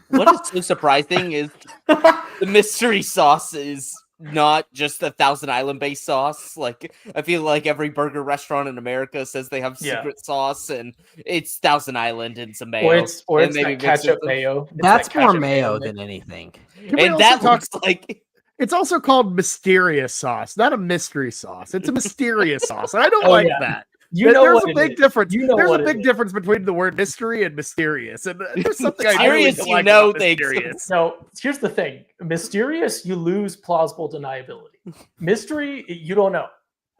what is so surprising is the mystery sauce is not just a Thousand Island based sauce. Like, I feel like every burger restaurant in America says they have secret sauce, and it's Thousand Island and some mayo, or it's maybe ketchup mayo. That's more mayo than anything. And that looks like it's also called mysterious sauce, not a mystery sauce. It's a mysterious sauce. And I don't that. There's a big difference. There's a big difference between the word mystery and mysterious. And there's something I really don't like about mysterious. No, here's the thing. Mysterious, you lose plausible deniability. Mystery, you don't know.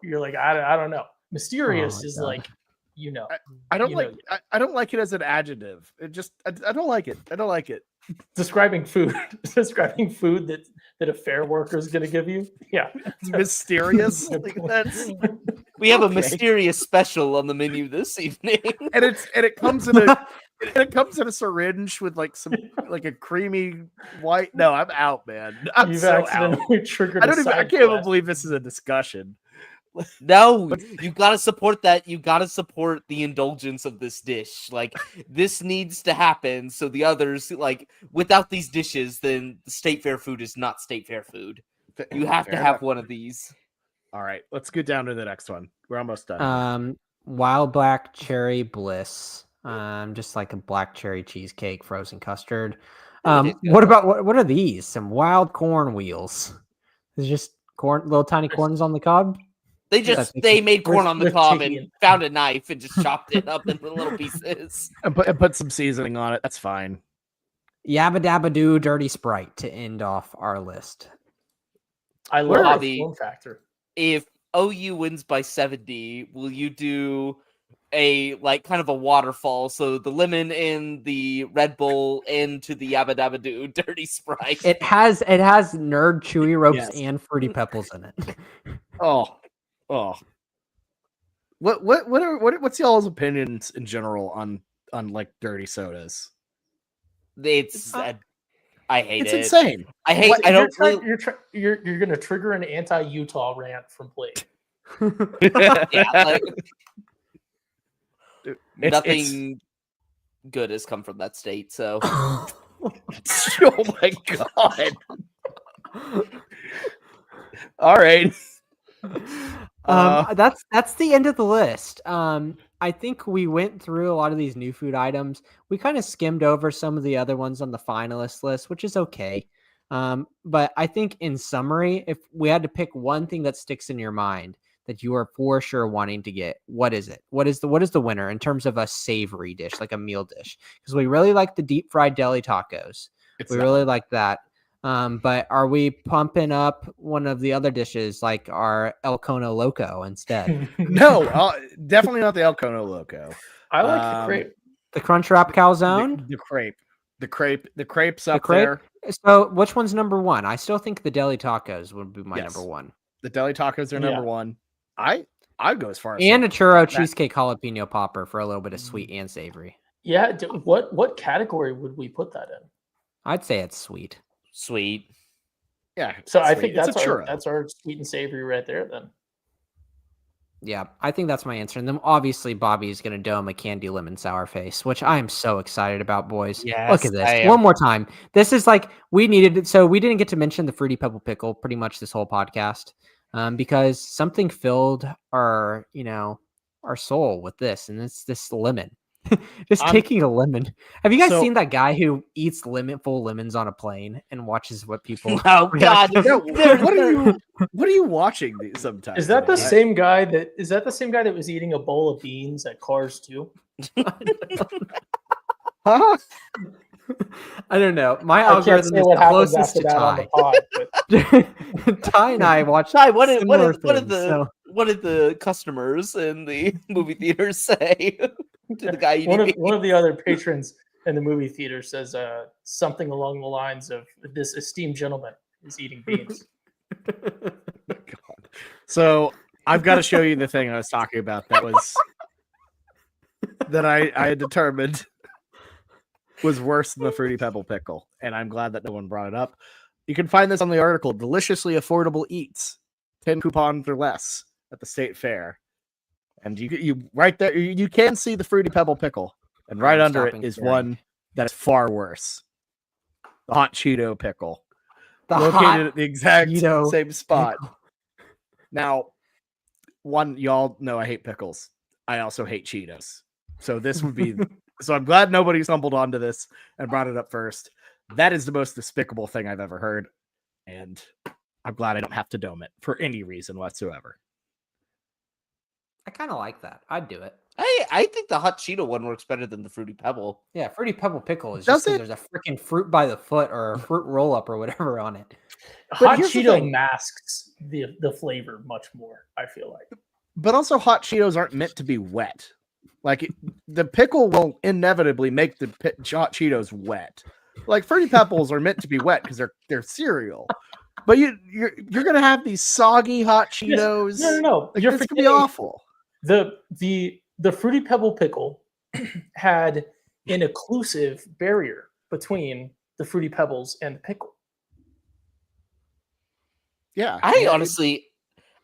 You're like, I don't know. Mysterious is like, you know. I don't like it as an adjective. It just I don't like it. I don't like it. Describing food that a fair worker is going to give you. Yeah, it's mysterious. We have a mysterious special on the menu this evening, and it comes in a syringe with like a creamy white. No, I'm out, man. You've accidentally triggered. I can't even believe this is a discussion. No, you gotta support that. You gotta support the indulgence of this dish. Like, this needs to happen. So the others, like, without these dishes, then the state fair food is not state fair food. You have to have one of these. All right, let's go down to the next one. We're almost done. Wild black cherry bliss. Just like a black cherry cheesecake, frozen custard. What are these? Some wild corn wheels. It's just corn, little tiny corns on the cob. They made corn on the cob and found a knife and just chopped it up into little pieces. And put some seasoning on it. That's fine. Yabba dabba doo dirty Sprite to end off our list. I love the form factor. If OU wins by 70, will you do a like kind of a waterfall. So the lemon in the Red Bull into the Yabba Dabba Doo dirty Sprite. It has nerd chewy ropes Yes. and fruity pebbles in it. Oh. What's y'all's opinions in general on like dirty sodas? It's I hate It's it. insane. I hate. I don't. You're going to trigger an anti-Utah rant from Blake. Yeah, like, It's- nothing good has come from that state. So oh my god! All right. That's the end of the list. I think we went through a lot of these new food items. We kind of skimmed over some of the other ones on the finalist list, which is okay. But I think in summary, if we had to pick one thing that sticks in your mind that you are for sure wanting to get, what is it? What is the winner in terms of a savory dish, like a meal dish? Because we really like the deep fried deli tacos. We really like that. But are we pumping up one of the other dishes like our El Cono Loco instead? No, definitely not the El Cono Loco. I like the crepe. The Crunch Wrap Calzone? The crepe's up crepe? there. So which one's number one? I still think the deli tacos would be my Yes. number one. The deli tacos are number one. I'd go as far as And a churro cheesecake jalapeno popper for a little bit of sweet and savory. Yeah, what category would we put that in? I'd say it's sweet. sweet. Yeah. So I sweet. think It's a churro. that's our sweet and savory right there then. Yeah, I think that's my answer. And then obviously Bobby's going to dome a candy lemon sour face, which I am so excited about, boys. Yes, look at this I am. one more time. This is like we needed it. So we didn't get to mention the Fruity Pebble Pickle pretty much this whole podcast because something filled our soul with this, and it's this lemon. Just taking a lemon. Have you guys seen that guy who eats full lemons on a plane and watches what people? Oh God! What are you watching sometimes? Is that the same guy that was eating a bowl of beans at Cars 2? Huh? I don't know. My I can't algorithm say is what happens closest after to that on the Ty. pod. But Ty and I watched. Ty, what did the customers in the movie theater say to the guy eating? one of the other patrons in the movie theater says something along the lines of, "This esteemed gentleman is eating beans." God. So I've got to show you the thing I was talking about that I had determined was worse than the Fruity Pebble Pickle, and I'm glad that no one brought it up. You can find this on the article, Deliciously Affordable Eats, 10 coupons or less at the state fair. And you right there, you can see the Fruity Pebble Pickle, and right under it is one that's far worse. The Hot Cheeto Pickle. Located at the exact same spot. Now, y'all know I hate pickles. I also hate Cheetos. So this would be... So I'm glad nobody stumbled onto this and brought it up first. That is the most despicable thing I've ever heard. And I'm glad I don't have to dome it for any reason whatsoever. I kind of like that. I'd do it. I think the Hot Cheeto one works better than the Fruity Pebble. Yeah, Fruity Pebble Pickle is just because there's a freaking fruit by the foot or a fruit roll up or whatever on it. Hot Cheeto masks the flavor much more, I feel like. But also Hot Cheetos aren't meant to be wet. Like the pickle will inevitably make the Hot Cheetos wet. Like Fruity Pebbles are meant to be wet because they're cereal. But you're gonna have these soggy Hot Cheetos. Yes. No. Like, it's gonna be awful. The Fruity Pebble Pickle had an occlusive barrier between the Fruity Pebbles and the pickle. Yeah,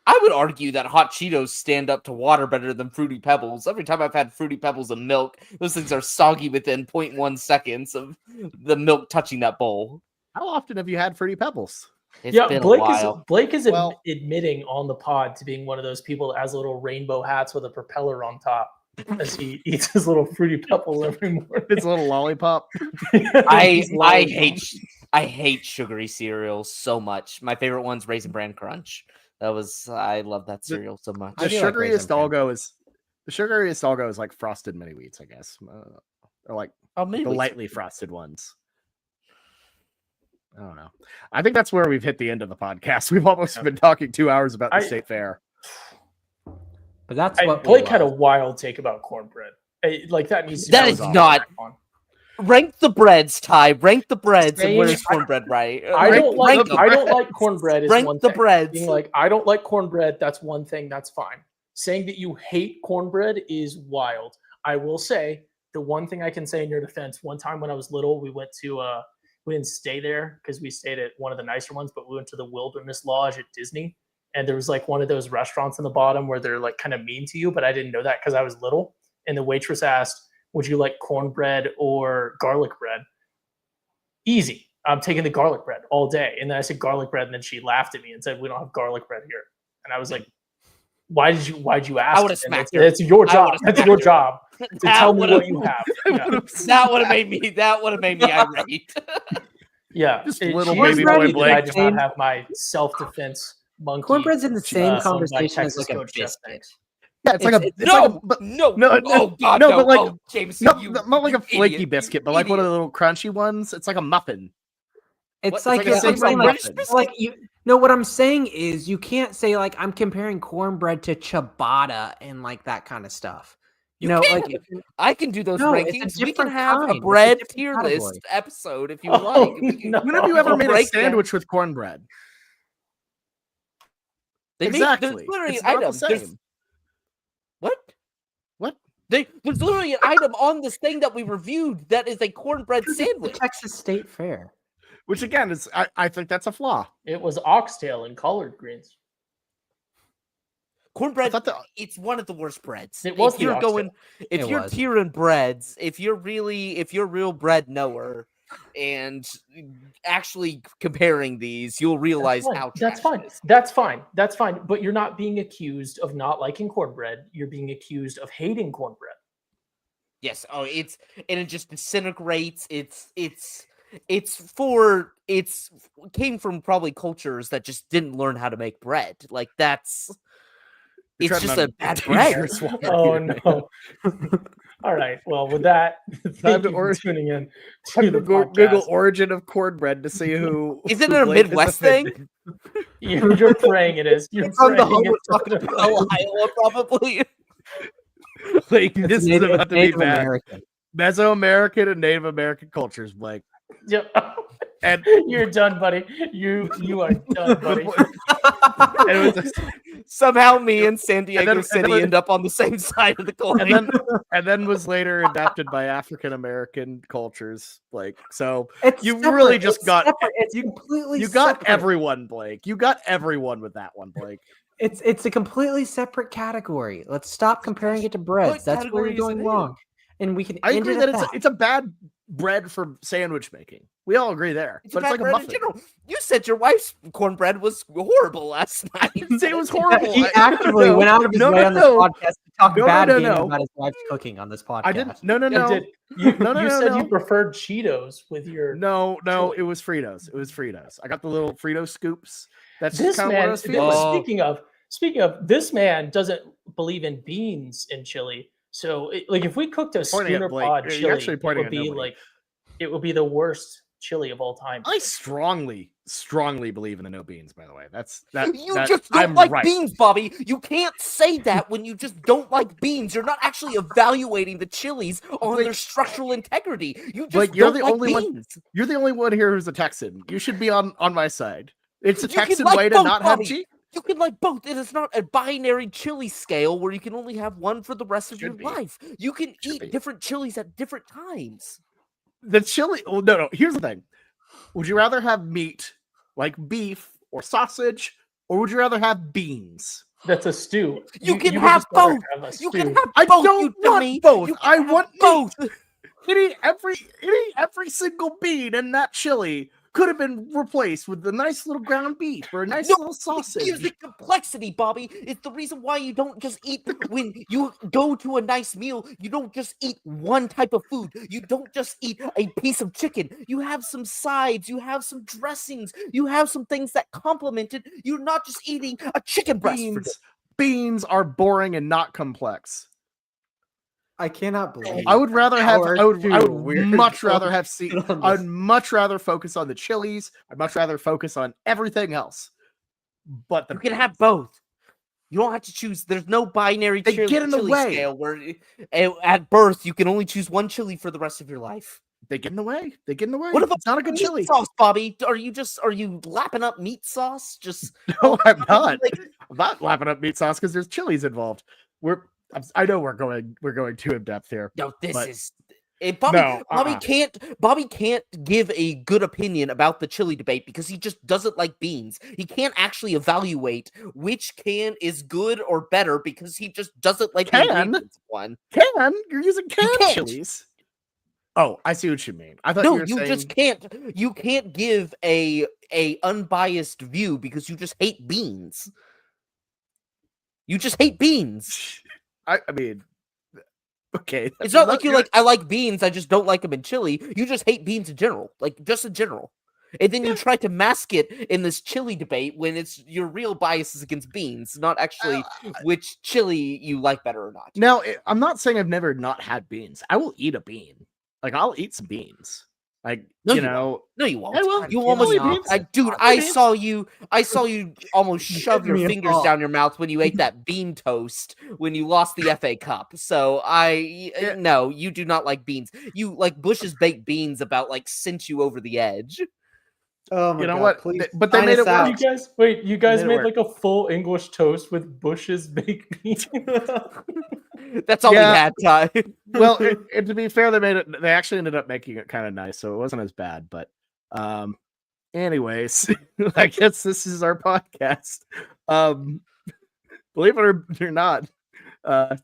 I would argue that Hot Cheetos stand up to water better than Fruity Pebbles. Every time I've had Fruity Pebbles and milk, those things are soggy within 0.1 seconds of the milk touching that bowl. How often have you had Fruity Pebbles? It's been a while. Blake is admitting on the pod to being one of those people that has little rainbow hats with a propeller on top as he eats his little Fruity Pebbles every morning. His little lollipop. I hate sugary cereals so much. My favorite one's Raisin Bran Crunch. I love that cereal so much. The sugariest I'll go is like frosted mini wheats, I guess. Or like the lightly frosted ones. I don't know. I think that's where we've hit the end of the podcast. We've almost been talking 2 hours about the state fair. But that's what Blake had a wild take about cornbread. Like that needs to That be is not. on. Rank the breads, Ty. Rank the breads, and Saying- where's cornbread? Right? I don't like breads. cornbread. Is Rank one the thing. breads. Being like, I don't like cornbread. That's one thing. That's fine. Saying that you hate cornbread is wild. I will say the one thing I can say in your defense. One time when I was little, we went to we didn't stay there because we stayed at one of the nicer ones, but we went to the Wilderness Lodge at Disney, and there was like one of those restaurants in the bottom where they're like kind of mean to you, but I didn't know that because I was little. And the waitress asked, would you like cornbread or garlic bread? Easy. I'm taking the garlic bread all day. And then I said garlic bread, and then she laughed at me and said, we don't have garlic bread here. And I was like, why'd you ask? I would have smacked her. It's your job. That's your job to tell me what you have. Yeah. That would have made me irate. Yeah. Just She little is baby lucky boy that Blake. I did not have my self-defense monkey. Cornbread's in the same by conversation as Texas like a Coach Jeff biscuit. Banks. Yeah, it's like a No, but no, no, oh god, no, no, but like- oh, Jameson, not like a flaky idiot, biscuit, you but like one of idiot. the little crunchy ones. It's like a muffin. It's What? like, It's like a I'm same saying, British like, biscuit. like you. No, what I'm saying is you can't say like I'm comparing cornbread to ciabatta and like that kind of stuff. You know, can. like I can do those No, it's a rankings. We can different have kind. a It's a bread different tier category. list episode if you Oh, like. We can- no. When have you ever We'll made a break down- sandwich with cornbread? They Exactly. There's literally It's an not the item. There's- same. What? What? There's literally an item on this thing that we reviewed that is a cornbread sandwich. Texas State Fair. Which again is I think that's a flaw. It was oxtail and collard greens. Cornbread, I thought that- it's one of the worst breads. It was if the you're oxtail. going, if It you're was. tiering breads, if you're a real bread knower, and actually comparing these, you'll realize how That's trash fine. it is. That's fine. That's fine. But you're not being accused of not liking cornbread. You're being accused of hating cornbread. Yes. Oh, it just disintegrates. It came from probably cultures that just didn't learn how to make bread. Like You're it's treading just on a bad bread. dangerous water Oh here, man. no. All right. Well, with that, thank to you for or- tuning in I'm to the gonna Google podcast. origin of cornbread to see who. Isn't who it a Blake is Midwest thing? offended. You're praying it is. You're It's on the praying home it's of Taco Bell, Iowa, probably. Like this is Native- about to be Native bad. American. Mesoamerican and Native American cultures, Blake. Yep. And You're done, buddy. You are done, buddy. it was Somehow me and San Diego then- City end up on the same side of the coin. and then was later adapted by African American cultures. Like so, It's You separate. really just It's got- separate. It's you- completely you got separate. everyone, Blake. You got everyone with that one, Blake. It's a completely separate category. Let's stop comparing it to breads. What That's where category you're is going it in? wrong. And we can I end agree it that at it's a bad bread for sandwich making. We all agree there, It's but bad it's like a bread in muffin. general. You said your wife's cornbread was horrible last night. I didn't say it was horrible. He I- actively no, went out of his no, way no, on this no. podcast to talk No, bad no, game no. about his wife's cooking on this podcast. I didn't. No, no, I no. did. You, No, no, you no, said no. you preferred Cheetos with your. No, chili. it was Fritos. It was Fritos. I got the little Frito scoops. That's just This kind of what I man. was feeling. Oh. Speaking of, this man doesn't believe in beans in chili. So, like, if we cooked a Pointing at schooner Blake. pod You're chili, actually it pointing would at be nobody. like, it would be the worst chili of all time. I strongly believe in the no beans. By the way, that's that. You that- just don't I'm like right. beans, Bobby. You can't say that when you just don't like beans. You're not actually evaluating the chilies on Blake- their structural integrity. You just Blake, you're don't the like only one- beans. You're the only one here who's a Texan. You should be on my side. It's a You can Texan like way to both, not Bobby. have cheese. You can like both. It is not a binary chili scale where you can only have one for the rest of Should your be. life. You can Should eat be. different chilies at different times. The chili. Oh no. Here's the thing. Would you rather have meat like beef or sausage, or would you rather have beans? That's a stew. You can would have just rather both. have a You stew. can have I both, don't you want dummy. both. You I can have want both. Eating every single bean in that chili could have been replaced with a nice little ground beef or a nice No, little It sausage. gives it complexity, Bobby. It's the reason why you don't just eat when you go to a nice meal. You don't just eat one type of food. You don't just eat a piece of chicken. You have some sides. You have some dressings. You have some things that complement it. You're not just eating a chicken breast. For dinner. Beans are boring and not complex. I cannot believe. I would rather have. Our I would two weird much rather goals have. See, on I'd this. much rather focus on the chilies. I'd much rather focus on everything else. But the You can have both. You don't have to choose. There's no binary They get in the chili way. scale where at birth you can only choose one chili for the rest of your life. They get in the way. They get in the way. What about it's not a good meat chili? sauce, Bobby? Are you lapping up meat sauce? Just No, I'm not. like, I'm not lapping up meat sauce because there's chilies involved. I know we're going too in depth here. no, this but- is. Bobby can't give a good opinion about the chili debate because he just doesn't like beans. He can't actually evaluate which can is good or better because he just doesn't like the ingredients of one. You're using canned can't. chilies. Oh, I see what you mean. I thought No, you were saying... just can't. You can't give a unbiased view because you just hate beans. You just hate beans. I mean, okay. It's not like you're like, I like beans, I just don't like them in chili. You just hate beans in general, like just in general. And then you try to mask it in this chili debate when it's your real bias is against beans, not actually which chili you like better or not. Now, I'm not saying I've never not had beans. I will eat a bean. Like, I'll eat some beans. Like, No, you you know... No, you won't. I will. You I'll almost, eat beans. dude. I'll eat I saw you almost shove your me a fingers thought. down your mouth when you ate that bean toast when you lost the FA Cup. So no, you do not like beans. You like Bush's baked beans about like sent you over the edge. Oh my You know God, what? please But they sign made us it work. out. You guys Made it made work. like a full English toast with Bush's baked beans. That's all Yeah. we had, Ty. Well, to be fair, they actually ended up making it kind of nice, so it wasn't as bad. But anyways, I guess this is our podcast. Believe it or not,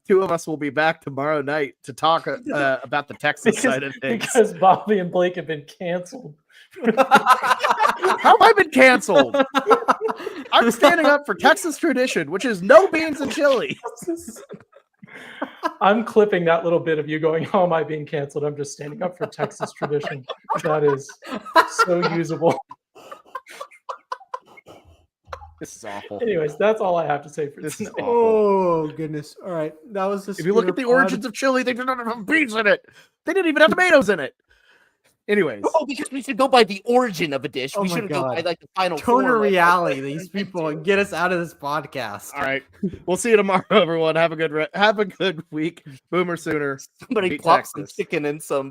two of us will be back tomorrow night to talk about the Texas side of things. Because Bobby and Blake have been canceled. How have I been canceled? I'm standing up for Texas tradition, which is no beans and chili. I'm clipping that little bit of you going, "How am I being canceled?" I'm just standing up for Texas tradition. That is so usable. This is awful. Anyways, that's all I have to say for This is tonight. awful. Oh goodness! All right, that was the. If you look at the origins of chili, they didn't have beans in it. They didn't even have tomatoes in it. Anyways, Oh, because we should go by the origin of a dish. Oh we my shouldn't go by God. like the final Tone form. of reality, these people, and get us out of this podcast. all right. We'll see you tomorrow, everyone. Have a good week. Boomer sooner. Somebody Beat plop some Texas. chicken and some